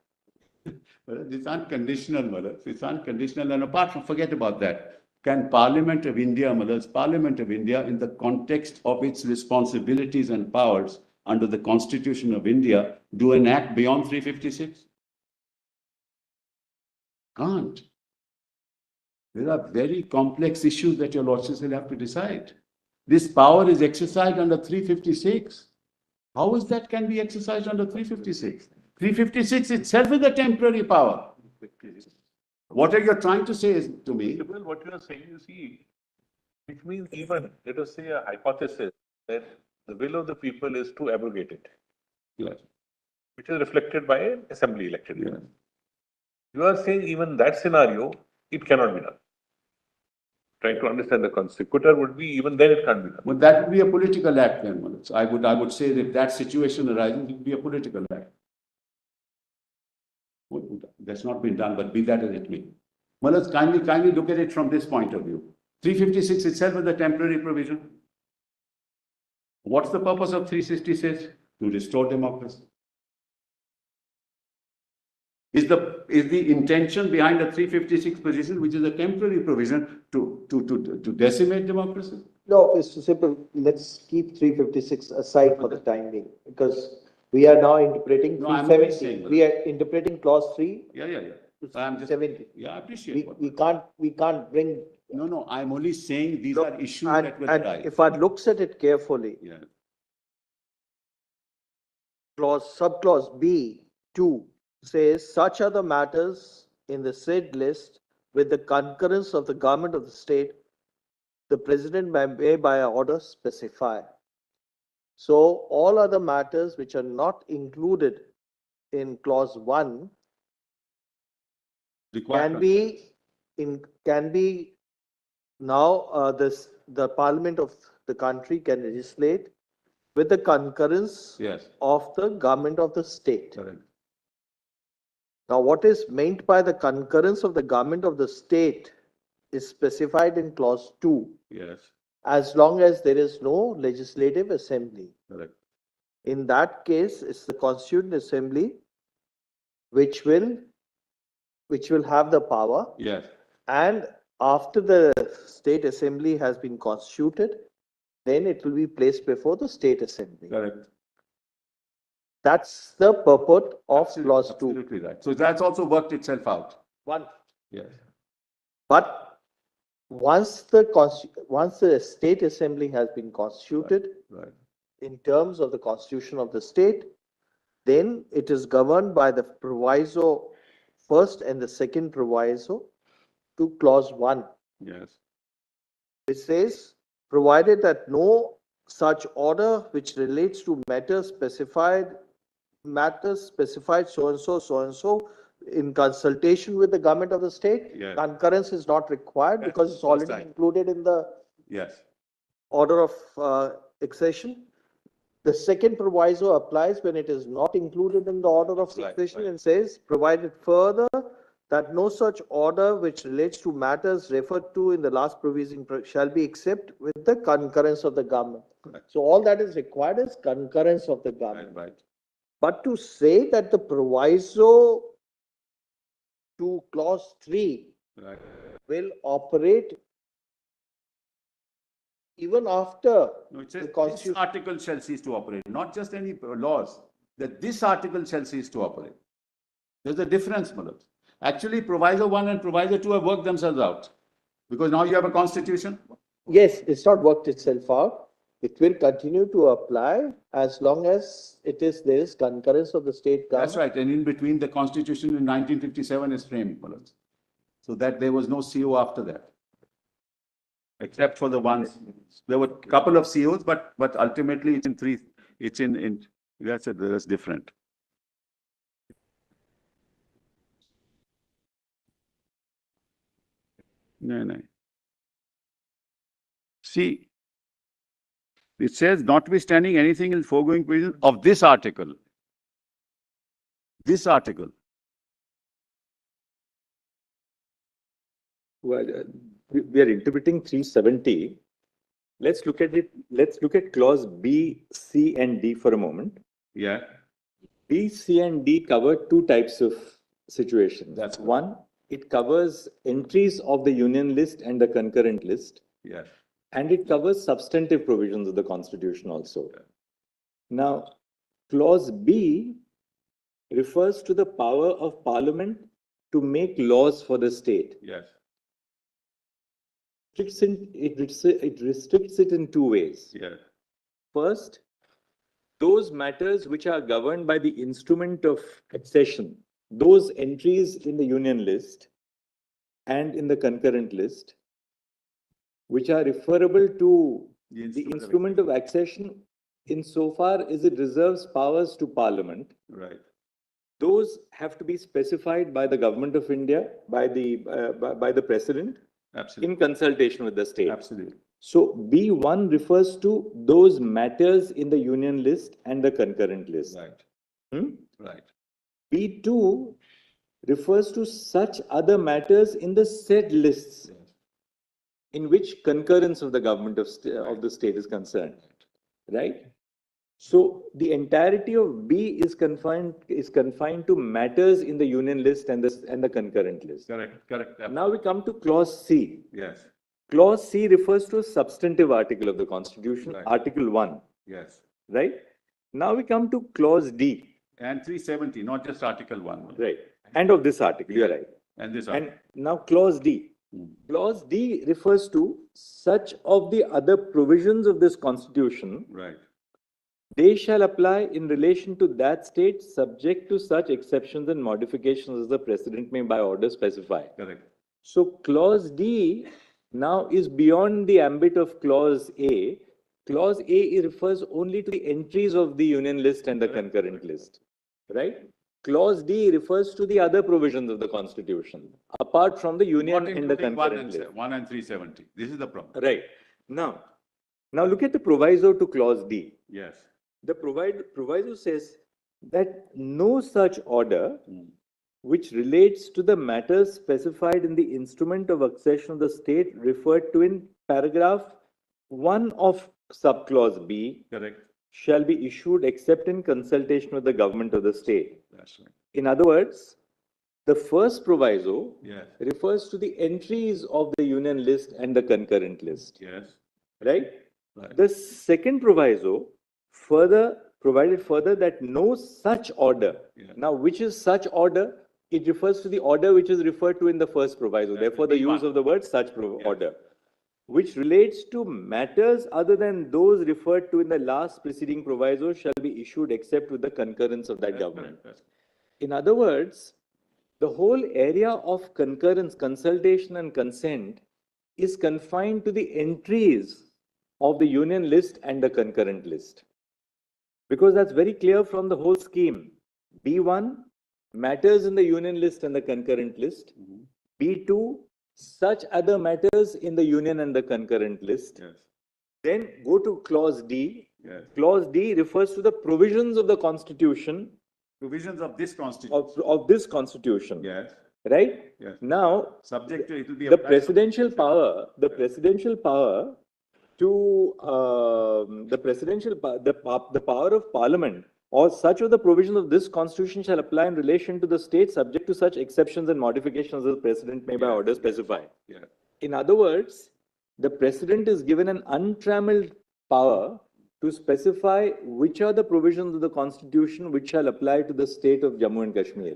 It's unconditional, it's unconditional. And apart from, forget about that. Can Parliament of India, Parliament of India, in the context of its responsibilities and powers under the Constitution of India, do an act beyond 356? Can't. There are very complex issues that your lordships will have to decide. This power is exercised under 356. How is that can be exercised under 356? 356 itself is a temporary power. What are you trying to say to me? Well, what you are saying, you see, which means even, let us say, a hypothesis that the will of the people is to abrogate it. Yes. Which is reflected by an assembly elected. Yes. You are saying even that scenario, it cannot be done. Trying to understand the consecutor would be, even then it can't be done. But that would be a political act then, I would say that if that situation arises, it would be a political act. That's not been done, but be that as it may. Kindly look at it from this point of view. 356 itself is a temporary provision. What's the purpose of 366? To restore democracy. Is the intention behind the 356 position, which is a temporary provision, to decimate democracy? No, it's simple. Let's keep 356 aside for the time being, because we are now interpreting No, I'm only 370. saying We are interpreting clause 3 Yeah. to I'm just, 70. yeah, I appreciate what. We can't bring. No, I'm only saying these are issues And, that will and arise. if one looks at it carefully, Yeah. subclause B2 says such are the matters in the said list with the concurrence of the government of the state, the president may by order specify. So all other matters which are not included in clause 1 can be now the parliament of the country can legislate with the concurrence Yes. of the government of the state. Correct. Now, what is meant by the concurrence of the government of the state is specified in clause 2, Yes. as long as there is no legislative assembly. Correct. In that case, it's the Constituent Assembly which will have the power. Yes. And after the state assembly has been constituted, then it will be placed before the state assembly. Correct. That's the purport of clause 2. Absolutely right. So that's also worked itself out. One. Yes. But once the state assembly has been constituted, Right. in terms of the constitution of the state, then it is governed by the proviso first and the second proviso to clause 1. Yes. It says, provided that no such order which relates to matters specified so and so in consultation with the government of the state, Yes. concurrence is not required because it's That's already right. included in the Yes. order of accession. The second proviso applies when it is not included in the order of succession and says, provided further that no such order which relates to matters referred to in the last provision shall be except with the concurrence of the government. Correct. So all that is required is concurrence of the government. Right. But to say that the proviso to clause 3 Right. will operate even after No, it the says this constitution. article shall cease to operate, not just any laws, that this article shall cease to operate. There's a difference, Malad. Actually, proviso 1 and proviso 2 have worked themselves out. Because now you have a constitution. Yes, it's not worked itself out. It will continue to apply as long as there is concurrence of the state government. That's right. And in between, the constitution in 1957 is framed, Malad. So that there was no CO after that. Except for the ones, there were a couple of COs, but ultimately it's in three, it's in that's different. No. See, it says notwithstanding anything in foregoing provision of this article. This article. Well, we are interpreting 370. Let's look at it. Let's look at clause B, C, and D for a moment. Yeah. B, C, and D cover two types of situations. That's good. One, it covers entries of the union list and the concurrent list. Yes. And it covers substantive provisions of the Constitution also. Now, clause B refers to the power of Parliament to make laws for the state. Yes. It restricts it in two ways. Yes. First, those matters which are governed by the instrument of accession, those entries in the union list and in the concurrent list, which are referable to the instrument of accession insofar as it reserves powers to Parliament. Right. Those have to be specified by the Government of India, by the President, Absolutely. in consultation with the state. Absolutely. So B1 refers to those matters in the union list and the concurrent list. Right. Right. B2 refers to such other matters in the said lists in which concurrence of the government of the state is concerned. Right? So the entirety of B is confined to matters in the union list and the concurrent list. Correct. Now we come to clause C. Yes. Clause C refers to a substantive article of the Constitution, Right. Article 1. Yes. Right? Now we come to clause D. And 370, not just Article 1. Right. And of this article, you are right. And this And now clause D. Clause D refers to such of the other provisions of this Constitution. Right. They shall apply in relation to that state subject to such exceptions and modifications as the President may by order specify. Correct. So clause D now is beyond the ambit of clause A. Clause A refers only to the entries of the union list and the concurrent list, right? Clause D refers to the other provisions of the Constitution, apart from the union Not and the including concurrent list. 1 and 370. This is the problem. Right. Now look at the proviso to clause D. Yes. The proviso says that no such order which relates to the matters specified in the instrument of accession of the state referred to in paragraph 1 of subclause B Correct. shall be issued except in consultation with the government of the state. That's right. In other words, the first proviso Yes. refers to the entries of the union list and the concurrent list, Yes. right? Right. The second proviso provided further that no such order. Yeah. Now, which is such order? It refers to the order which is referred to in the first proviso. That's Therefore, the the use B1. of the word such order, which relates to matters other than those referred to in the last preceding proviso shall be issued except with the concurrence of that government. Correct. In other words, the whole area of concurrence, consultation and consent is confined to the entries of the union list and the concurrent list. Because that's very clear from the whole scheme. B1, matters in the union list and the concurrent list. B2, such other matters in the union and the concurrent list. Yes. Then go to clause D, Yes. Clause D refers to the provisions of the Constitution, Provisions of this constitution. of this Constitution. Yes, Right? yes. Now, Subject to, it will be. the applied- presidential power, to, the power of Parliament or such of the provisions of this Constitution shall apply in relation to the state subject to such exceptions and modifications as the President may by order specify. Yeah. In other words, the President is given an untrammeled power to specify which are the provisions of the Constitution which shall apply to the state of Jammu and Kashmir.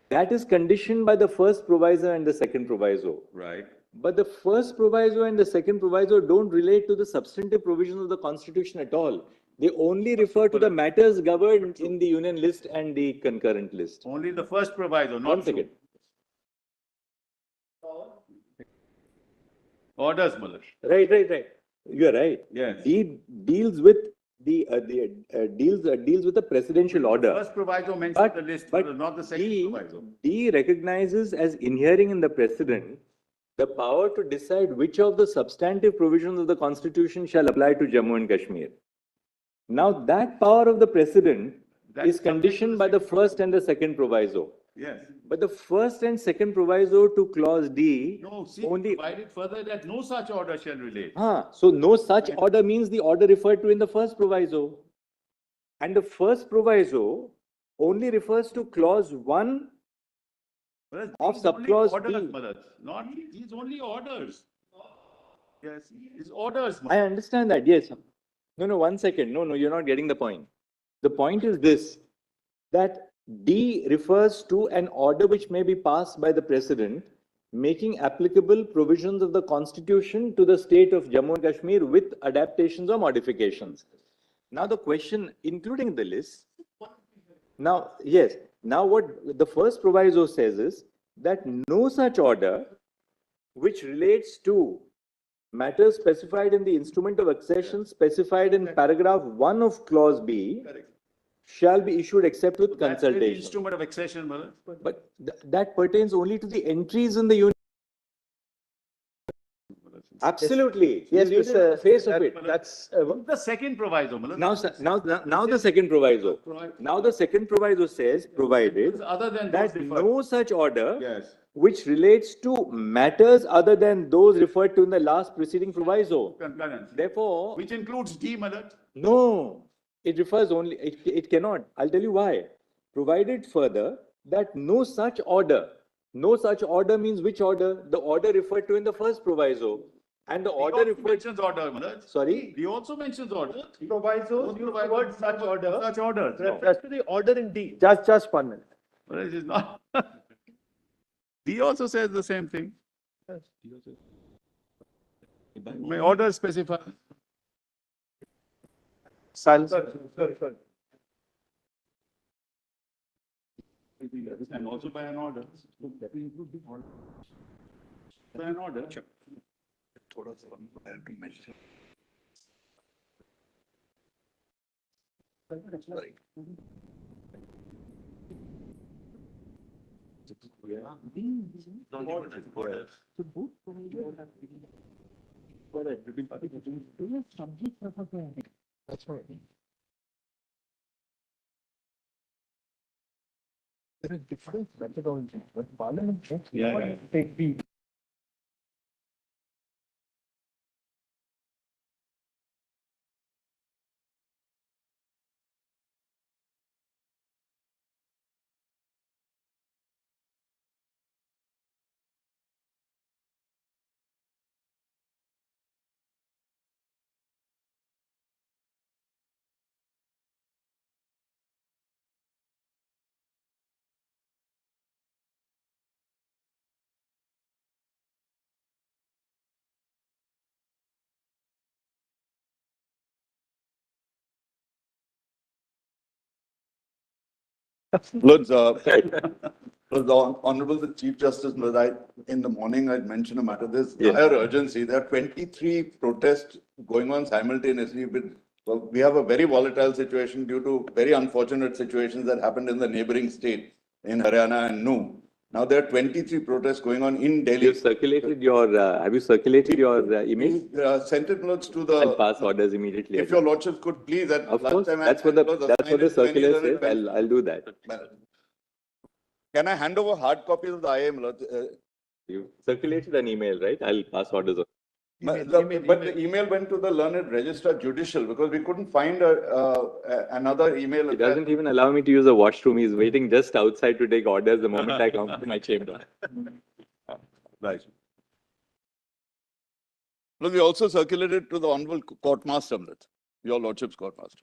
That is conditioned by the first proviso and the second proviso. Right. But the first proviso and the second proviso don't relate to the substantive provisions of the Constitution at all. They only refer to the matters governed in the union list and the concurrent list. Only the first proviso, not. One second. Orders, Malak. Right. You're right. Yes. Deals with deals with the presidential order. First proviso mentions the list, but not the second proviso. D recognizes as inhering in the President the power to decide which of the substantive provisions of the Constitution shall apply to Jammu and Kashmir. Now, that power of the President That is is subject to conditioned the by the second first and the second proviso. Yes. But the first and second proviso to clause D No, see, only. provided further that no such order shall relate. So no such order means the order referred to in the first proviso. And the first proviso only refers to clause 1 Whereas of these only subclause orders, D. Malak, not these only orders. Yes, these orders. I understand that, yes. No, 1 second. No, you're not getting the point. The point is this, that D refers to an order which may be passed by the President, making applicable provisions of the Constitution to the state of Jammu and Kashmir with adaptations or modifications. Now the question, including the list, now, yes, now what the first proviso says is that no such order which relates to matters specified in the instrument of accession specified in paragraph 1 of clause B shall be issued except with That's the consultation. instrument of accession, Malak. But that pertains only to the entries in the union. Absolutely. Yes, You read it on the face of it. That's, The second proviso, Malak. Now the second proviso. Now the second proviso says, provided Other than that those referred. no such order Yes. which relates to matters other than those referred to in the last preceding proviso. Concurrence. Therefore, Which includes D, Malak. no, it refers only, it cannot. I'll tell you why. Provided further that no such order means which order? The order referred to in the first proviso. And the order He also referred, mentions order, Malak. sorry? He also mentions order. provisos, use the word such order, Such order. refers to the order in D. Just 1 minute. But it is not. He also says the same thing. My order specify. Silence. And also by an order. By an order. That's right. There is different methodology, but Parliament takes Yeah. take the Lord, Honorable the Chief Justice, in the morning I'd mentioned a matter, there's Yes. higher urgency. There are 23 protests going on simultaneously we have a very volatile situation due to very unfortunate situations that happened in the neighboring state in Haryana and Nu. Now there are 23 protests going on in Delhi. Have you circulated your email? We sent it notes to I'll the, pass orders immediately. if your lordships could please, at Of last course, time I- that's what I was that's what the assigned to any circular learned says. I'll do that. Can I hand over hard copies of the IAM? You circulated an email, right? I'll pass orders on. But the email went to the learned registrar judicial because we couldn't find another email He address. doesn't even allow me to use a washroom. He's waiting just outside to take orders the moment I come to my chamber. Right. No, we also circulated to the Honorable Court Master, your Lordship's Court Master.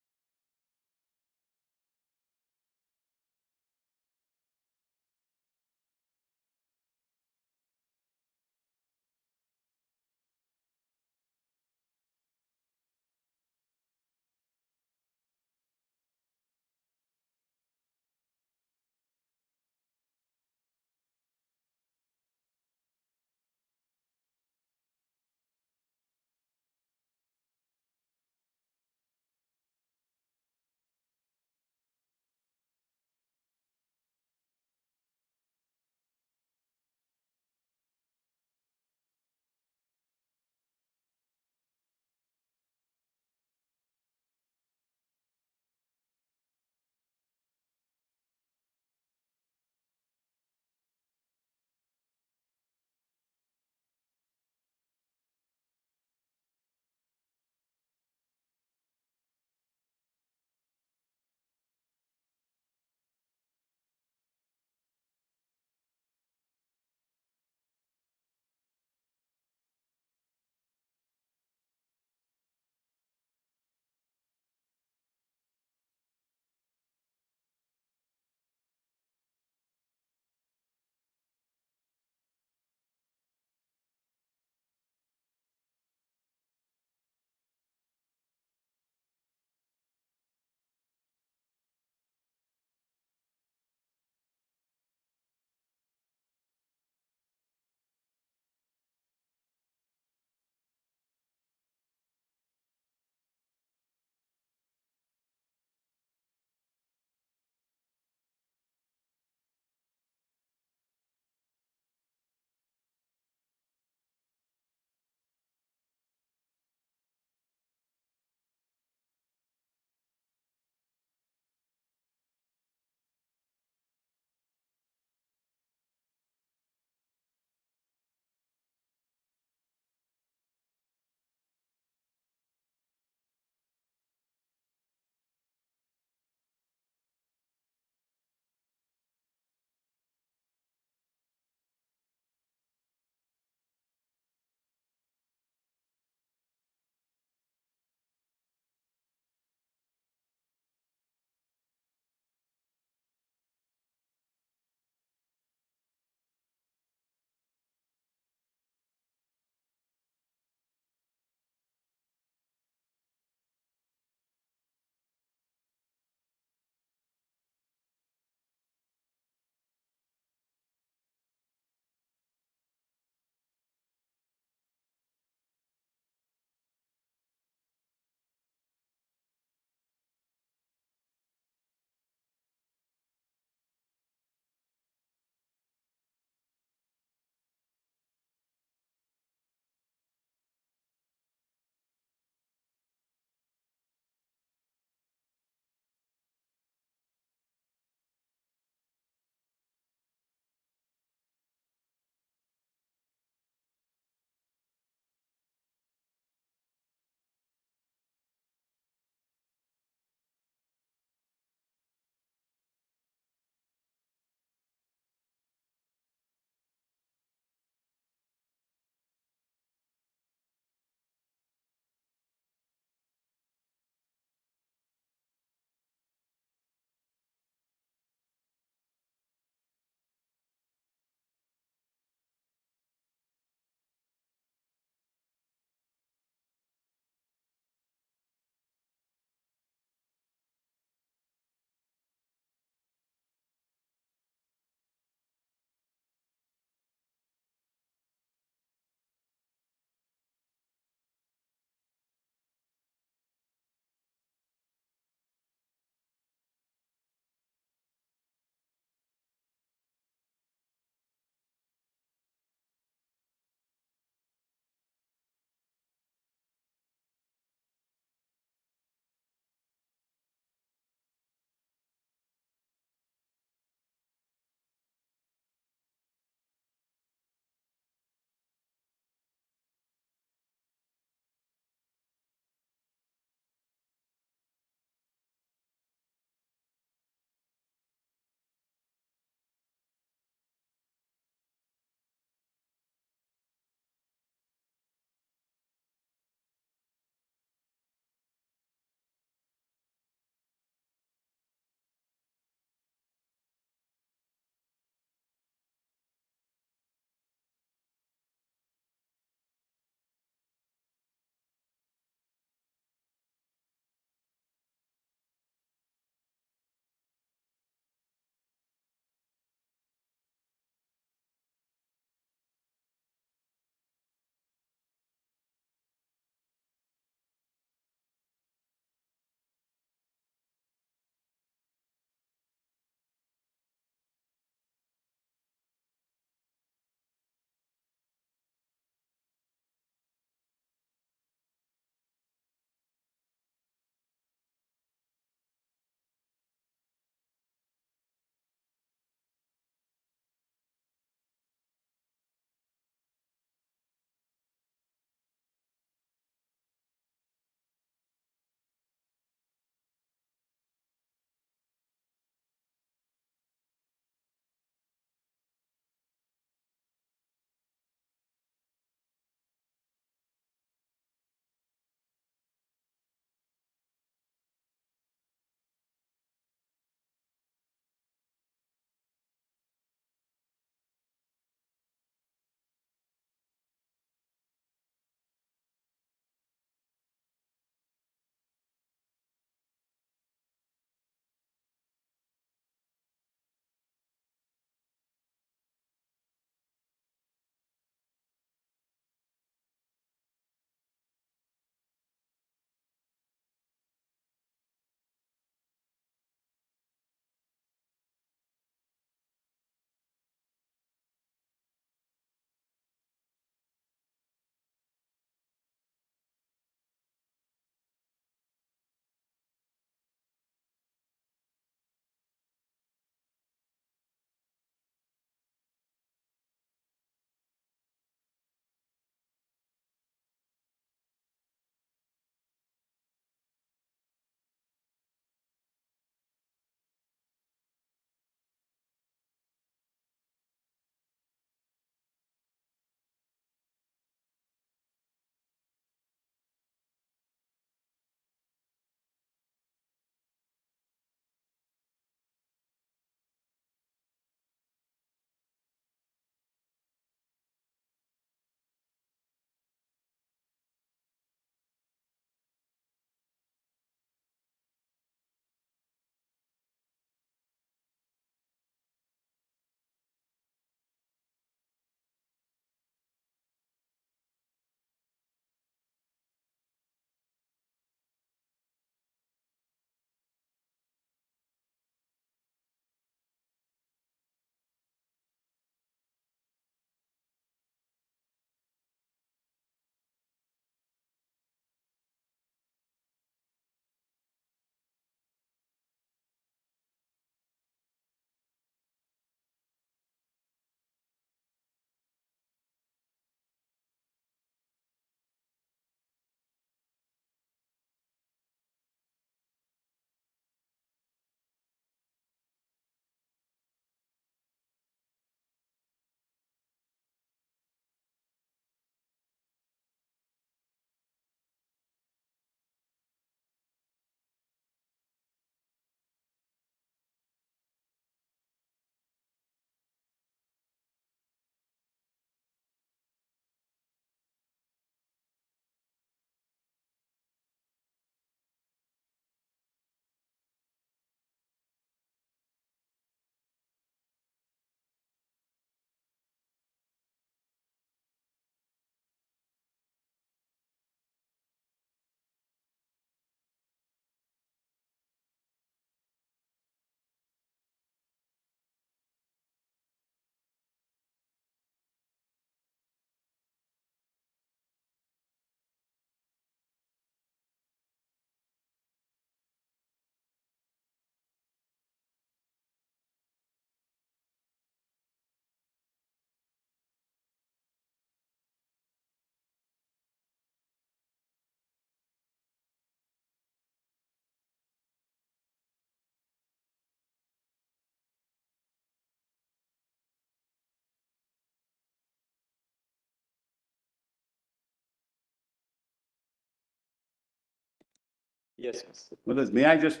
Yes. May I just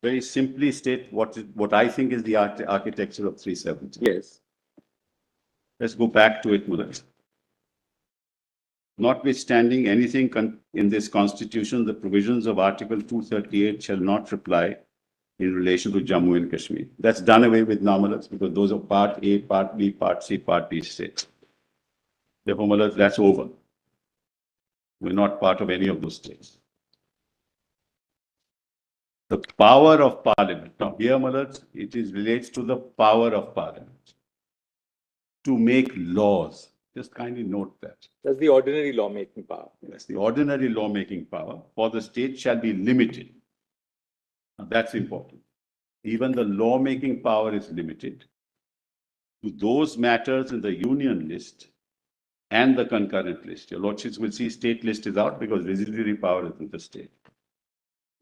very simply state what I think is the architecture of 370? Yes. Let's go back to it, Mullah. Notwithstanding anything in this constitution, the provisions of Article 238 shall not apply in relation to Jammu and Kashmir. That's done away with now, Mullah, because those are Part A, Part B, Part C, Part D states. Therefore, Mullah, that's over. We're not part of any of those states. The power of Parliament. Now, here, Mullah, it relates to the power of Parliament to make laws. Just kindly note that. That's the ordinary lawmaking power. Yes, the ordinary lawmaking power for the state shall be limited. Now, that's important. Even the lawmaking power is limited to those matters in the union list and the concurrent list. Your lordships will see state list is out because residuary power is in the state,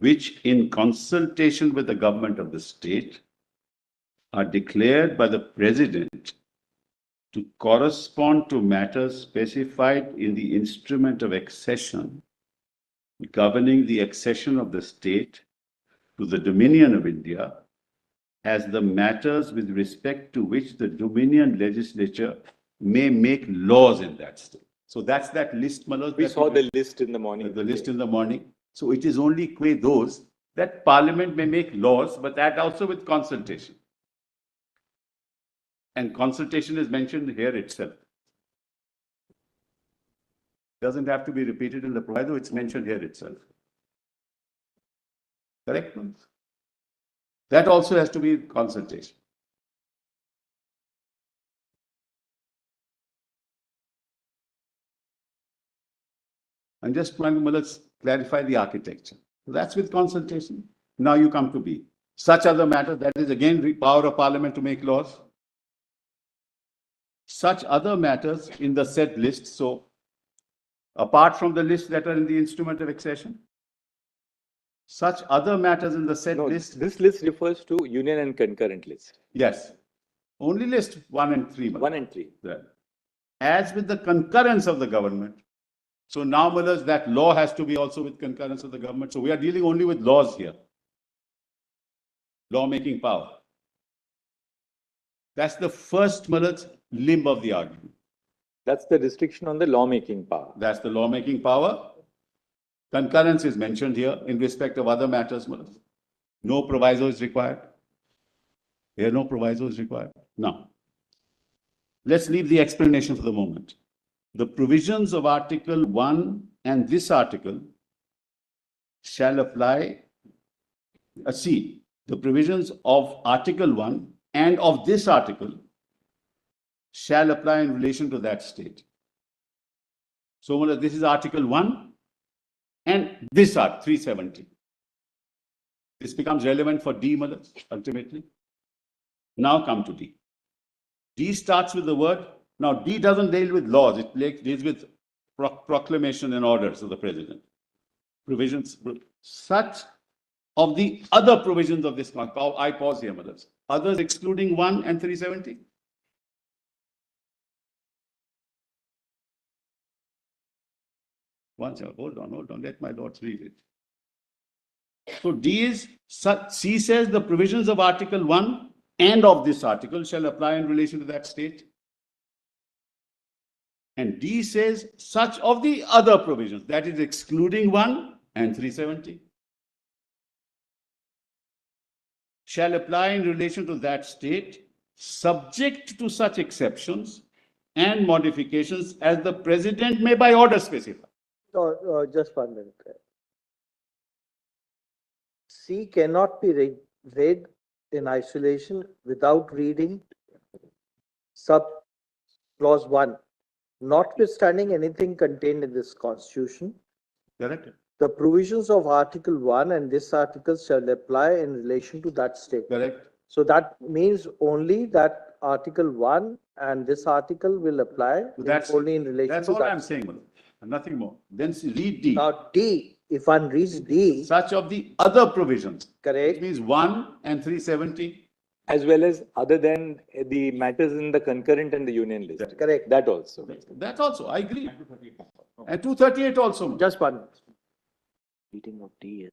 which in consultation with the government of the state are declared by the president to correspond to matters specified in the instrument of accession governing the accession of the state to the Dominion of India as the matters with respect to which the Dominion legislature may make laws in that state. So that's that list, Manoj. We saw the list in the morning. The list in the morning. So it is only those that Parliament may make laws, but that also with consultation. And consultation is mentioned here itself. Doesn't have to be repeated in the proviso, it's mentioned here itself. Correct? That also has to be consultation. I'm just trying to clarify the architecture. So that's with consultation. Now you come to B. Such other matters, that is again power of Parliament to make laws. Such other matters in the said list, so apart from the list that are in the instrument of accession, such other matters in the said list. This list refers to union and concurrent list. Yes. Only list 1 and 3. 1 and 3. There. As with the concurrence of the government. So now, Mullahs, that law has to be also with concurrence of the government. So we are dealing only with laws here. Lawmaking power. That's the first, Mullahs, limb of the argument. That's the restriction on the lawmaking power. That's the lawmaking power. Concurrence is mentioned here in respect of other matters, Mullahs. No proviso is required. Here, no proviso is required. Now, let's leave the explanation for the moment. The provisions of Article 1 and this article shall apply. See, the provisions of Article 1 and of this article shall apply in relation to that state. So, this is Article 1 and this Art 370. This becomes relevant for D, ultimately. Now come to D. D starts with the word. Now, D doesn't deal with laws. It deals with proclamation and orders of the president. Provisions, such of the other provisions of this. I pause here, Madam. Others excluding 1 and 370. One second, hold on, let my lords read it. So D is, C says the provisions of Article 1 and of this article shall apply in relation to that state. And D says such of the other provisions, that is excluding 1 and 370, shall apply in relation to that state, subject to such exceptions and modifications as the president may by order specify. Just 1 minute. C cannot be read in isolation without reading sub clause 1. Notwithstanding anything contained in this constitution, Correct. the provisions of Article 1 and this article shall apply in relation to that state. Correct. So that means only that Article 1 and this article will apply only in relation to that. That's all I'm saying, nothing more. Then read D. Now D, if one reads D. Such of the other provisions. Correct. Which means 1 and 370. As well as other than the matters in the concurrent and the union list. Correct. That also. That also, I agree. And 238 also. Just 1 minute. Reading of D is.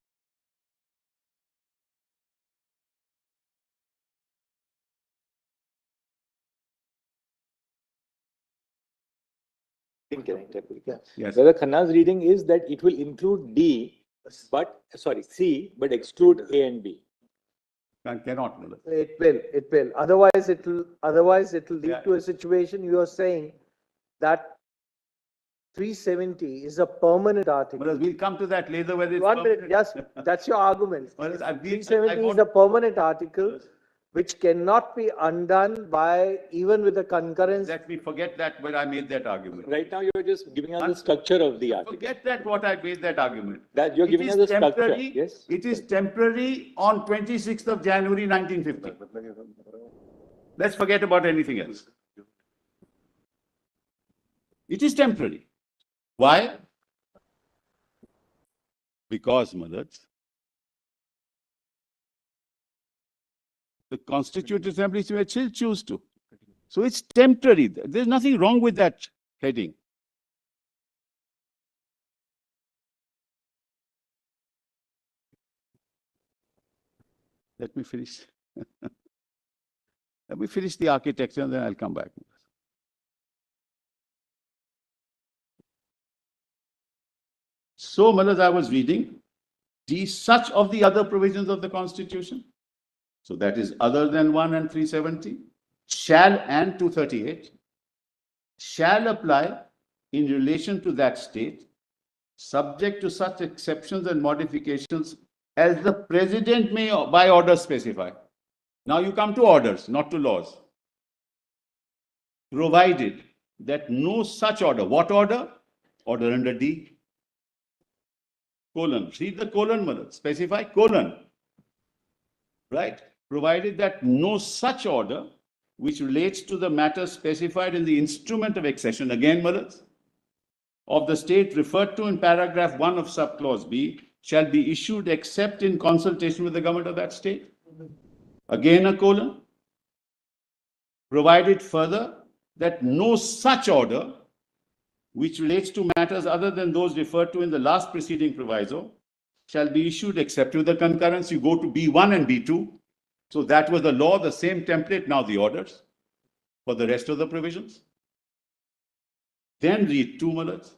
Yes. Whether Khanna's reading is that it will include D, but, sorry, C, but exclude A and B. Cannot, Mullah. It will. Otherwise, it'll lead to a situation you are saying that 370 is a permanent article. Mullah, we'll come to that later whether it's One minute, permanent. yes, that's your argument. Well, If I- 370 I is a permanent article which cannot be undone by even with the concurrence. Let me forget that when I made that argument. Right now, you're just giving us the structure of the article. Forget that what I made that argument. That you're It giving is us the structure, temporary. yes? It is temporary on 26th of January 1950. Let's forget about anything else. It is temporary. Why? Because, Malad, the Constituent Assembly may still choose to. So it's temporary. There's nothing wrong with that heading. Let me finish. Let me finish the architecture and then I'll come back. So, Malad, I was reading such of the other provisions of the Constitution. So that is other than 1 and 370 shall and 238 shall apply in relation to that state, subject to such exceptions and modifications as the President may by order specify. Now you come to orders, not to laws. Provided that no such order. What order? Order under D. Colon. Read the colon, Malad. Specify colon. Right? Provided that no such order which relates to the matter specified in the instrument of accession, again, Malad, of the state referred to in paragraph 1 of subclause B shall be issued except in consultation with the government of that state. Again, a colon. Provided further that no such order which relates to matters other than those referred to in the last preceding proviso shall be issued except with the concurrence. You go to B1 and B2. So that was the law, the same template, now the orders for the rest of the provisions. Then read 2, Malad.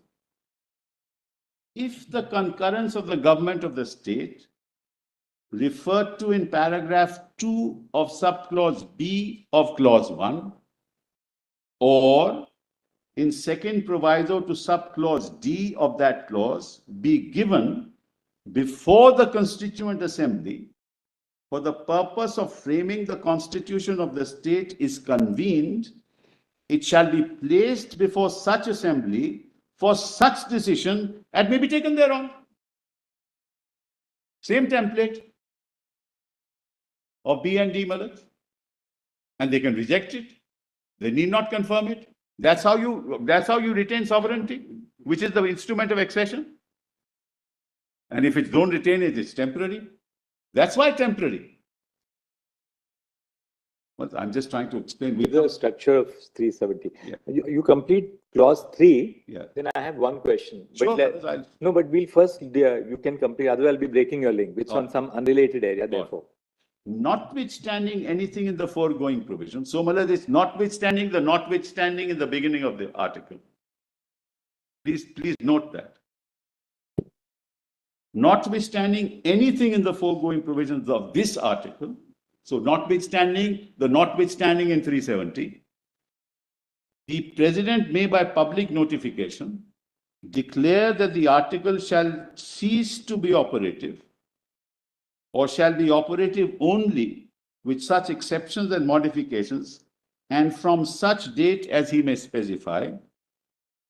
If the concurrence of the government of the state referred to in paragraph 2 of subclause B of clause 1 or in second proviso to subclause D of that clause be given before the Constituent Assembly for the purpose of framing the constitution of the state is convened, it shall be placed before such assembly for such decision and may be taken thereon. Same template of B and D, Malad. And they can reject it. They need not confirm it. That's how you retain sovereignty, which is the instrument of accession. And if it don't retain it, it's temporary. That's why temporary. Well, I'm just trying to explain. With the structure of 370. Yeah. You complete clause 3, Yeah. then I have one question. Sure, But no, but we'll first, you can complete, otherwise I'll be breaking your link. It's on Oh. some unrelated area, therefore. Notwithstanding anything in the foregoing provision. So, Malad, it's notwithstanding in the beginning of the article. Please note that. Notwithstanding anything in the foregoing provisions of this article, so notwithstanding in 370, the President may by public notification declare that the article shall cease to be operative or shall be operative only with such exceptions and modifications and from such date as he may specify,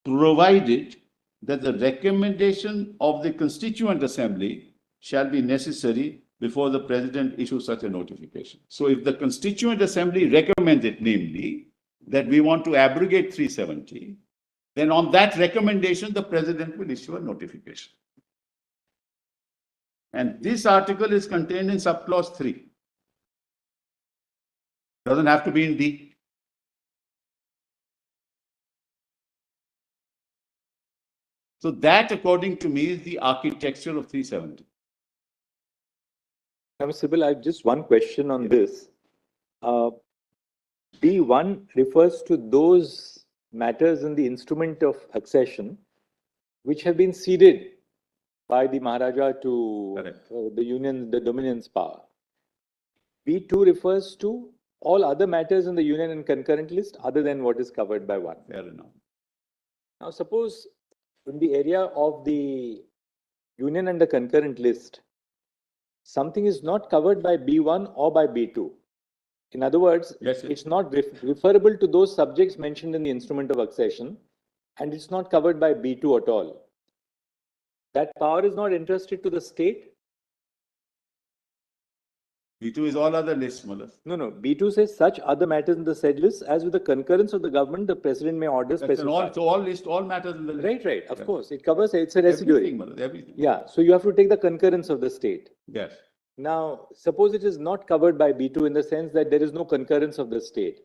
provided that the recommendation of the Constituent Assembly shall be necessary before the President issues such a notification. So if the Constituent Assembly recommended, namely, that we want to abrogate 370, then on that recommendation, the President will issue a notification. And this article is contained in subclause 3. Doesn't have to be in D. So that, according to me, is the architecture of 370. Sybil, I have just one question on this. B1 refers to those matters in the instrument of accession which have been ceded by the Maharaja to the Union, the Dominion's power. B2 refers to all other matters in the Union and concurrent list other than what is covered by 1. Fair enough. Now, suppose in the area of the Union and the concurrent list, something is not covered by B1 or by B2. In other words, it's not referable to those subjects mentioned in the instrument of accession, and it's not covered by B2 at all. That power is not entrusted to the state. B2 is all other lists, Mullah. No, no. B2 says such other matters in the said list as with the concurrence of the government, the president may order specify. So all matters in the list. Right, right. Of course. It covers, it's a residuary. Everything, Mullah, everything. Yeah. So you have to take the concurrence of the state. Yes. Now, suppose it is not covered by B2 in the sense that there is no concurrence of the state.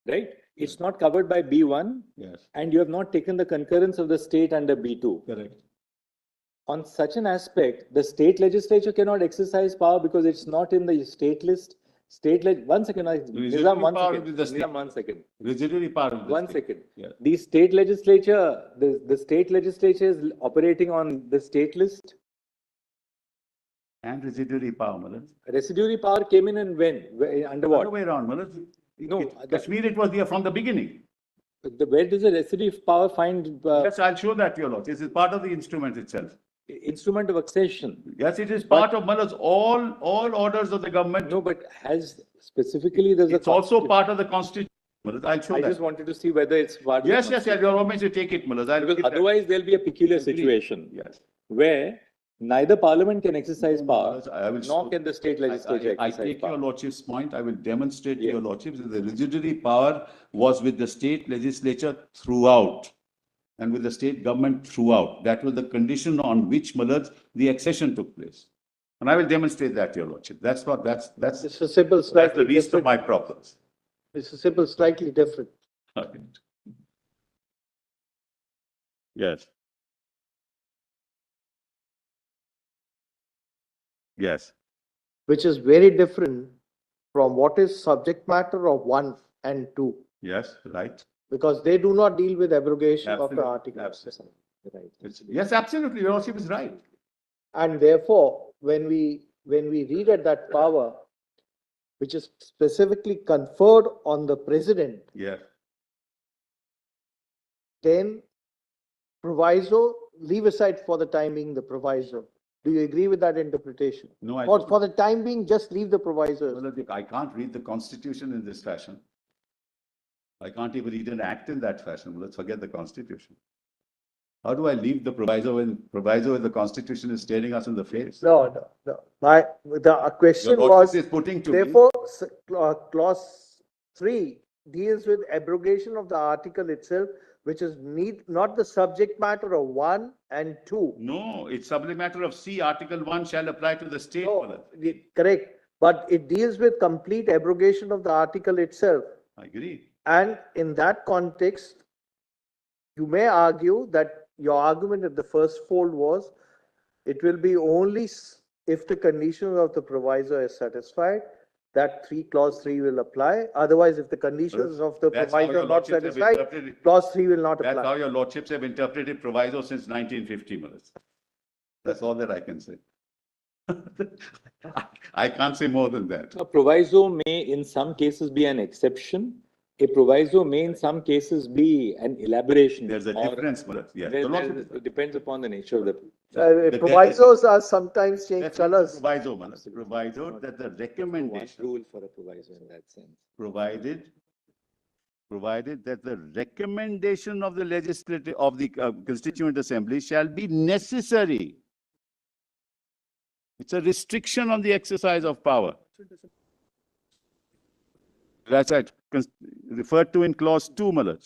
Right? It's not covered by B1. Yes. And you have not taken the concurrence of the state under B2. Correct. On such an aspect, the state legislature cannot exercise power because it's not in the state list. One second, Nizam, one second. Residuary power of the One state. second. Yeah. The state legislature, the state legislature is operating on the state list. And residuary power, Mullah. Residuary power came in and when? Under what? Other way around, Mullah. No, Kashmir, it was there from the beginning. Where does the residuary power find? Yes, I'll show that to you, Lord. This is part of the instrument itself. Instrument of accession. Yes, it is part of Mullah's all orders of the government. No, but has specifically there's It's also part of the constitution. Mullah. I'll show I that. just wanted to see whether it's part Yes, of yes, yes. You're always to take it, Mullah. because otherwise there'll be a peculiar situation. Yes. Where neither parliament can exercise power, I will nor can the state legislature I exercise take power. your lordship's point. I will demonstrate to your lordships that the residuary power was with the state legislature throughout and with the state government throughout. That was the condition on which, Mullah, the accession took place. And I will demonstrate that to your lordship. That's Mr. Simple, that's slightly the least of different. my problems. Mr. Simple, slightly different. Okay. Yes. Yes. Which is very different from what is subject matter of 1 and 2. Yes, right. Because they do not deal with abrogation of the Absolutely, article. absolutely. Right. Yes, absolutely. Your lordship is right. And therefore, when we read at that power, which is specifically conferred on the president, Yes. then proviso, leave aside for the time being the proviso. Do you agree with that interpretation? No, I Or don't. for the time being, just leave the proviso. Well, I can't read the constitution in this fashion. I can't even read an act in that fashion. Let's forget the constitution. How do I leave the proviso when the constitution is staring us in the face? No. The question Your was, lordship is putting to me. therefore, clause 3 deals with abrogation of the article itself, which is not the subject matter of 1 and 2. No, it's subject matter of C. Article 1 shall apply to the state. No, correct. But it deals with complete abrogation of the article itself. I agree. And in that context, you may argue that your argument at the first fold was, it will be only if the conditions of the proviso is satisfied, that clause 3 will apply. Otherwise, if the conditions of the That's how proviso your are not lordships have satisfied, interpreted- clause 3 will not That's how apply. your lordships have interpreted proviso since 1950, Mullah. That's all that I can say. I can't say more than that. A proviso may in some cases be an exception. A proviso may in some cases be an elaboration. There's a or- difference, Mullah. Yes. It depends upon the nature of the. Provisos are sometimes change That's colors. proviso, Mullah. Proviso that the recommendation. Rule for a proviso in that sense. Provided that the recommendation of the legislative, of the Constituent Assembly shall be necessary. It's a restriction on the exercise of power. That's right, referred to in clause 2, Mullah.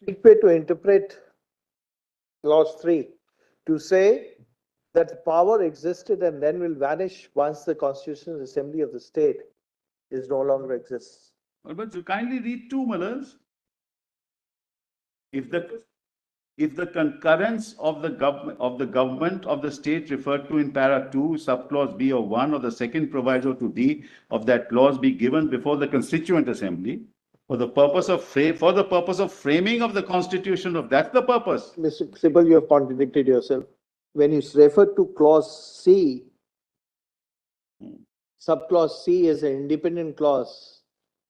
Strict way to interpret clause 3 to say that the power existed and then will vanish once the Constitutional Assembly of the state is no longer exists. But you kindly read 2, Mullah. if the concurrence of the government of the state referred to in para 2, subclause B or 1 or the second proviso to D of that clause be given before the constituent assembly for the purpose of framing of the constitution that's the purpose. Mr. Sibal, you have contradicted yourself. When you refer to clause C, subclause C is an independent clause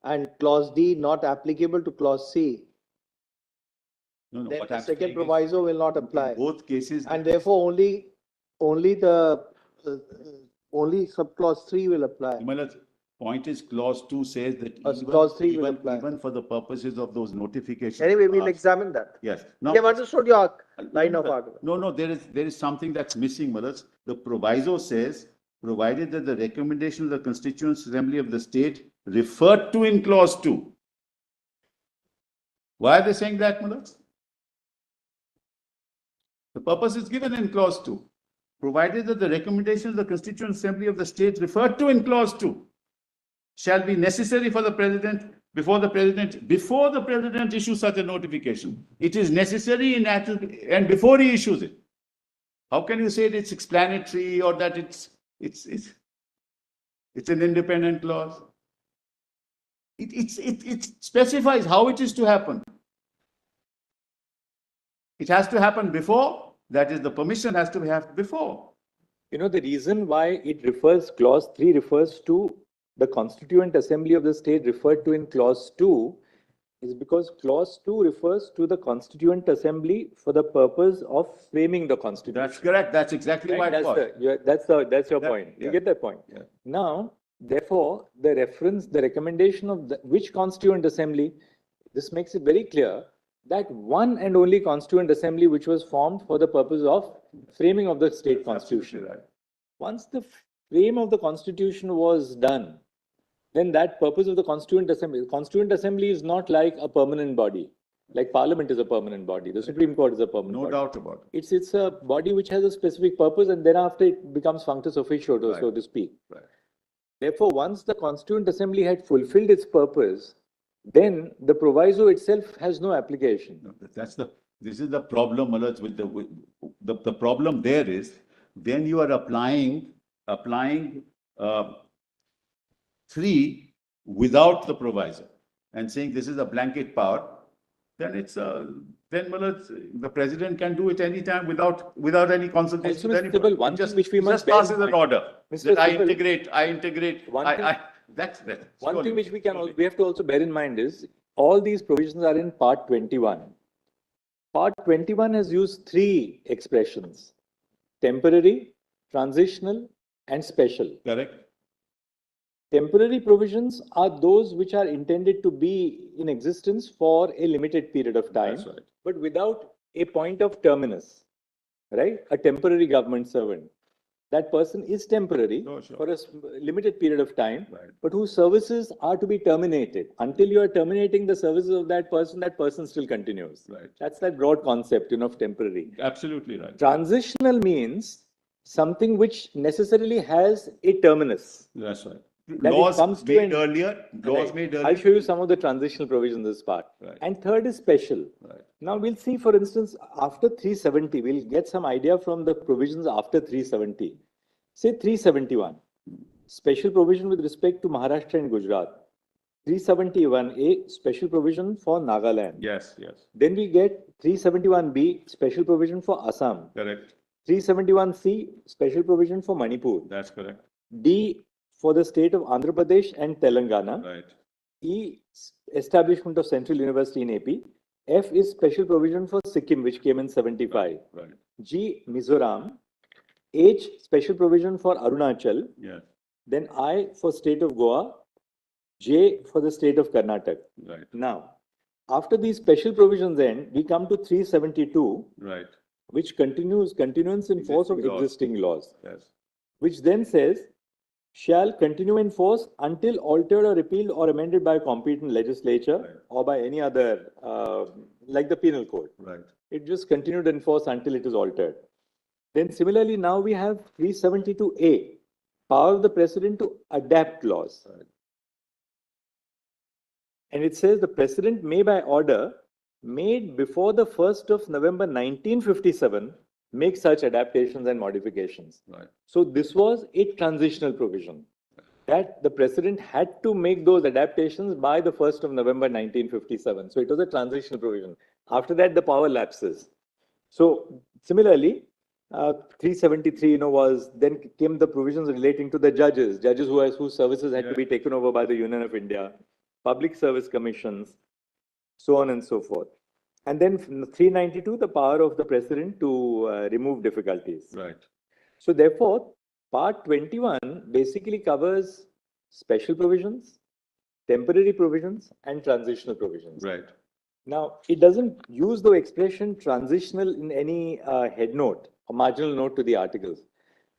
and clause D not applicable to clause C. No, Then what the I'm second saying is, proviso will not apply. in both cases, And therefore only subclause 3 will apply. Himala's point is clause 2 says that Clause 3 will apply. even for the purposes of those notifications. Anyway, we'll examine that. Yes. We have understood your line of argument. No, there is something that's missing, Malas. The proviso says, provided that the recommendation of the Constituent Assembly of the state referred to in clause 2. Why are they saying that, Malas? The purpose is given in clause 2. Provided that the recommendation of the Constituent Assembly of the state referred to in clause 2 shall be necessary for the president before the president issues such a notification. It is necessary in actual and before he issues it. How can you say that it's explanatory or that it's an independent clause? It specifies how it is to happen. It has to happen before, that is, the permission has to have before. You know, the reason why clause 3 refers to the Constituent Assembly of the state referred to in clause 2 is because clause 2 refers to the Constituent Assembly for the purpose of framing the Constitution. That's correct. That's exactly Right? That's your point. You get that point. Yeah. Now, therefore, the recommendation of which Constituent Assembly, this makes it very clear that one and only Constituent Assembly which was formed for the purpose of framing of the state constitution. Right. Once the frame of the constitution was done, then that purpose of the Constituent Assembly is not like a permanent body. Like Parliament is a permanent body. The Supreme Court is a permanent body. No doubt about it. It's a body which has a specific purpose and then after it becomes functus officio, so to speak. Right. Therefore, once the Constituent Assembly had fulfilled its purpose, then the proviso itself has no application. No, this is the problem, Malaj, with the problem there is when you are applying 3 without the proviso and saying this is a blanket power, then Malaj, the president can do it anytime without any consultation. Also, Mr. Sibal, one thing which we must just passes an order. Mr. That I Sibal, integrate. One thing which we have to also bear in mind is all these provisions are in Part 21. Part 21 has used 3 expressions: temporary, transitional, and special. Correct. Temporary provisions are those which are intended to be in existence for a limited period of time, That's right. but without a point of terminus, right? A temporary government servant. That person is temporary Oh, sure. for a limited period of time, Right. but whose services are to be terminated. Until you are terminating the services of that person still continues. Right. That's that broad concept, of temporary. Absolutely right. Transitional means something which necessarily has a terminus. That's right. That it Laws comes to made an- earlier. I'll show you some of the transitional provisions in this part. Right. And third is special. Right. Now we'll see, for instance, after 370, we'll get some idea from the provisions after 370. Say 371, special provision with respect to Maharashtra and Gujarat. 371A, special provision for Nagaland. Yes. Then we get 371B, special provision for Assam. Correct. 371C, special provision for Manipur. That's correct. D, for the state of Andhra Pradesh and Telangana. Right. E, establishment of Central University in AP. F is special provision for Sikkim, which came in 75. Right. G, Mizoram. H, special provision for Arunachal. Yes. Then I for state of Goa. J for the state of Karnataka. Right. Now, after these special provisions end, we come to 372, Right. which continuance in force of Existing laws. existing laws, Yes. which then says, shall continue in force until altered or repealed or amended by a competent legislature Right. or by any other, like the penal code. Right. It just continued in force until it is altered. Then similarly, now we have 372A, power of the president to adapt laws. Right. And it says the president may by order made before the 1st of November 1957 make such adaptations and modifications. Right. So this was a transitional provision that the president had to make those adaptations by the 1st of November 1957. So it was a transitional provision. After that, the power lapses. So similarly, 373, was then came the provisions relating to the judges whose services had to be taken over by the Union of India, public service commissions, so on and so forth. And then 392, the power of the president to remove difficulties. Right. So therefore, part 21 basically covers special provisions, temporary provisions, and transitional provisions. Right. Now, it doesn't use the expression transitional in any head note or marginal note to the articles.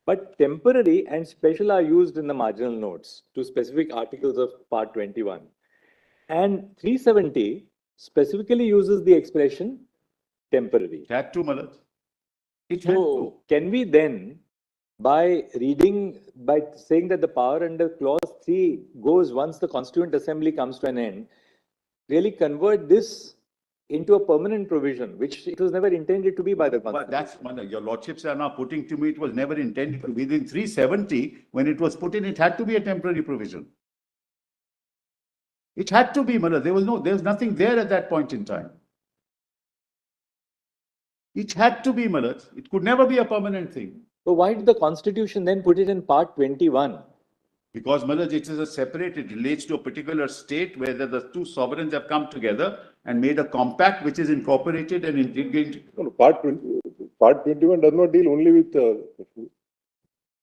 But temporary and special are used in the marginal notes to specific articles of part 21. And 370 specifically uses the expression temporary. It had to, Malad. It had to. So, can we then, by saying that the power under clause 3 goes once the Constituent Assembly comes to an end, really convert this into a permanent provision, which it was never intended to be by the Constitution? But that's, Malad, your lordships are now putting to me, it was never intended to be. In 370, when it was put in, it had to be a temporary provision. It had to be, Malad. There was nothing there at that point in time. It had to be, Malad. It could never be a permanent thing. So why did the Constitution then put it in part 21? Because, Malad, it is a separate, it relates to a particular state where the two sovereigns have come together and made a compact which is incorporated and integrated. No, part 21 does not deal only with Kashmir.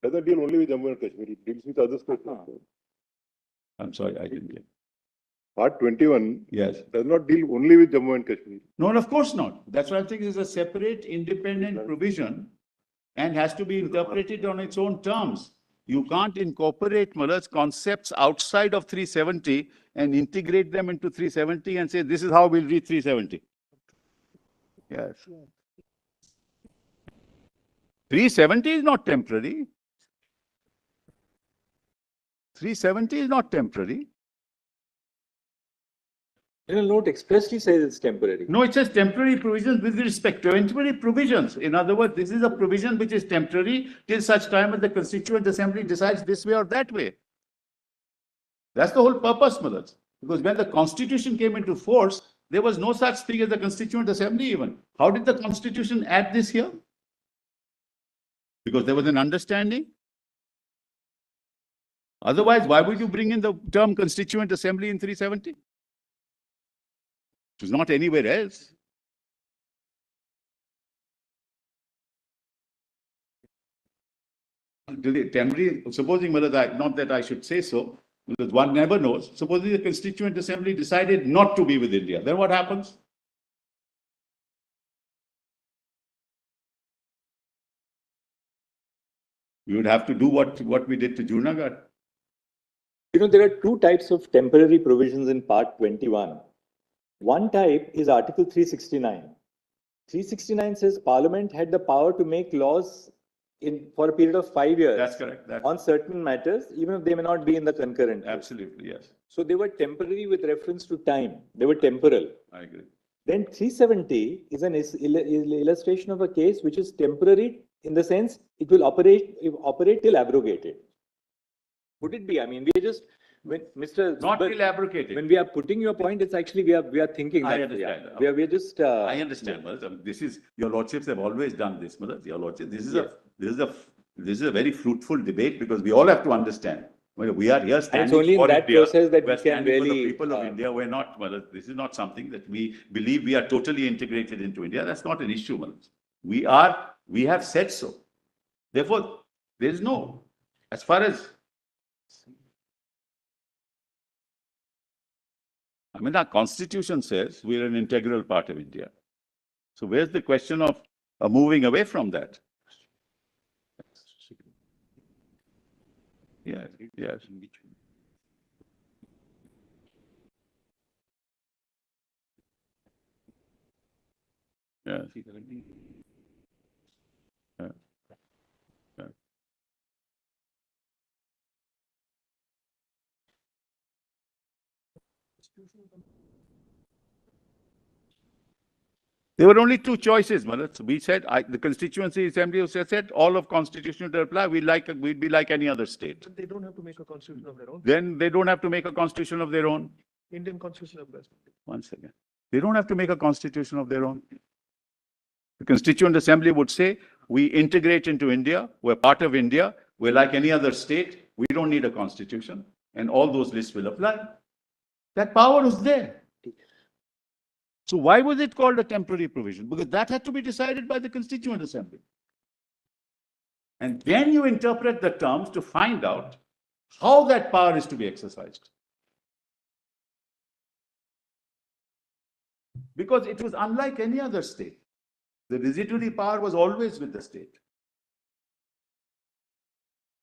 Doesn't deal only with Jammu and Kashmir. It deals with other states also. I'm sorry, I didn't get. Part 21 Yes. does not deal only with Jammu and Kashmir. No, of course not. That's why I think it's a separate independent provision and has to be interpreted on its own terms. You can't incorporate Muller's concepts outside of 370 and integrate them into 370 and say, this is how we'll read 370. Yes. 370 is not temporary. 370 is not temporary. General note expressly says it's temporary. No, it says temporary provisions with respect to temporary provisions. In other words, this is a provision which is temporary till such time as the Constituent Assembly decides this way or that way. That's the whole purpose, Malad. Because when the Constitution came into force, there was no such thing as the Constituent Assembly even. How did the Constitution add this here? Because there was an understanding. Otherwise, why would you bring in the term Constituent Assembly in 370? It was not anywhere else. Temporary, supposing, Malad, not that I should say so, because one never knows. Supposing the Constituent Assembly decided not to be with India, then what happens? We would have to do what we did to Junagadh. There are two types of temporary provisions in part 21. One type is Article 369. 369 says Parliament had the power to make laws for a period of 5 years. That's correct. On certain matters, even if they may not be in the concurrent. Absolutely, yes. So they were temporary with reference to time. They were temporal. I agree. Then 370 is an illustration of a case which is temporary in the sense it will operate till abrogated. Would it be? I mean, we are just, when Mr. Not till abrogated. When we are putting your point, it's actually we are thinking that. I understand. We are just. I understand, Malad. This is, your lordships have always done this, Malad. Your lordships. This is a very fruitful debate because we all have to understand. We are here standing it's only for in that India. process that We're we can standing for really. the people of India. We're not, Malad. This is not something that we believe we are totally integrated into India. That's not an issue, Malad. We have said so. Therefore, there is no, as far as, I mean, our constitution says we are an integral part of India. So where's the question of moving away from that? Yes, yes. Yes. Yeah. Yeah. There were only two choices, Malad. So we said, the Constituency Assembly said, all of Constitution to apply, we'd be like any other state. They don't have to make a constitution of their own. Then they don't have to make a constitution of their own. Indian constitution applies. Once again, they don't have to make a constitution of their own. The Constituent Assembly would say, we integrate into India, we're part of India, we're like any other state, we don't need a constitution, and all those lists will apply. That power is there. So why was it called a temporary provision? Because that had to be decided by the Constituent Assembly. And then you interpret the terms to find out how that power is to be exercised. Because it was unlike any other state. The residuary power was always with the state.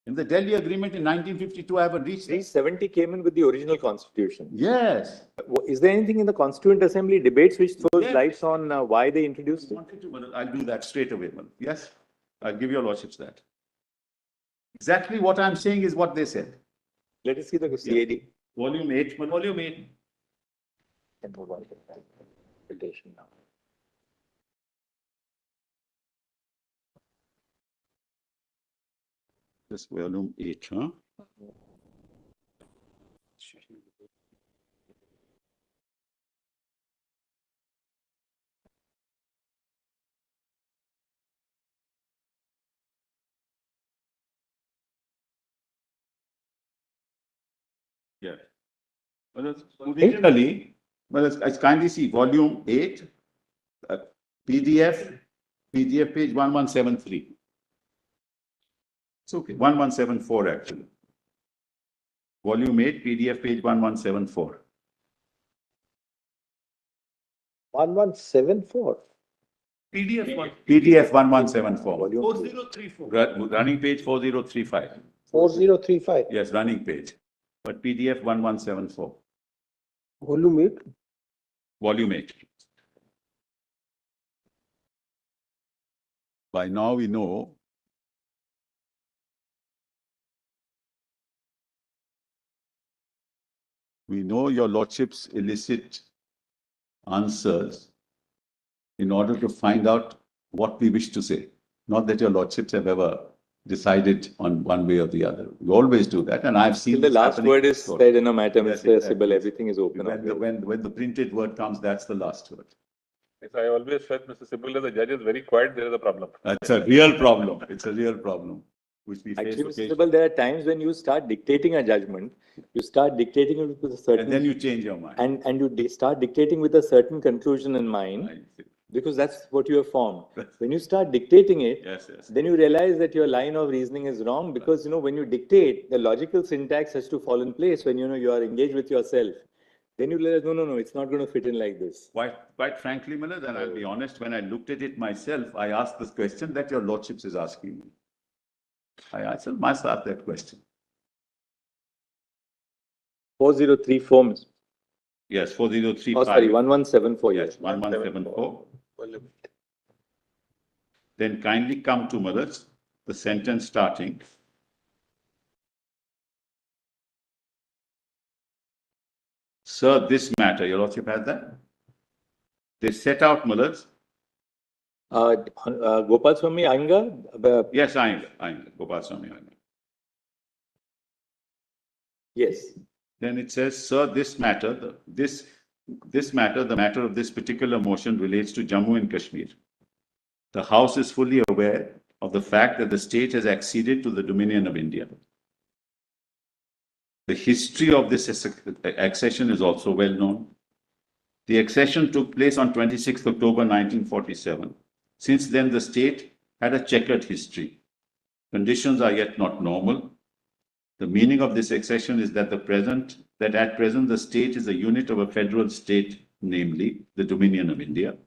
In the Delhi Agreement in 1952, I haven't reached that. 370 came in with the original constitution. Yes. Is there anything in the Constituent Assembly debates which throws Yes. lights on why they introduced it? I'll do that straight away. Yes, I'll give your lordships that. Exactly what I'm saying is what they said. Let us see the CAD. Volume 8. Volume 8. Now. This volume 8, huh? Yeah. Originally, I kindly see volume 8, PDF page 1173. It's okay, 1174 actually. Volume 8, PDF page 1174. 1174. PDF one. PDF 1174. Volume 4034. Running page 4035. 4035. Yes, running page. But PDF 1174. Volume 8. Volume 8. By now we know your lordships elicit answers in order to find out what we wish to say. Not that your lordships have ever decided on one way or the other. We always do that, and I've seen Till the this last happening word is before. said in a matter, Yes, Mr. exactly. Sibal, everything is open. When the printed word comes, that's the last word. Yes, I always felt, Mr. Sibal, as the judge is very quiet, there is a problem. That's a real problem. It's a real problem, which we face Actually, Mr. occasionally. Sibal, there are times when you start dictating a judgment, you start dictating it with a certain... And then you change your mind. And you start dictating with a certain conclusion in mind, I see. because that's what you have formed. When you start dictating it, Yes. then you realize that your line of reasoning is wrong, because, when you dictate, the logical syntax has to fall in place when, you are engaged with yourself. Then you realize, no, it's not going to fit in like this. Quite frankly, Millard, and I'll be honest, when I looked at it myself, I asked this question that your lordships is asking me. I said, must ask that question. 4034, Mr. Yes, 4035. Oh, sorry, 1174, yes. 1174. Then kindly come to Millard, the sentence starting. Sir, this matter, your lordship has that? They set out, Millard. Gopal Swami Iyengar? Yes, I am. Gopal Swami Iyengar. Yes. Then it says, sir, this matter, the matter of this particular motion relates to Jammu and Kashmir. The House is fully aware of the fact that the state has acceded to the dominion of India. The history of this accession is also well known. The accession took place on 26th October 1947. Since then, the state had a checkered history. Conditions are yet not normal. The meaning of this accession is that at present the state is a unit of a federal state, namely the Dominion of India.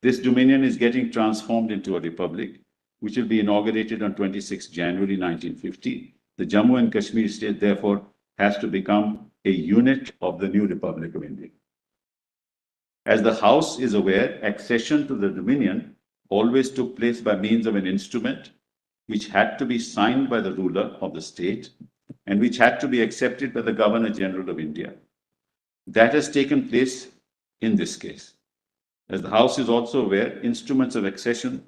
This Dominion is getting transformed into a republic, which will be inaugurated on 26 January 1950. The Jammu and Kashmir state, therefore, has to become a unit of the new Republic of India. As the House is aware, accession to the Dominion always took place by means of an instrument which had to be signed by the ruler of the state and which had to be accepted by the Governor General of India. That has taken place in this case. As the House is also aware, instruments of accession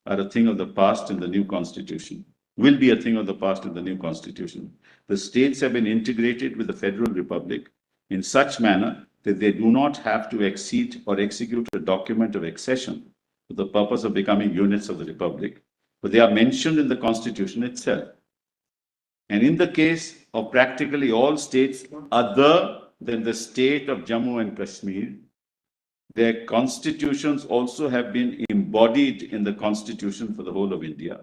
are a thing of the past in the new constitution, will be a thing of the past in the new constitution. The states have been integrated with the Federal Republic in such manner that they do not have to exceed or execute a document of accession for the purpose of becoming units of the Republic, but they are mentioned in the constitution itself. And in the case of practically all states other than the state of Jammu and Kashmir, their constitutions also have been embodied in the constitution for the whole of India.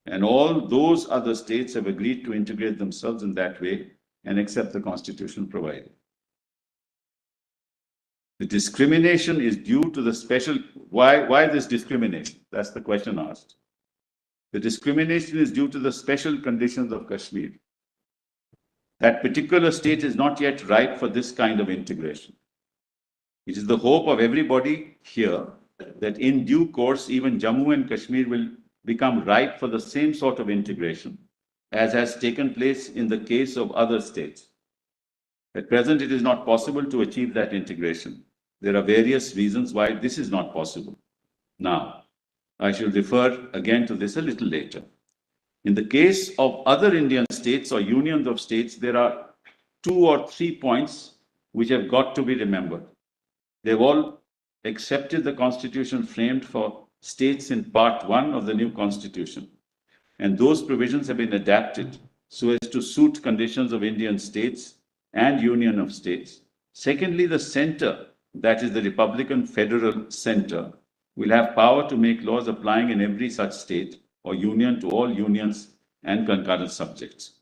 And all those other states have agreed to integrate themselves in that way and accept the constitution provided. The discrimination is due to the special, why this discrimination? That's the question asked. The discrimination is due to the special conditions of Kashmir. That particular state is not yet ripe for this kind of integration. It is the hope of everybody here that in due course, even Jammu and Kashmir will become ripe for the same sort of integration as has taken place in the case of other states. At present, it is not possible to achieve that integration. There are various reasons why this is not possible. Now, I shall refer again to this a little later. In the case of other Indian states or unions of states, there are 2 or 3 points which have got to be remembered. They've all accepted the constitution framed for states in part 1 of the new constitution. And those provisions have been adapted so as to suit conditions of Indian states and union of states. Secondly, the center, that is the Republican Federal Center, will have power to make laws applying in every such state or union to all unions and concurrent subjects.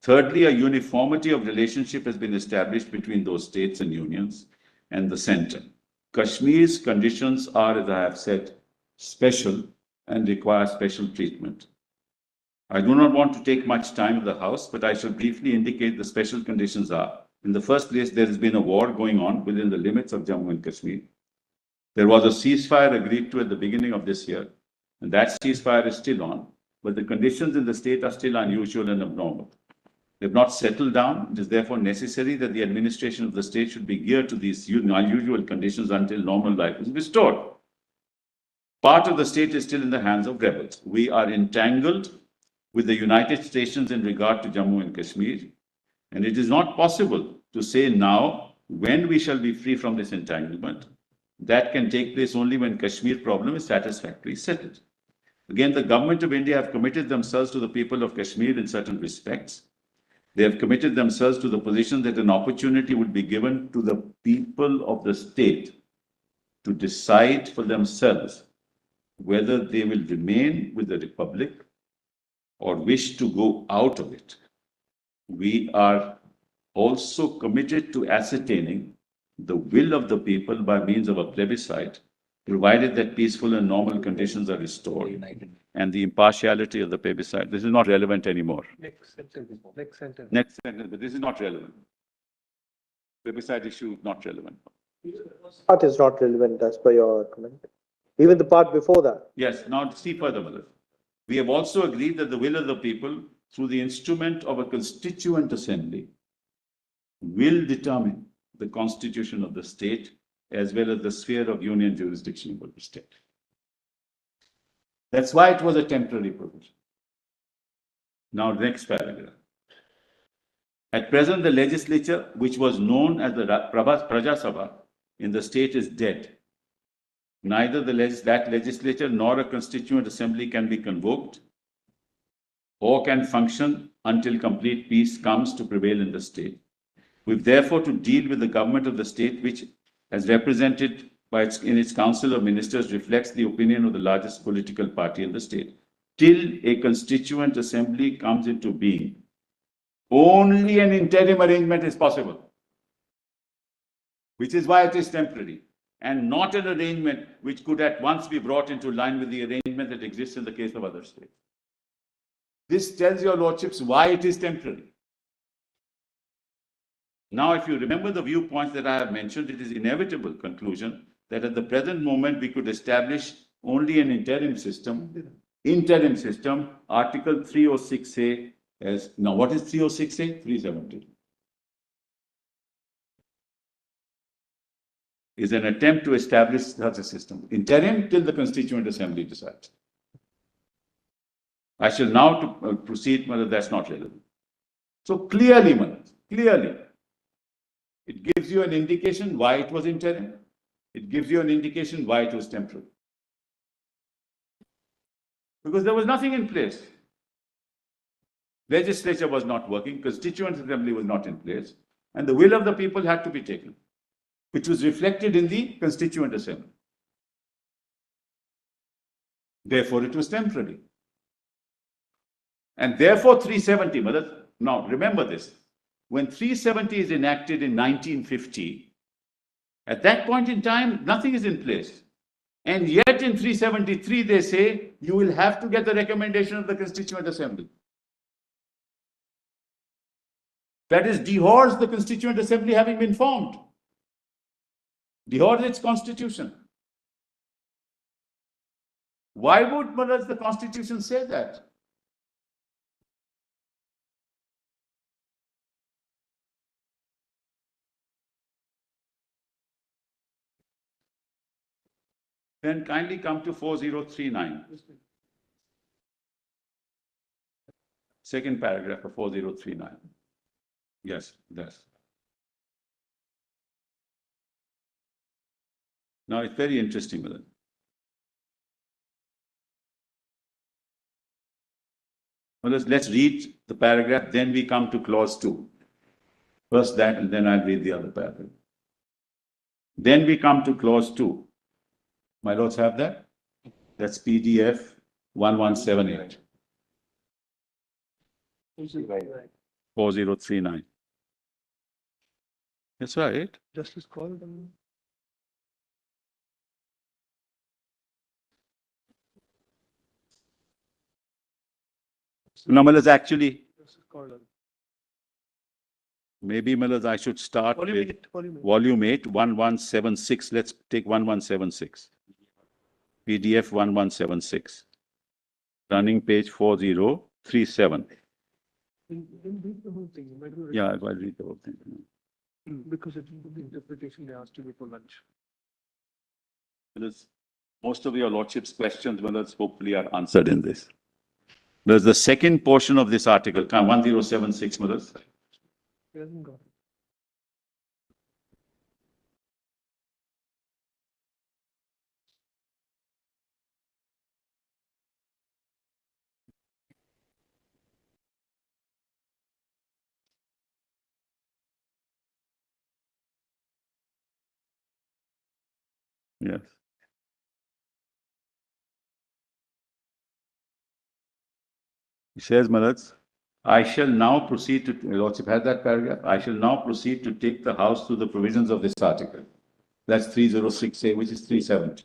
Thirdly, a uniformity of relationship has been established between those states and unions and the center. Kashmir's conditions are, as I have said, special and require special treatment. I do not want to take much time of the House, but I shall briefly indicate the special conditions are. In the first place, there has been a war going on within the limits of Jammu and Kashmir. There was a ceasefire agreed to at the beginning of this year, and that ceasefire is still on, but the conditions in the state are still unusual and abnormal. They have not settled down. It is therefore necessary that the administration of the state should be geared to these unusual conditions until normal life is restored. Part of the state is still in the hands of rebels. We are entangled with the United States in regard to Jammu and Kashmir, and it is not possible to say now when we shall be free from this entanglement. That can take place only when Kashmir problem is satisfactorily settled. Again, the government of India have committed themselves to the people of Kashmir in certain respects. They have committed themselves to the position that an opportunity would be given to the people of the state to decide for themselves whether they will remain with the Republic or wish to go out of it. We are also committed to ascertaining the will of the people by means of a plebiscite, provided that peaceful and normal conditions are restored and the impartiality of the plebiscite. This is not relevant anymore. Next sentence. Next sentence, but this is not relevant. Plebiscite issue is not relevant. Part is not relevant as per your comment. Even the part before that. Yes, now see further, Mother. We have also agreed that the will of the people, through the instrument of a constituent assembly, will determine the constitution of the state as well as the sphere of union jurisdiction of the state. That's why it was a temporary provision. Now, next paragraph. At present, the legislature, which was known as the Praja Sabha in the state, is dead. Neither that legislature nor a constituent assembly can be convoked or can function until complete peace comes to prevail in the state. We've therefore to deal with the government of the state, which, as represented in its Council of Ministers, reflects the opinion of the largest political party in the state. Till a constituent assembly comes into being, only an interim arrangement is possible, which is why it is temporary, and not an arrangement which could at once be brought into line with the arrangement that exists in the case of other states. This tells your lordships why it is temporary. Now, if you remember the viewpoints that I have mentioned, it is inevitable conclusion that at the present moment we could establish only an interim system. Article 306A as, now what is 306A? 370. is an attempt to establish such a system. Interim till the Constituent Assembly decides. I shall now proceed, Madam, that's not relevant. So clearly, Madam, clearly, it gives you an indication why it was interim. It gives you an indication why it was temporary. Because there was nothing in place. Legislature was not working, Constituent Assembly was not in place, and the will of the people had to be taken, which was reflected in the Constituent Assembly. Therefore, it was temporary. And therefore, 370, now remember this, when 370 is enacted in 1950, at that point in time, nothing is in place. And yet in 373, they say, you will have to get the recommendation of the Constituent Assembly. That is, dehors the Constituent Assembly having been formed. Dehors its constitution. Why would the Constitution say that? Then kindly come to 4039. Second paragraph of 4039. Yes, that's. Now it's very interesting, Madam. Well, let's read the paragraph, then we come to clause 2. First that, and then I'll read the other paragraph. Then we come to clause 2. My lords have that? That's PDF 1178. 4039. That's right. Justice called them. No, Malas, actually, maybe Malas, I should start with volume 8, 1176. Let's take 1176. PDF 1176. Running page 4037. Read the whole thing. Yeah, I'll read the whole thing. Because it will be the interpretation they asked you before lunch. Malas, most of your lordship's questions, Malas, hopefully are answered in this. There's the second portion of this article, 1076, Malas. He hasn't got it. Yes. He says, Malas, I shall now proceed to, Lordship had that paragraph, I shall now proceed to take the House through the provisions of this article. That's 306A, which is 370.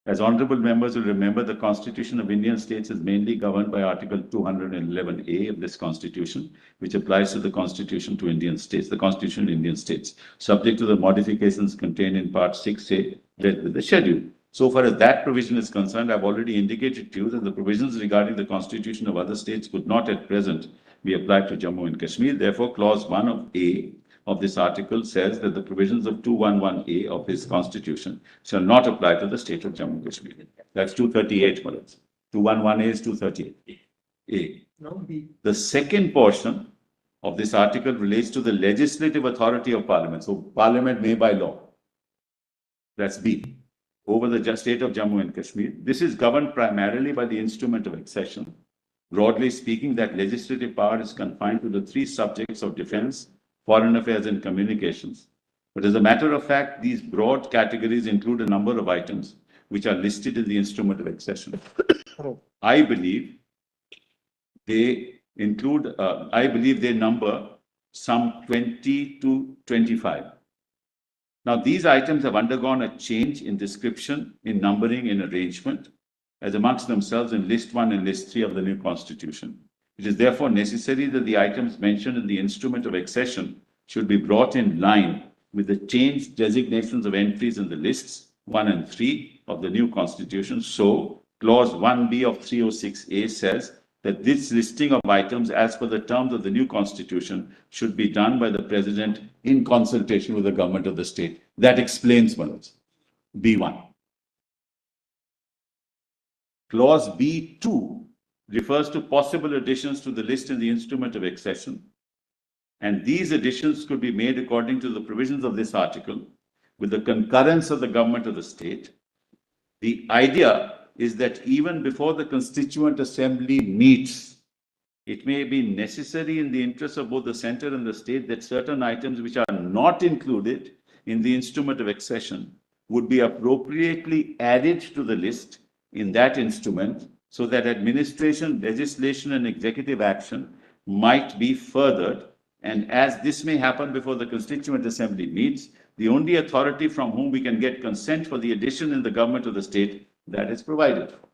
As honorable members will remember, the Constitution of Indian States is mainly governed by Article 211A of this Constitution, which applies to the Constitution to Indian States, the Constitution of Indian States, subject to the modifications contained in Part 6A dealt with the schedule. So far as that provision is concerned, I've already indicated to you that the provisions regarding the Constitution of other states could not at present be applied to Jammu and Kashmir. Therefore, Clause 1 of A of this article says that the provisions of 211A of this Constitution shall not apply to the state of Jammu and Kashmir. That's 238, Malas. 211A is 238A. Now B. The second portion of this article relates to the legislative authority of Parliament. So, Parliament may by law. That's B. Over the state of Jammu and Kashmir. This is governed primarily by the instrument of accession. Broadly speaking, that legislative power is confined to the three subjects of defense, foreign affairs, and communications. But as a matter of fact, these broad categories include a number of items which are listed in the instrument of accession. I believe they include, I believe they number some 20 to 25. Now, these items have undergone a change in description, in numbering, in arrangement, as amongst themselves in List 1 and List 3 of the new Constitution. It is therefore necessary that the items mentioned in the instrument of accession should be brought in line with the changed designations of entries in the lists 1 and 3 of the new Constitution. So, Clause 1B of 306A says that this listing of items as per the terms of the new constitution should be done by the president in consultation with the government of the state. That explains Manoj. B1. Clause B2 refers to possible additions to the list in the instrument of accession. And these additions could be made according to the provisions of this article with the concurrence of the government of the state. The idea is that even before the Constituent Assembly meets, it may be necessary in the interest of both the center and the state that certain items which are not included in the instrument of accession would be appropriately added to the list in that instrument so that administration, legislation, and executive action might be furthered. And as this may happen before the Constituent Assembly meets, the only authority from whom we can get consent for the addition in the government of the state, that is provided for.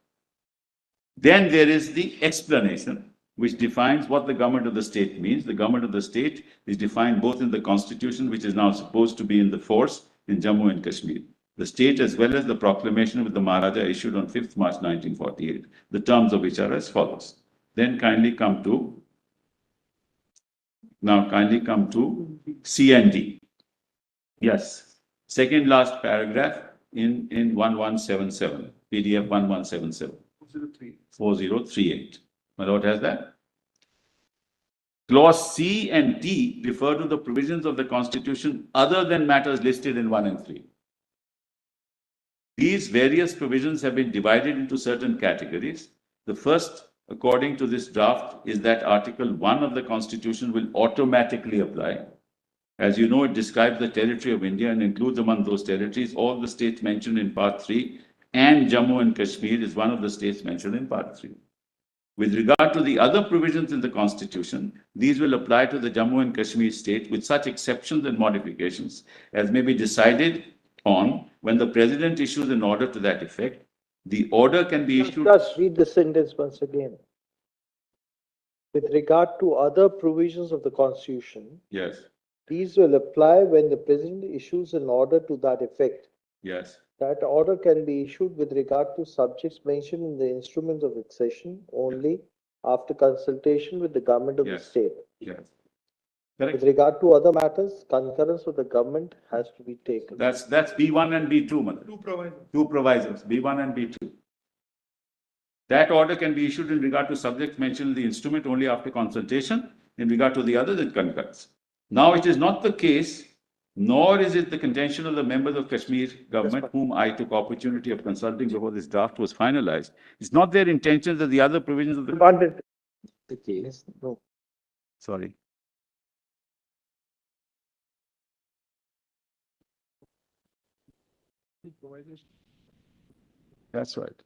Then there is the explanation, which defines what the government of the state means. The government of the state is defined both in the constitution, which is now supposed to be in the force in Jammu and Kashmir. The state, as well as the proclamation with the Maharaja issued on 5th March 1948, the terms of which are as follows. Then kindly come to C and D. Yes, second last paragraph in 1177, PDF 1177. 4038. My lord has that. Clause C and D refer to the provisions of the Constitution other than matters listed in 1 and 3. These various provisions have been divided into certain categories. The first, according to this draft, is that Article 1 of the Constitution will automatically apply. As you know, it describes the territory of India and includes among those territories all the states mentioned in Part 3, and Jammu and Kashmir is one of the states mentioned in Part 3. With regard to the other provisions in the Constitution, these will apply to the Jammu and Kashmir state with such exceptions and modifications as may be decided on when the President issues an order to that effect. The order can be issued... Just read the sentence once again. With regard to other provisions of the Constitution, Yes, these will apply when the President issues an order to that effect. yes, That order can be issued with regard to subjects mentioned in the instruments of accession only after consultation with the government of the Yes. state. yes. With Correct. regard to other matters, concurrence of the government has to be taken. That's B1 and B2, Madam. Two provisos, B1 and B2. That order can be issued in regard to subjects mentioned in the instrument only after consultation. In regard to the others, it concurs. Now, it is not the case, nor is it the contention of the members of Kashmir government, whom I took opportunity of consulting before this draft was finalized. It's not their intention that the other provisions of The case, no. Sorry. That's right.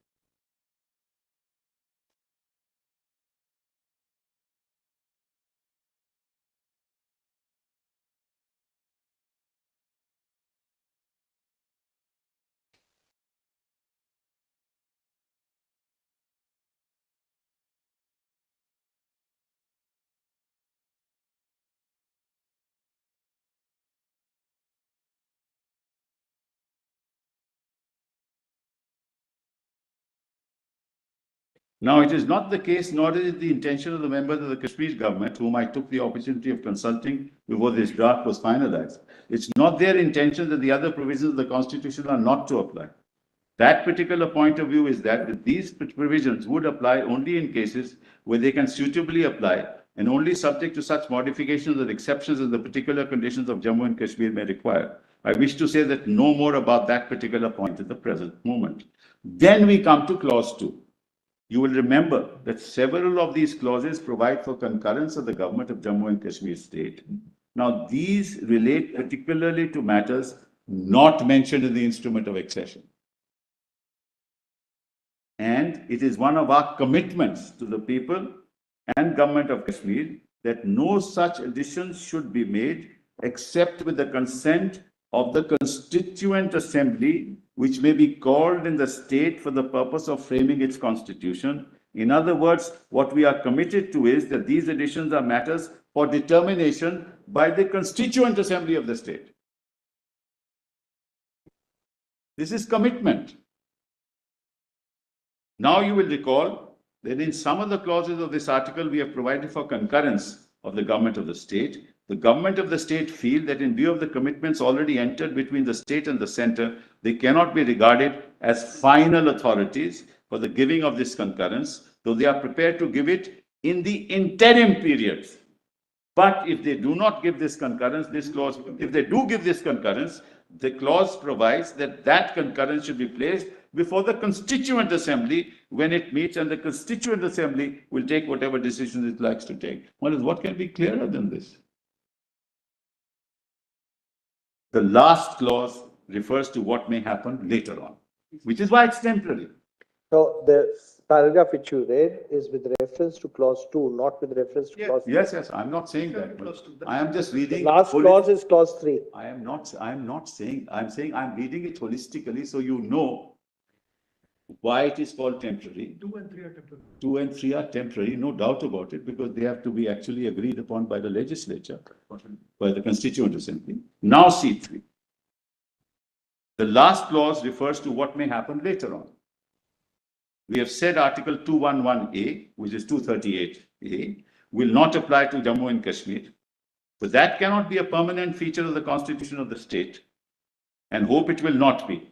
Now, it is not the case, nor is it the intention of the members of the Kashmir government, whom I took the opportunity of consulting before this draft was finalized. It's not their intention that the other provisions of the Constitution are not to apply. That particular point of view is that these provisions would apply only in cases where they can suitably apply and only subject to such modifications or exceptions as the particular conditions of Jammu and Kashmir may require. I wish to say that no more about that particular point at the present moment. Then we come to clause 2. You will remember that several of these clauses provide for concurrence of the government of Jammu and Kashmir state. Now, these relate particularly to matters not mentioned in the instrument of accession. And it is one of our commitments to the people and government of Kashmir that no such additions should be made except with the consent of the Constituent Assembly, which may be called in the state for the purpose of framing its constitution. In other words, what we are committed to is that these additions are matters for determination by the Constituent Assembly of the state. This is commitment. Now you will recall then in some of the clauses of this article, we have provided for concurrence of the government of the state. The government of the state feel that in view of the commitments already entered between the state and the center, they cannot be regarded as final authorities for the giving of this concurrence, though they are prepared to give it in the interim periods. But if they do not give this concurrence, this clause, if they do give this concurrence, the clause provides that that concurrence should be placed before the Constituent Assembly when it meets, and the Constituent Assembly will take whatever decisions it likes to take. What can be clearer than this? The last clause refers to what may happen later on, which is why it's temporary. So the paragraph which you read is with reference to clause 2, not with reference to clause 3. Yes, I'm not saying that. I am just reading. The last clause is clause 3. I'm saying, I'm reading it holistically so you know why it is called temporary. 2 and 3 are temporary. 2 and 3 are temporary, no doubt about it, because they have to be actually agreed upon by the legislature, by the Constituent Assembly. Now C3. The last clause refers to what may happen later on. We have said Article 211A, which is 238A, will not apply to Jammu and Kashmir, but that cannot be a permanent feature of the Constitution of the state, and hope it will not be.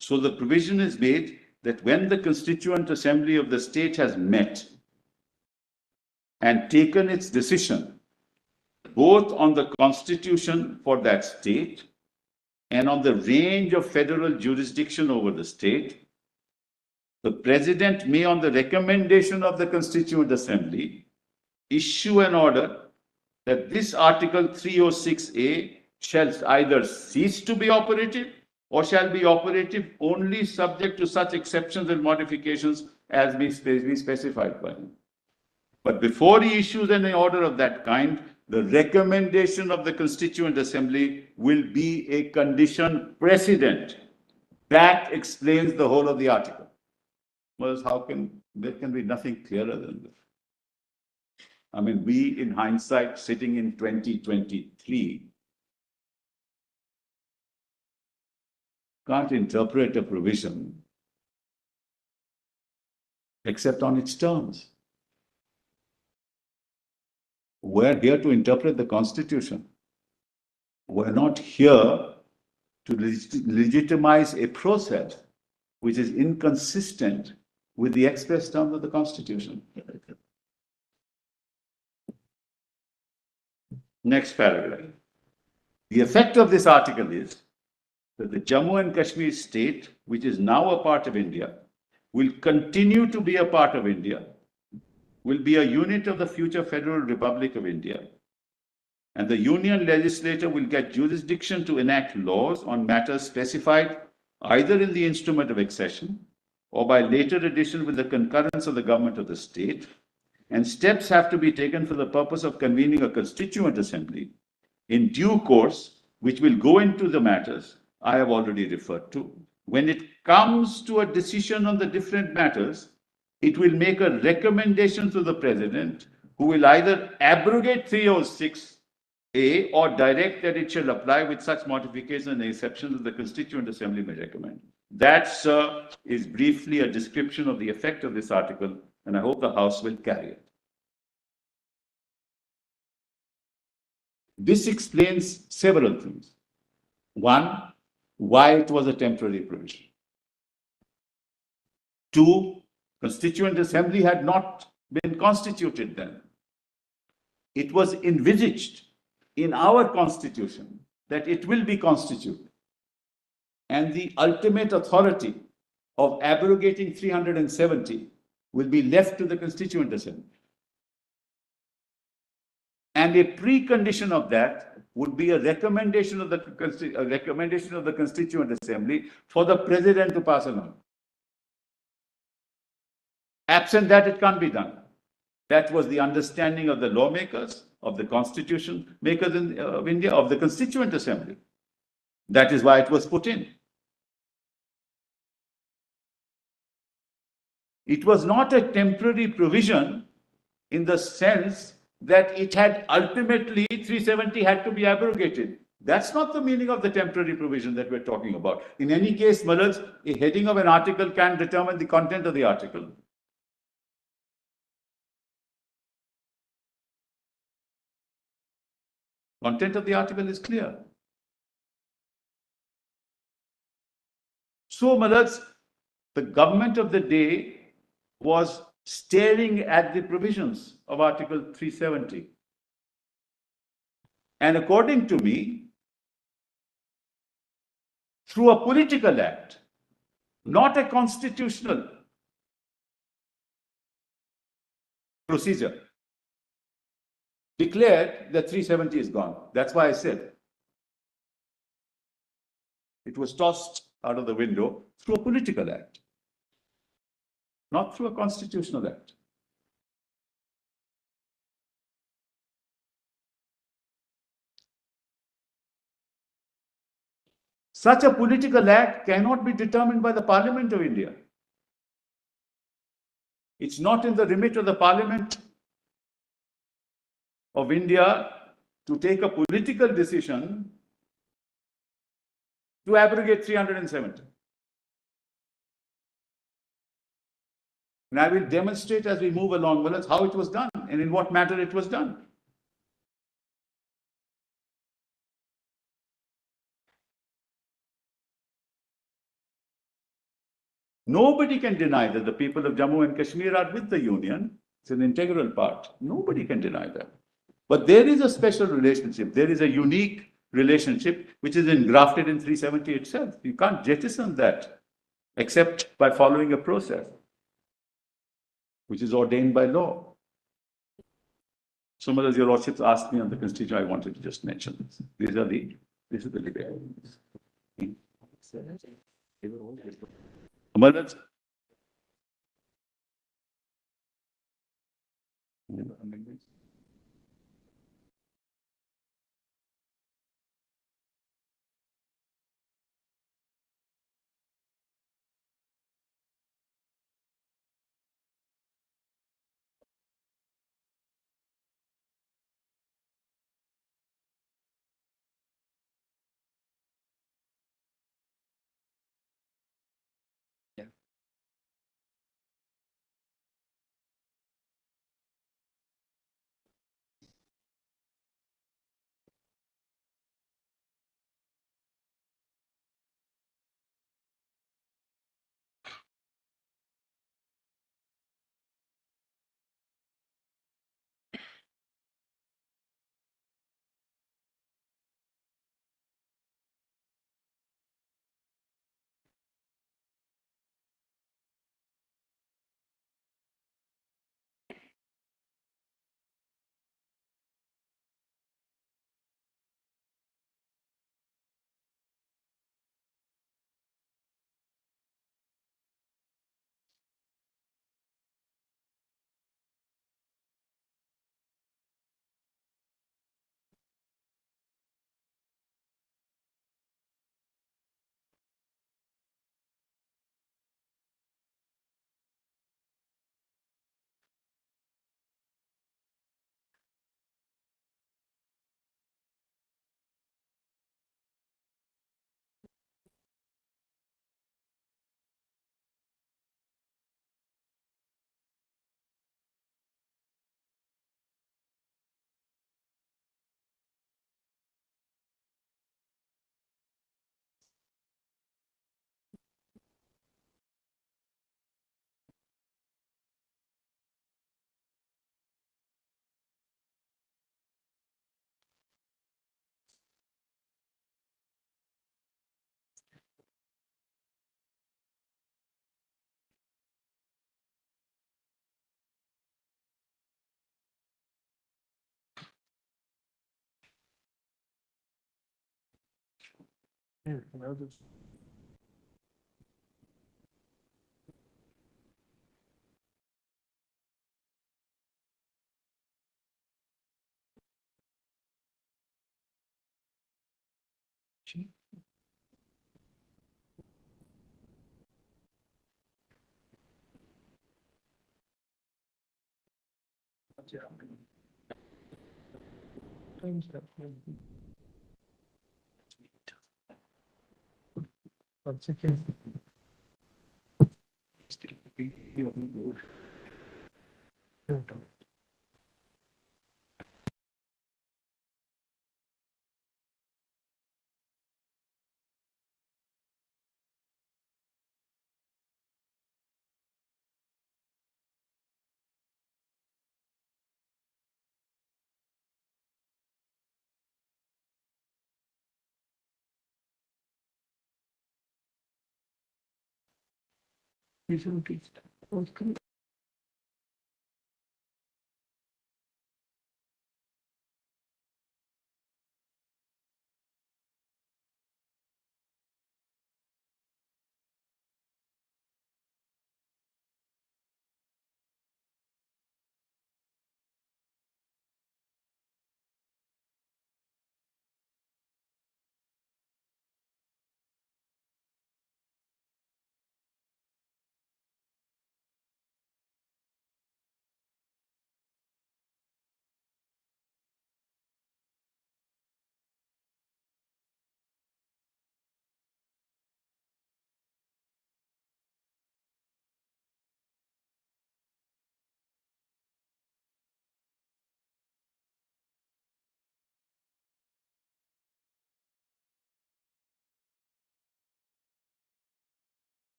So the provision is made that when the Constituent Assembly of the state has met and taken its decision, both on the Constitution for that state and on the range of federal jurisdiction over the state, the President may, on the recommendation of the Constituent Assembly, issue an order that this Article 306A shall either cease to be operative or shall be operative only subject to such exceptions and modifications as may be specified by him. But before he issues any order of that kind, the recommendation of the Constituent Assembly will be a condition precedent. That explains the whole of the article. Well, there can be nothing clearer than this. I mean, we in hindsight, sitting in 2023, can't interpret a provision except on its terms. We're here to interpret the Constitution. We're not here to legitimize a process which is inconsistent with the express terms of the Constitution. Next paragraph. The effect of this article is that the Jammu and Kashmir state, which is now a part of India, will continue to be a part of India, will be a unit of the future Federal Republic of India, and the Union legislature will get jurisdiction to enact laws on matters specified either in the instrument of accession or by later addition with the concurrence of the government of the state, and steps have to be taken for the purpose of convening a Constituent Assembly in due course, which will go into the matters I have already referred to. When it comes to a decision on the different matters, it will make a recommendation to the President, who will either abrogate 306A or direct that it shall apply with such modifications and exceptions that the Constituent Assembly may recommend. That, sir, is briefly a description of the effect of this article, and I hope the House will carry it. This explains several things. One, why it was a temporary provision. Two, Constituent Assembly had not been constituted then. It was envisaged in our Constitution that it will be constituted. And the ultimate authority of abrogating 370 will be left to the Constituent Assembly. And a precondition of that would be a recommendation of the Constituent Assembly for the President to pass along. Absent that, it can't be done. That was the understanding of the lawmakers, of the Constitution makers of India, of the Constituent Assembly. That is why it was put in. It was not a temporary provision in the sense that it had ultimately 370 had to be abrogated. That's not the meaning of the temporary provision that we're talking about. In any case, Malaj, a heading of an article can determine the content of the article. Content of the article is clear. So, Malaz, the government of the day was staring at the provisions of Article 370. And according to me, through a political act, not a constitutional procedure, declared that 370 is gone. That's why I said it was tossed out of the window through a political act, not through a constitutional act. Such a political act cannot be determined by the Parliament of India. It's not in the remit of the Parliament of India to take a political decision to abrogate 370. And I will demonstrate as we move along, well, how it was done and in what manner it was done. Nobody can deny that the people of Jammu and Kashmir are with the Union. It's an integral part. Nobody can deny that. But there is a special relationship. There is a unique relationship which is engrafted in 370 itself. You can't jettison that except by following a process which is ordained by law. Some of your lordships asked me on the constitution, I wanted to just mention this. This is the debate. Amarnath?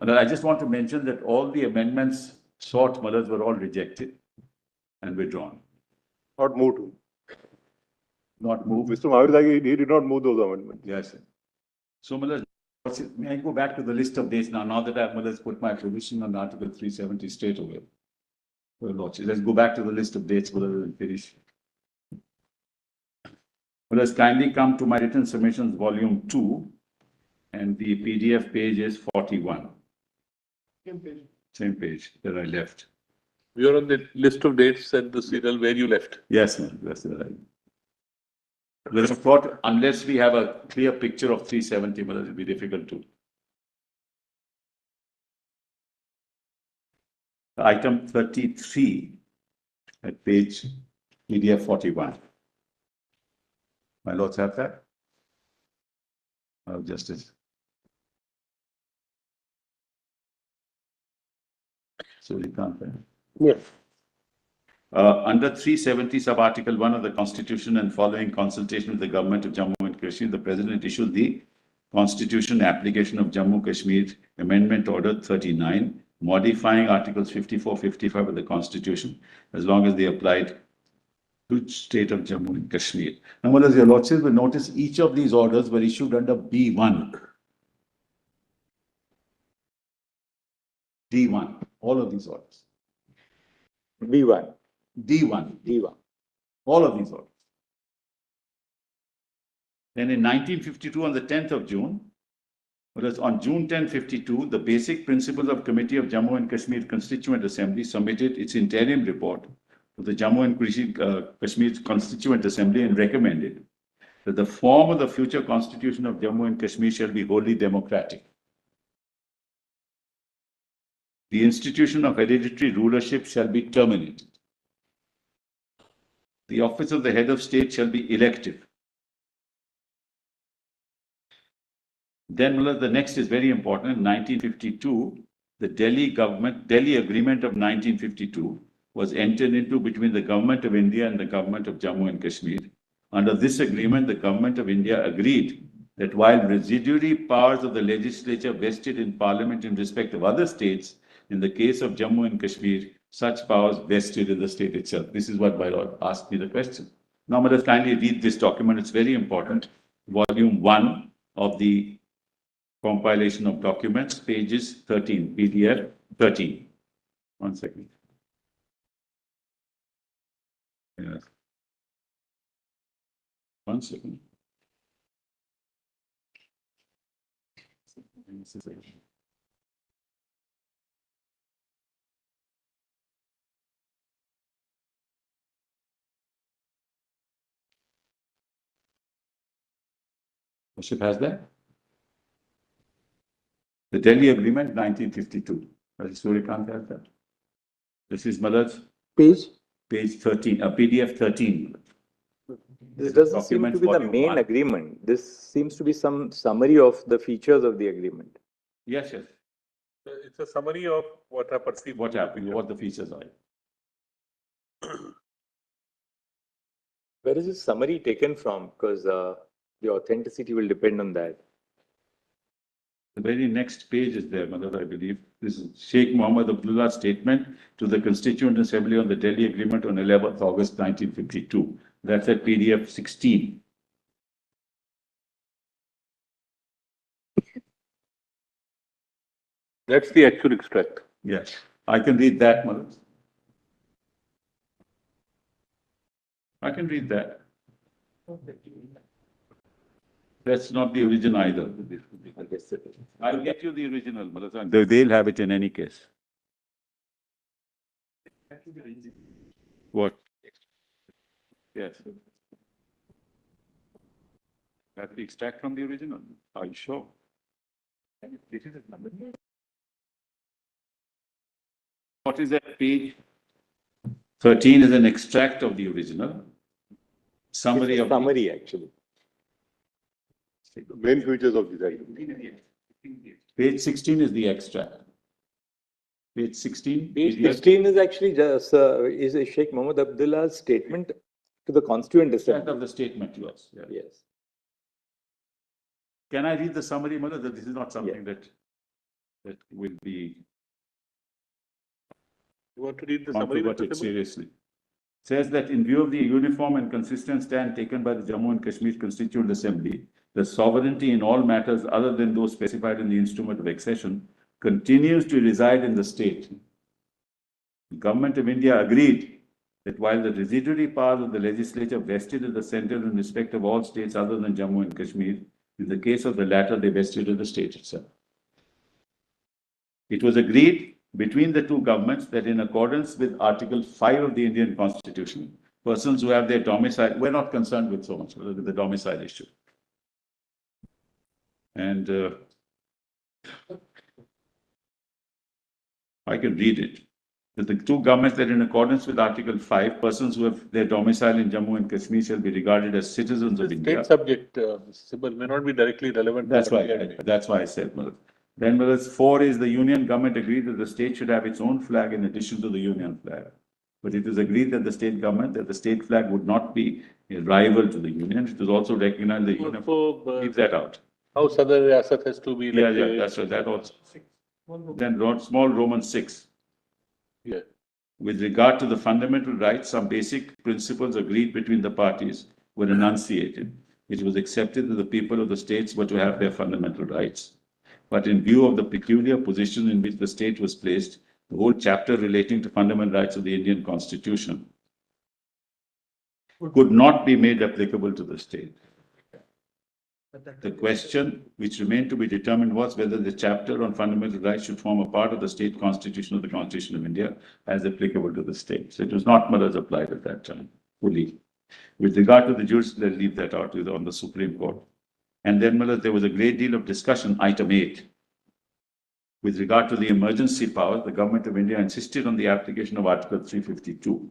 And I just want to mention that all the amendments sought, Malas, were all rejected and withdrawn, Not moved. not moved. Mr. Mahavir, he did not move those amendments. Yes, sir. So, Malas, may I go back to the list of dates now that I've, Malas, put my position on Article 370 straight away? Well, Lordship, let's go back to the list of dates, Malas, and finish. Malas, kindly come to my written submissions, volume 2, And the PDF page is 41. Same page that I left. You are on the list of dates and the serial where you left. Yes, ma'am, that's right. Because I thought unless we have a clear picture of 370, well, it'll be difficult to. Item 33 at page PDF 41. My lords have that? Justice. So we can't. Yes. Under 370 sub-article 1 of the Constitution and following consultation with the government of Jammu and Kashmir, the President issued the Constitution application of Jammu Kashmir Amendment Order 39, modifying Articles 54, 55 of the Constitution, as long as they applied to state of Jammu and Kashmir. Now, as your lordship will notice, each of these orders were issued under B1. D1, all of these orders. B1. D1. D1. All of these orders. Then in 1952, on the 10th of June, whereas on June 10, 52, the Basic Principles of Committee of Jammu and Kashmir Constituent Assembly submitted its interim report to the Jammu and Kashmir Constituent Assembly and recommended that the form of the future constitution of Jammu and Kashmir shall be wholly democratic. The institution of hereditary rulership shall be terminated. The office of the head of state shall be elective. Then the next is very important. In 1952, the Delhi Agreement of 1952 was entered into between the Government of India and the Government of Jammu and Kashmir. Under this agreement, the Government of India agreed that while residuary powers of the legislature vested in Parliament in respect of other states, in the case of Jammu and Kashmir, such powers vested in the state itself. This is what my lord asked me the question. Now, let us kindly read this document. It's very important. Volume 1 of the compilation of documents, pages 13, PDF 13. 1 second. Yes. 1 second. Worship has that? The Delhi Agreement, 1952. Surikant has that. This is Malad's page 13, PDF 13. This doesn't seem Document to be the volume main 1. agreement. This seems to be some summary of the features of the agreement. Yes, yes. It's a summary of what I perceive. What happened, what the features are. Where is this summary taken from? Because the authenticity will depend on that. The very next page is there, Madhur, I believe. This is Sheikh Mohammed Abdullah's statement to the Constituent Assembly on the Delhi Agreement on 11th August 1952. That's at PDF 16. That's the actual extract. Yes, I can read that, Madhur. I can read that. That's not the original either. I'll get you the original, Madhur. They'll have it in any case. What? Yes. That's the extract from the original. Are you sure? This is its number. What is that page? 13 is an extract of the original. Summary It's a of summary, actually. Main features of this agreement. Page 16 is the extract. Page 16. Page 16 is actually just is a Sheikh Mohammed Abdullah's statement to the Constituent Assembly. Of the statement, yes. Yeah. Yes. Can I read the summary, Mother? That this is not something that will be You want to read the summary? controverted seriously. Says that in view of the uniform and consistent stand taken by the Jammu and Kashmir Constituent Assembly, the sovereignty in all matters other than those specified in the instrument of accession continues to reside in the state. The Government of India agreed that while the residuary powers of the legislature vested in the centre in respect of all states other than Jammu and Kashmir, In the case of the latter, they vested in the state itself. It was agreed between the two governments that in accordance with Article 5 of the Indian Constitution, persons who have their domicile, we're not concerned with so much with the domicile issue. And I can read it. That the two governments that in accordance with Article 5, persons who have their domicile in Jammu and Kashmir shall be regarded as citizens of India. State subject, Sybil, may not be directly relevant. That's why, that's why I said, Mother. Then, Mother, 4 is the union government agreed that the state should have its own flag in addition to the union flag. But it was agreed that the state government, that the state flag would not be a rival to the union. It was also recognized the union. Leave that out. How Southern Riyasat has to be. Yeah, yeah, that's right, that also. Then small Roman 6. Yeah. With regard to the fundamental rights, some basic principles agreed between the parties were enunciated. It was accepted that the people of the states were to have their fundamental rights. But in view of the peculiar position in which the state was placed, the whole chapter relating to fundamental rights of the Indian Constitution could not be made applicable to the state. The question which remained to be determined was whether the chapter on fundamental rights should form a part of the state constitution of the Constitution of India as applicable to the state. So it was not much applied at that time, fully. With regard to the jurisdiction, let's leave that out on the Supreme Court. And then there was a great deal of discussion, item 8. With regard to the emergency powers, the Government of India insisted on the application of Article 352,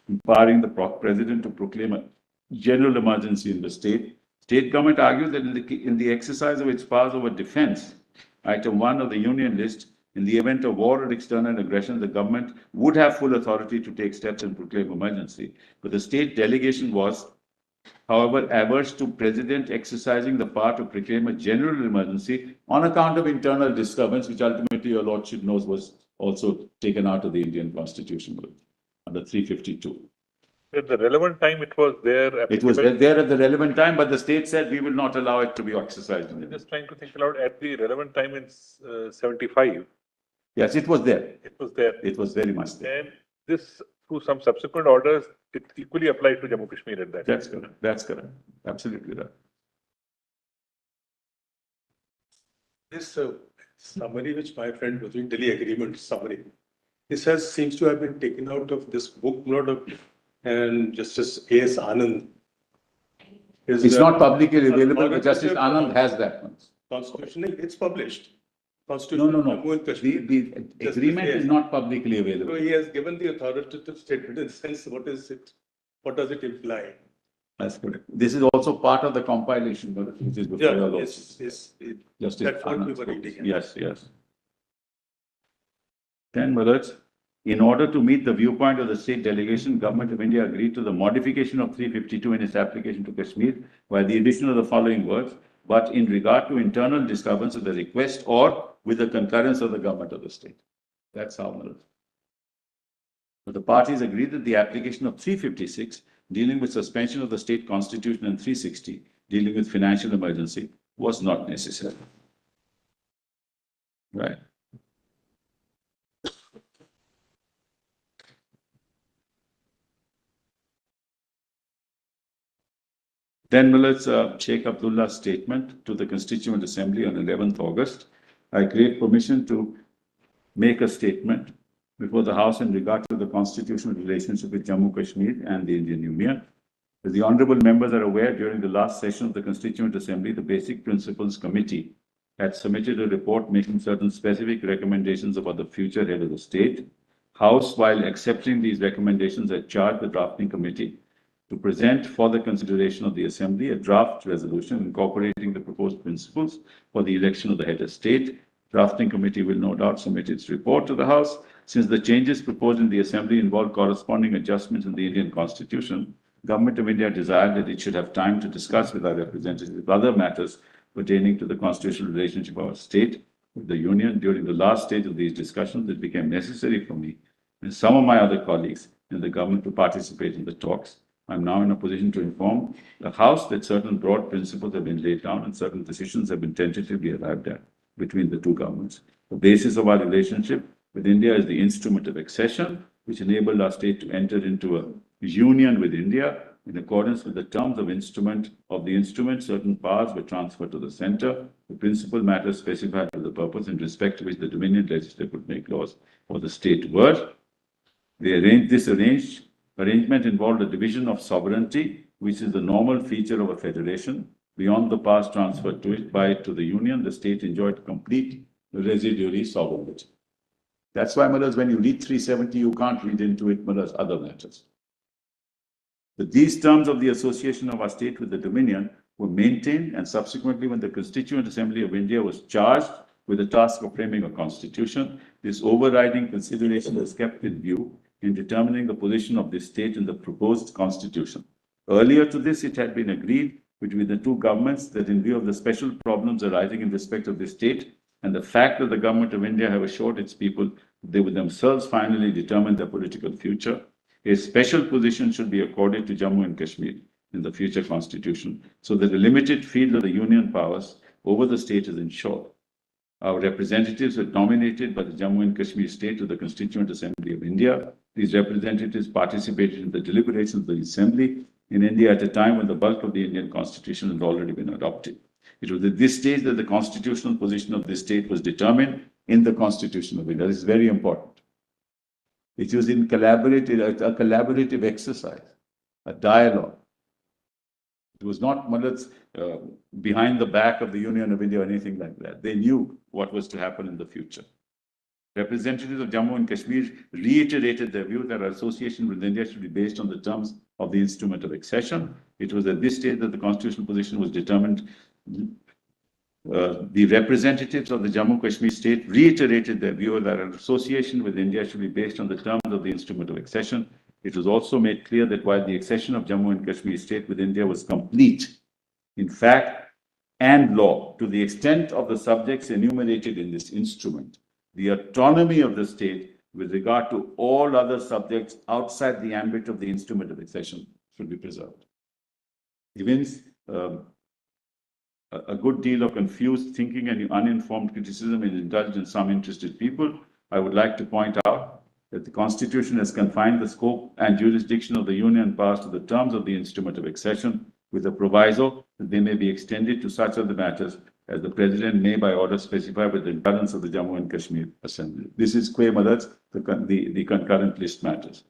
empowering the President to proclaim a general emergency in the state. State government argued that in the exercise of its powers over defense, item 1 of the union list, in the event of war or external aggression, the government would have full authority to take steps and proclaim emergency. But the state delegation was, however, averse to President exercising the power to proclaim a general emergency on account of internal disturbance, which ultimately your Lordship knows was also taken out of the Indian Constitution under 352. At the relevant time, it was there. It was there at the relevant time, but the state said we will not allow it to be exercised. I'm just trying to think aloud. At the relevant time in 75. Yes, it was there. It was there. It was very much there. And this, through some subsequent orders, it equally applied to Jammu Kashmir at that. That's correct. That's correct. Absolutely right. This summary which my friend was doing, Delhi Agreement summary, this seems to have been taken out of this book, and Justice A.S. Anand. It's not publicly available, but Justice Anand has that one. Constitution, it's published. Constitution No. Jammu and Kashmir. The agreement is not publicly available. So he has given the authoritative statement in the sense, what is it? What does it imply? That's correct. This is also part of the compilation, which is before your Lordship. Yes. Justice That's what we Anand were spoke. reading. Yes. Then, brothers, in order to meet the viewpoint of the state delegation, Government of India agreed to the modification of 352 in its application to Kashmir by the addition of the following words, but in regard to internal disturbance of the request or with the concurrence of the government of the state. That's how, brothers. But the parties agreed that the application of 356, dealing with suspension of the state constitution, and 360, dealing with financial emergency, was not necessary. Right. Then Millet's Sheikh Abdullah's statement to the Constituent Assembly on 11th August. I crave permission to make a statement before the House in regard to the constitutional relationship with Jammu Kashmir and the Indian Union. As the honorable members are aware, during the last session of the Constituent Assembly, the Basic Principles Committee had submitted a report making certain specific recommendations about the future head of the state. House, while accepting these recommendations, had charged the drafting committee to present for the consideration of the Assembly a draft resolution incorporating the proposed principles for the election of the head of state. Drafting committee will no doubt submit its report to the House. Since the changes proposed in the Assembly involve corresponding adjustments in the Indian Constitution, Government of India desired that it should have time to discuss with our representatives other matters pertaining to the constitutional relationship of our state with the Union. During the last stage of these discussions, it became necessary for me and some of my other colleagues in the government to participate in the talks. I'm now in a position to inform the House that certain broad principles have been laid down and certain decisions have been tentatively arrived at between the two governments. The basis of our relationship with India is the instrument of accession, which enabled our state to enter into a union with India In accordance with the terms of the instrument, certain powers were transferred to the center. The principal matters specified for the purpose in respect to which the Dominion legislature could make laws for the state were. This arrangement involved a division of sovereignty, which is the normal feature of a federation. Beyond the powers transferred to the union, the state enjoyed complete residuary sovereignty. That's why, Malas, when you read 370, you can't read into it, Malas, other matters. But these terms of the association of our state with the Dominion were maintained, and subsequently, when the Constituent Assembly of India was charged with the task of framing a constitution, this overriding consideration was kept in view in determining the position of this state in the proposed constitution. Earlier to this, it had been agreed between the two governments that in view of the special problems arising in respect of the state and the fact that the government of India have assured its people they would themselves finally determine their political future, a special position should be accorded to Jammu and Kashmir in the future constitution, so that the limited field of the union powers over the state is ensured. Our representatives were nominated by the Jammu and Kashmir state to the Constituent Assembly of India. These representatives participated in the deliberations of the Assembly in India at a time when the bulk of the Indian constitution had already been adopted. It was at this stage that the constitutional position of this state was determined in the Constitution of India. This is very important. It was in a collaborative exercise, a dialogue. It was not behind the back of the Union of India or anything like that. They knew what was to happen in the future. Representatives of Jammu and Kashmir reiterated their view that our association with India should be based on the terms of the instrument of accession. It was at this stage that the constitutional position was determined. The representatives of the Jammu and Kashmir state reiterated their view that an association with India should be based on the terms of the instrument of accession. It was also made clear that while the accession of Jammu and Kashmir state with India was complete, in fact and law, to the extent of the subjects enumerated in this instrument, the autonomy of the state with regard to all other subjects outside the ambit of the instrument of accession should be preserved. Events a good deal of confused thinking and uninformed criticism is indulged in some interested people. I would like to point out that the Constitution has confined the scope and jurisdiction of the Union powers to the terms of the instrument of accession, with a proviso that they may be extended to such other matters as the President may by order specify with the concurrence of the Jammu and Kashmir Assembly. This is the concurrent list matters.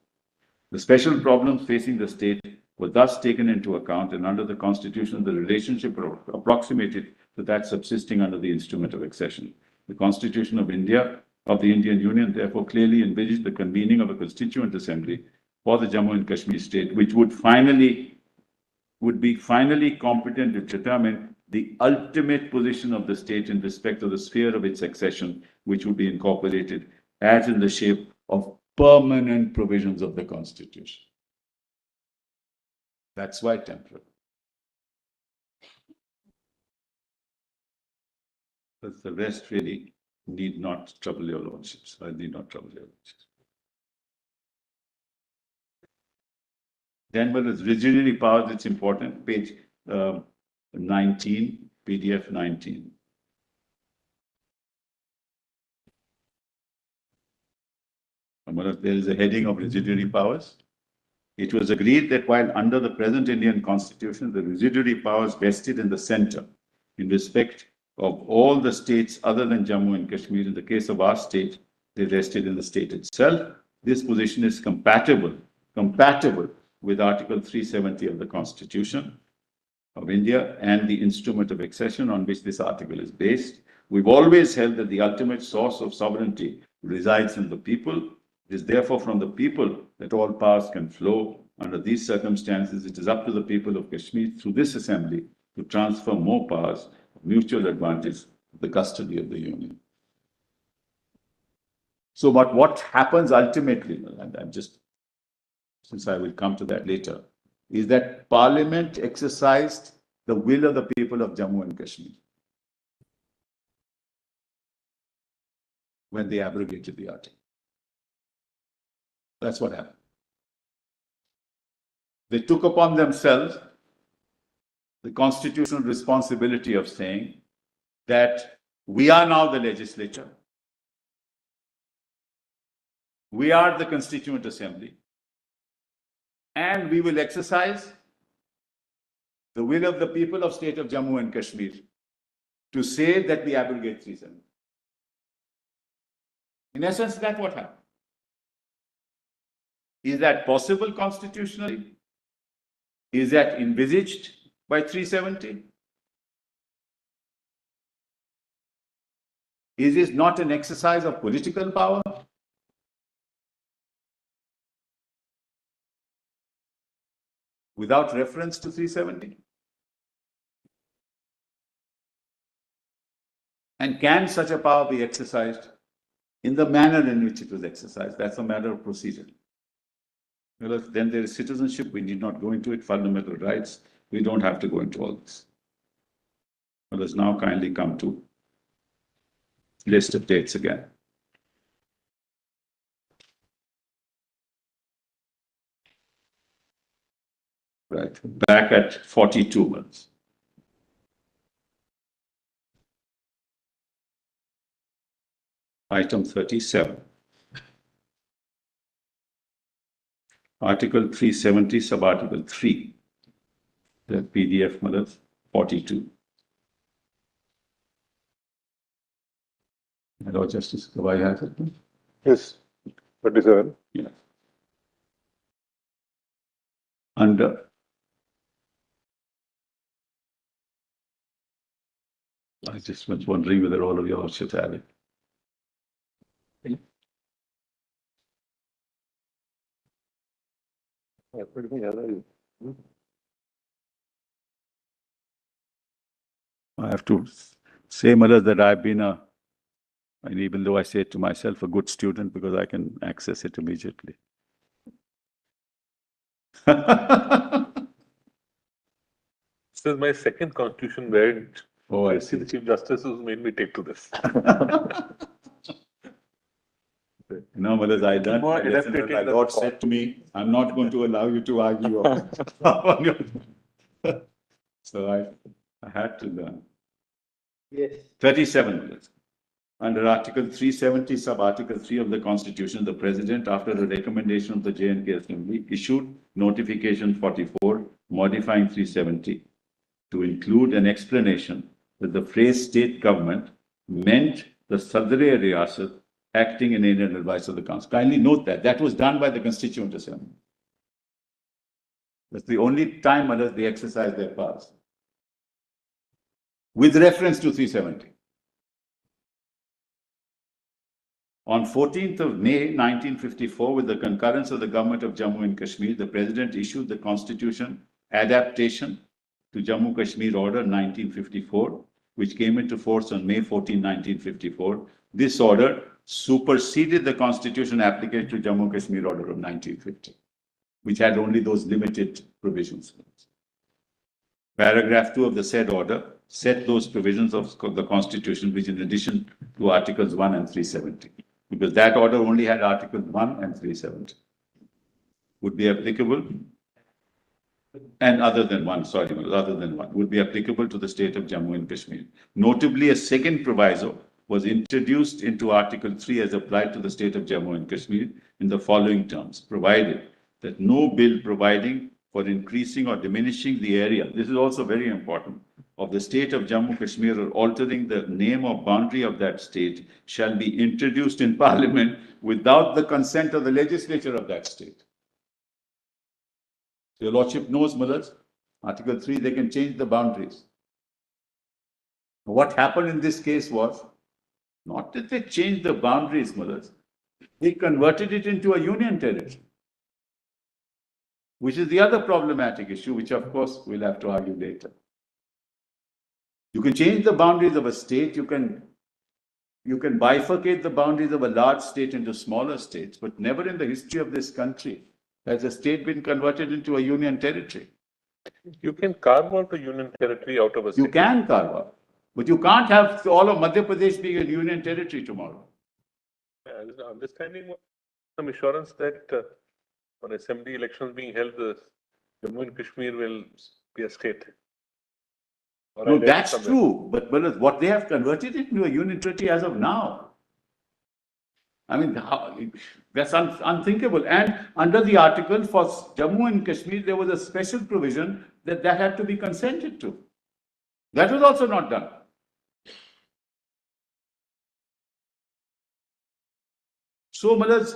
The special problems facing the state were thus taken into account, and under the Constitution, the relationship approximated to that subsisting under the instrument of accession. The Constitution of India, of the Indian Union, therefore clearly envisaged the convening of a Constituent Assembly for the Jammu and Kashmir state, which would be finally competent to determine the ultimate position of the state in respect of the sphere of its accession, which would be incorporated as in the shape of permanent provisions of the Constitution. That's why temporal. But the rest really need not trouble your lordships. I need not trouble your lordships. Then, well, it's rigidity powers, it's important. Page 19, PDF 19. There is a heading of residuary powers. It was agreed that while under the present Indian Constitution, the residuary powers vested in the center in respect of all the states other than Jammu and Kashmir, in the case of our state, they vested in the state itself. This position is compatible with Article 370 of the Constitution of India and the instrument of accession on which this article is based. We've always held that the ultimate source of sovereignty resides in the people. It is therefore from the people that all powers can flow. Under these circumstances, it is up to the people of Kashmir through this assembly to transfer more powers of mutual advantage to the custody of the Union. So, but what happens ultimately, and I'm just, since I will come to that later, is that Parliament exercised the will of the people of Jammu and Kashmir when they abrogated the article. That's what happened. They took upon themselves the constitutional responsibility of saying that we are now the legislature, we are the Constituent Assembly, and we will exercise the will of the people of state of Jammu and Kashmir to say that we abrogate 370. In essence, that's what happened. Is that possible constitutionally? Is that envisaged by 370? Is this not an exercise of political power? Without reference to 370? And can such a power be exercised in the manner in which it was exercised? That's a matter of procedure. Well, then there is citizenship. We need not go into it. Fundamental rights. We don't have to go into all this. Well, let's now kindly come to list of dates again. Right, back at 42 months. Item 37. Article 370, sub-article 3. The PDF, Madam, 42. My Lord Justice, do I have it? Yes, 37. Yes. Under I just was wondering whether all of you should have it. I have to say, Mother, that I've been and even though I say it to myself, a good student because I can access it immediately. This is my second constitution where I see the Chief Justice who's made me take to this. No, Mother, I learned my lesson when my Lord said to me, I'm not going to allow you to argue on your... So I had to learn. Yes. 37 minutes. Under Article 370, sub-Article 3 of the Constitution, the President, after the recommendation of the J&K Assembly, issued Notification 44, modifying 370, to include an explanation that the phrase state government meant the Sadr-e Riyasat acting in aid and advice of the Council. Kindly note that. That was done by the Constituent Assembly. That's the only time others they exercise their powers. With reference to 370. On 14th of May 1954, with the concurrence of the government of Jammu and Kashmir, the President issued the Constitution Adaptation to Jammu Kashmir Order 1954, which came into force on May 14, 1954. This order superseded the Constitution application to Jammu Kashmir Order of 1950, which had only those limited provisions. Paragraph 2 of the said order set those provisions of the Constitution, which in addition to Articles 1 and 370. Because that order only had Articles 1 and 370. Would be applicable, and other than one, would be applicable to the state of Jammu and Kashmir. Notably, a second proviso was introduced into Article 3 as applied to the state of Jammu and Kashmir in the following terms, provided that no bill providing for increasing or diminishing the area, this is also very important, of the state of Jammu Kashmir or altering the name or boundary of that state shall be introduced in Parliament without the consent of the legislature of that state. So your Lordship knows, Mothers, Article 3, they can change the boundaries. What happened in this case was, not that they changed the boundaries, Mothers, they converted it into a union territory, which is the other problematic issue, which of course we'll have to argue later. You can change the boundaries of a state, you can bifurcate the boundaries of a large state into smaller states, but never in the history of this country has a state been converted into a union territory. You can carve out a union territory out of a state. You can carve out, but you can't have all of Madhya Pradesh being a union territory tomorrow. Understanding some assurance that on assembly elections being held, the Jammu and Kashmir will be a state. No, that's true. But what they have converted it into a union territory as of now. I mean, that's unthinkable. And under the article for Jammu and Kashmir, there was a special provision that that had to be consented to. That was also not done. So, Malas,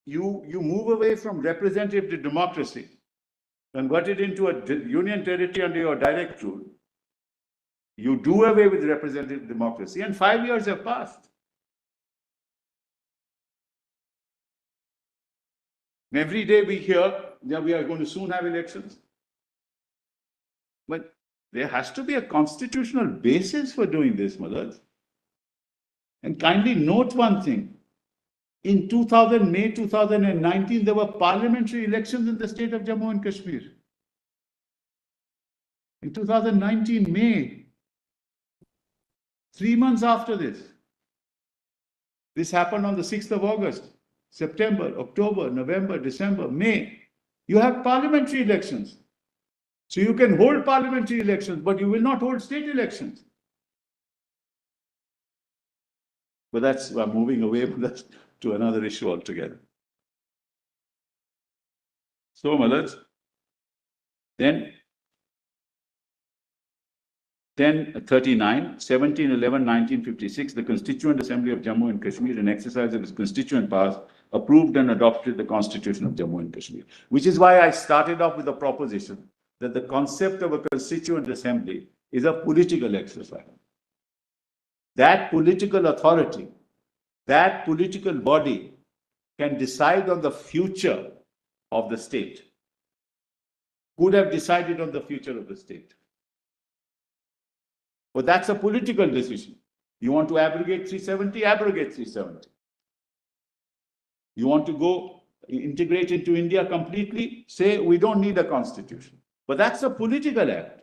you move away from representative democracy, convert it into a union territory under your direct rule. You do away with representative democracy, and 5 years have passed. Every day we hear that we are going to soon have elections. But there has to be a constitutional basis for doing this, Malas. And kindly note one thing. In May 2019, there were parliamentary elections in the state of Jammu and Kashmir. In 2019, May, 3 months after this. This happened on the 6th of August, September, October, November, December, May. You have parliamentary elections. So you can hold parliamentary elections, but you will not hold state elections. But I'm moving away from that to another issue altogether. So, Malas, then 1039, 1711-1956, the Constituent Assembly of Jammu and Kashmir, in exercise of its constituent powers, approved and adopted the Constitution of Jammu and Kashmir. Which is why I started off with the proposition that the concept of a Constituent Assembly is a political exercise. That political authority, that political body can decide on the future of the state. Could have decided on the future of the state. But that's a political decision. You want to abrogate 370, abrogate 370. You want to go integrate into India completely, say we don't need a constitution. But that's a political act.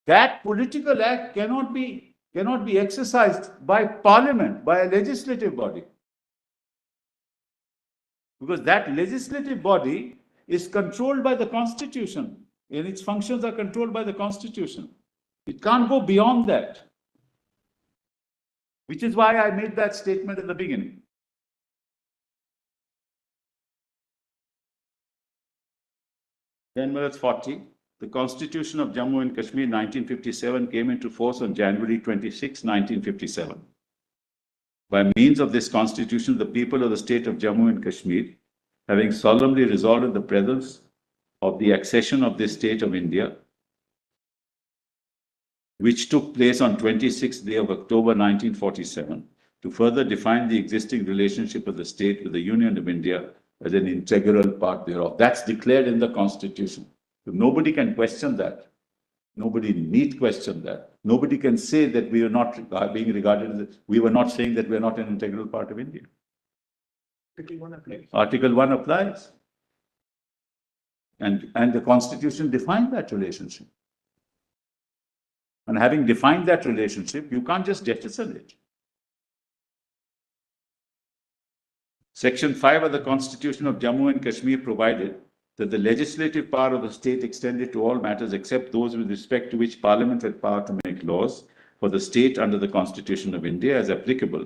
That political act cannot be exercised by parliament, by a legislative body. Because that legislative body is controlled by the Constitution, and its functions are controlled by the Constitution. It can't go beyond that. Which is why I made that statement in the beginning. Then verse 40, the Constitution of Jammu and Kashmir 1957 came into force on January 26, 1957. By means of this constitution, the people of the state of Jammu and Kashmir, having solemnly resolved in the presence of the accession of this state of India, which took place on 26th day of October 1947, to further define the existing relationship of the state with the Union of India as an integral part thereof. That's declared in the Constitution. So nobody can question that. Nobody need question that. Nobody can say that we are not being regarded as, we were not saying that we are not an integral part of India. Article 1 applies. Article 1 applies. And the Constitution defined that relationship. And having defined that relationship, you can't just jettison it. Section 5 of the Constitution of Jammu and Kashmir provided that the legislative power of the state extended to all matters except those with respect to which Parliament had power to make laws for the state under the Constitution of India as applicable.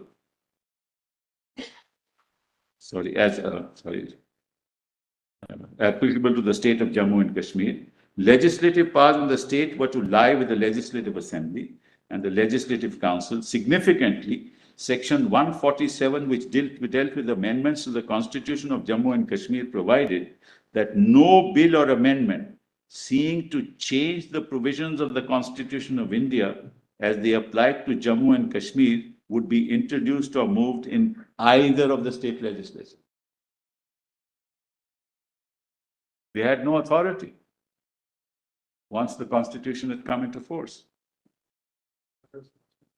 Applicable to the state of Jammu and Kashmir. Legislative powers in the state were to lie with the Legislative Assembly and the Legislative Council. Significantly, Section 147, which dealt with amendments to the Constitution of Jammu and Kashmir, provided that no bill or amendment seeking to change the provisions of the Constitution of India as they applied to Jammu and Kashmir would be introduced or moved in either of the state legislatures. They had no authority once the Constitution had come into force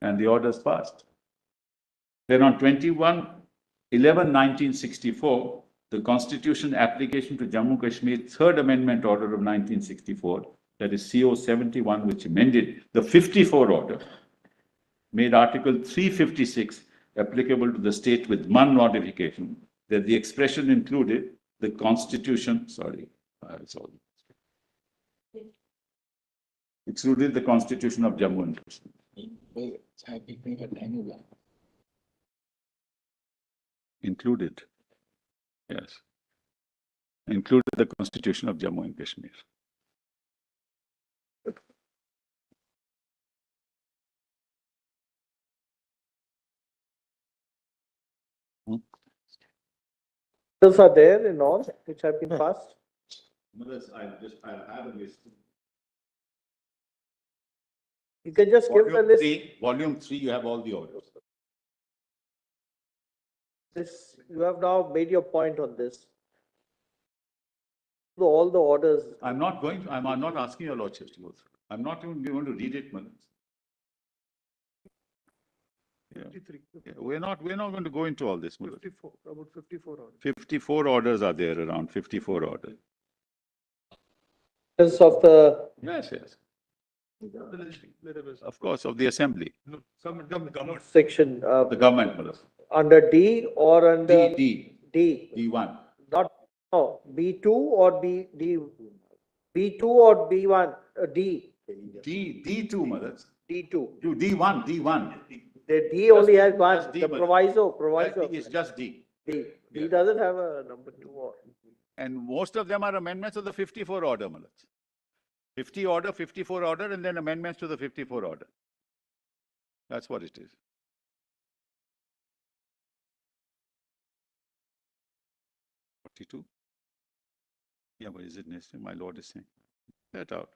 and the orders passed. Then on 21/11/1964, the Constitution application to Jammu Kashmir Third Amendment Order of 1964, that is CO 71, which amended the 54 order, made Article 356 applicable to the state with one modification, that the expression included the Constitution, excluded the Constitution of Jammu and Kashmir. Included. Yes. including the Constitution of Jammu and Kashmir. Those are there in all which have been passed. I'll have a list. You can just give the list. Volume 3, you have all the orders. This, you have now made your point on this. So all the orders. I'm not asking your lordships to go through. I'm not even going to read it, Manas. Yeah. Yeah, we're not going to go into all this. Manas. 54, about 54 orders. 54 orders are there, around 54 orders. Of the. Yes. Of course, of the assembly. No, some government. Section. The government, Manas. Under D or under. D. D1. Not, no, B2 or B2 or B1, D. D2, Manas. D2. D1. The D only has one, Just D, the Manas. proviso. It's just D. D Yeah. doesn't have a number 2 or. And most of them are amendments of the 54 order, Manas. 50 order, 54 order, and then amendments to the 54 order. That's what it is. Yeah, but is it necessary? My lord is saying. That out.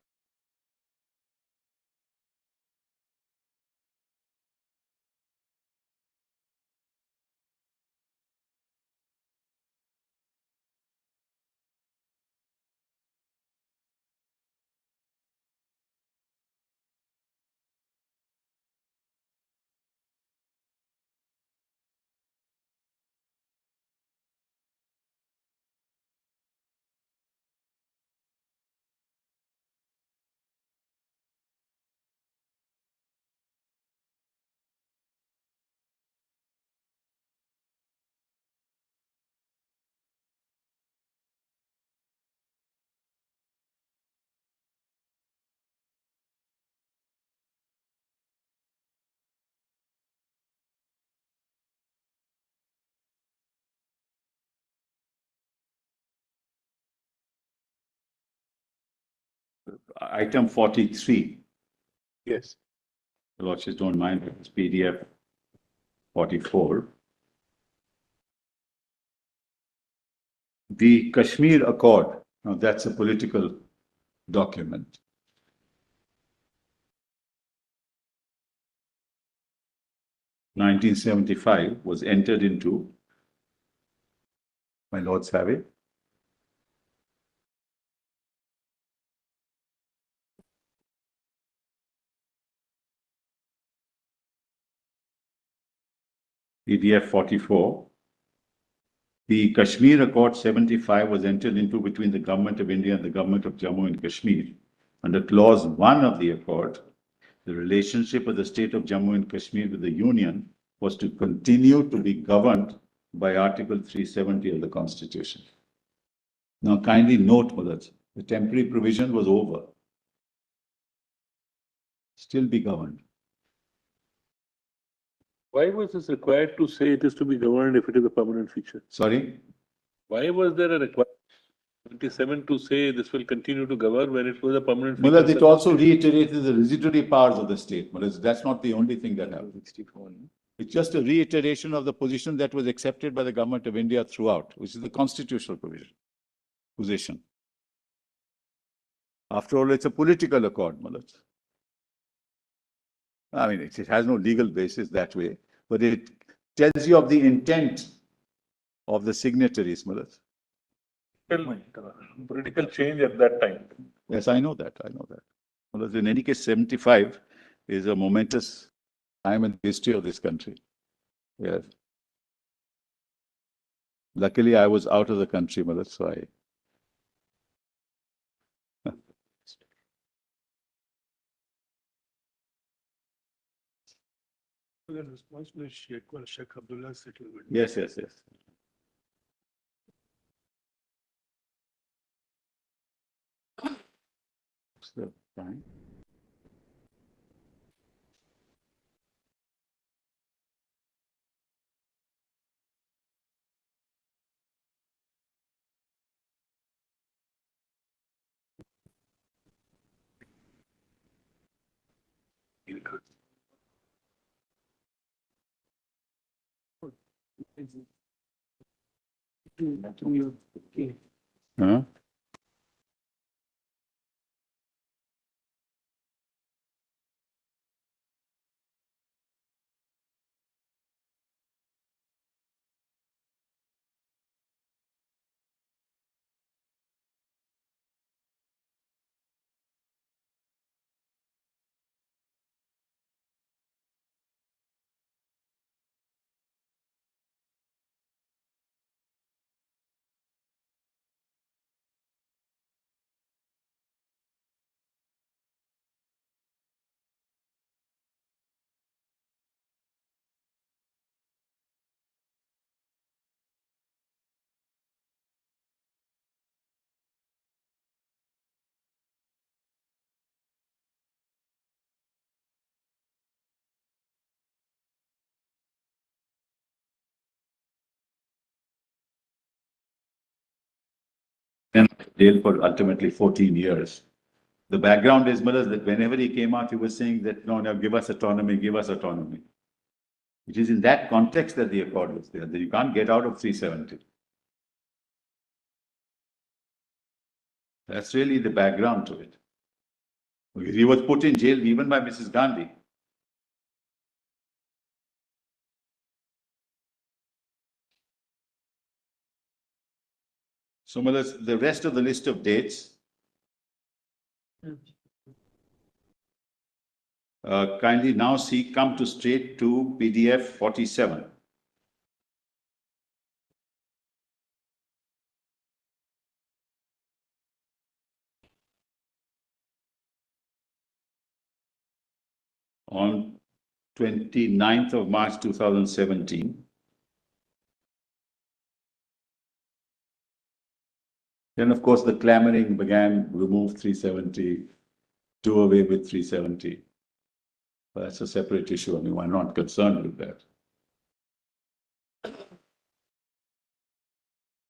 Item 43. Yes. The lordships don't mind, it's PDF 44. The Kashmir Accord, now that's a political document. (1975) was entered into, my lords have it. PDF 44. The Kashmir Accord 75 was entered into between the Government of India and the Government of Jammu and Kashmir. Under Clause 1 of the Accord, the relationship of the state of Jammu and Kashmir with the Union was to continue to be governed by Article 370 of the Constitution. Now kindly note, Madhaj, the temporary provision was over. Still be governed. Why was this required to say it is to be governed if it is a permanent feature? Sorry? Why was there a requirement 27 to say this will continue to govern when it was a permanent feature? Mullah, it also reiterated the residuary powers of the state. Mullah, that's not the only thing that happened. It's just a reiteration of the position that was accepted by the Government of India throughout, which is the constitutional position. After all, it's a political accord, Mullah. I mean, it has no legal basis that way, but it tells you of the intent of the signatories, Mullah. Political change at that time. Yes, I know that. Well, in any case, 75 is a momentous time in the history of this country. Yes. Luckily, I was out of the country, Malad, so I. Yes. So, fine. Huh? And jail for ultimately 14 years. The background is, Mother, that whenever he came out, he was saying that, no, give us autonomy, give us autonomy. It is in that context that the accord was there, that you can't get out of 370. That's really the background to it. He was put in jail even by Mrs. Gandhi. So, Mother, the rest of the list of dates. Kindly now see, come to straight to PDF 47. On 29th of March 2017. Then, of course, the clamoring began, remove 370, do away with 370. But that's a separate issue. I mean, we're not concerned with that.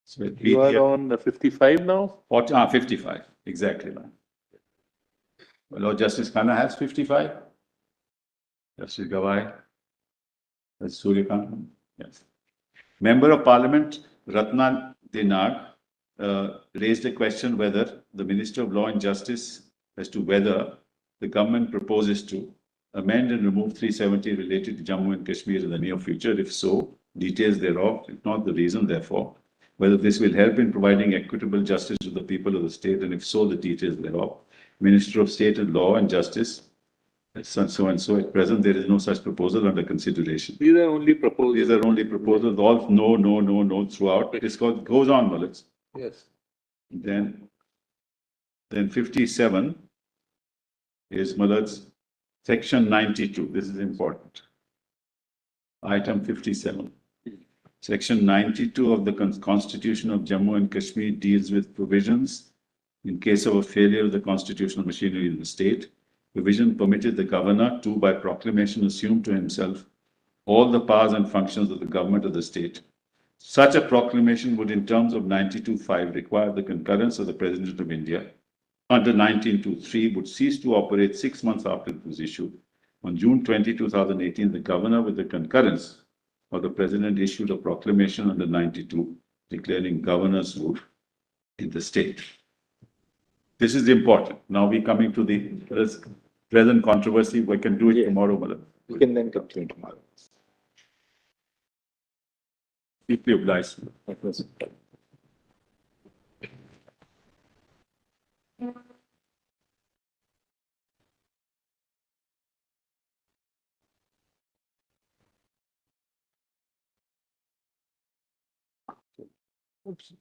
So You are on the 55 now? 55, exactly. Lord Justice Khanna has 55. Justice Gawai. That's Suryakant. Yes. Member of Parliament Ratna Dinag raised a question whether the Minister of Law and Justice, as to whether the government proposes to amend and remove 370 related to Jammu and Kashmir in the near future. If so, details thereof, if not the reason therefore, whether this will help in providing equitable justice to the people of the state, and if so, the details thereof. Minister of State and Law and Justice, so and so. At present, there is no such proposal under consideration. These are only proposals. These are only proposals, all no throughout. This goes on, Malik. Yes. Then 57 is Malad's section 92. This is important. Item 57. Section 92 of the Constitution of Jammu and Kashmir deals with provisions in case of a failure of the constitutional machinery in the state. Provision permitted the governor to, by proclamation, assume to himself all the powers and functions of the government of the state. Such a proclamation would, in terms of 92(5), require the concurrence of the President of India. Under 1923, would cease to operate 6 months after it was issued. On June 20, 2018, the governor, with the concurrence of the President, issued a proclamation under 92, declaring governor's rule in the state. This is important. Now we're coming to the present controversy. We can do it tomorrow, Madam. We can then continue tomorrow. Deeply obliged. Oops.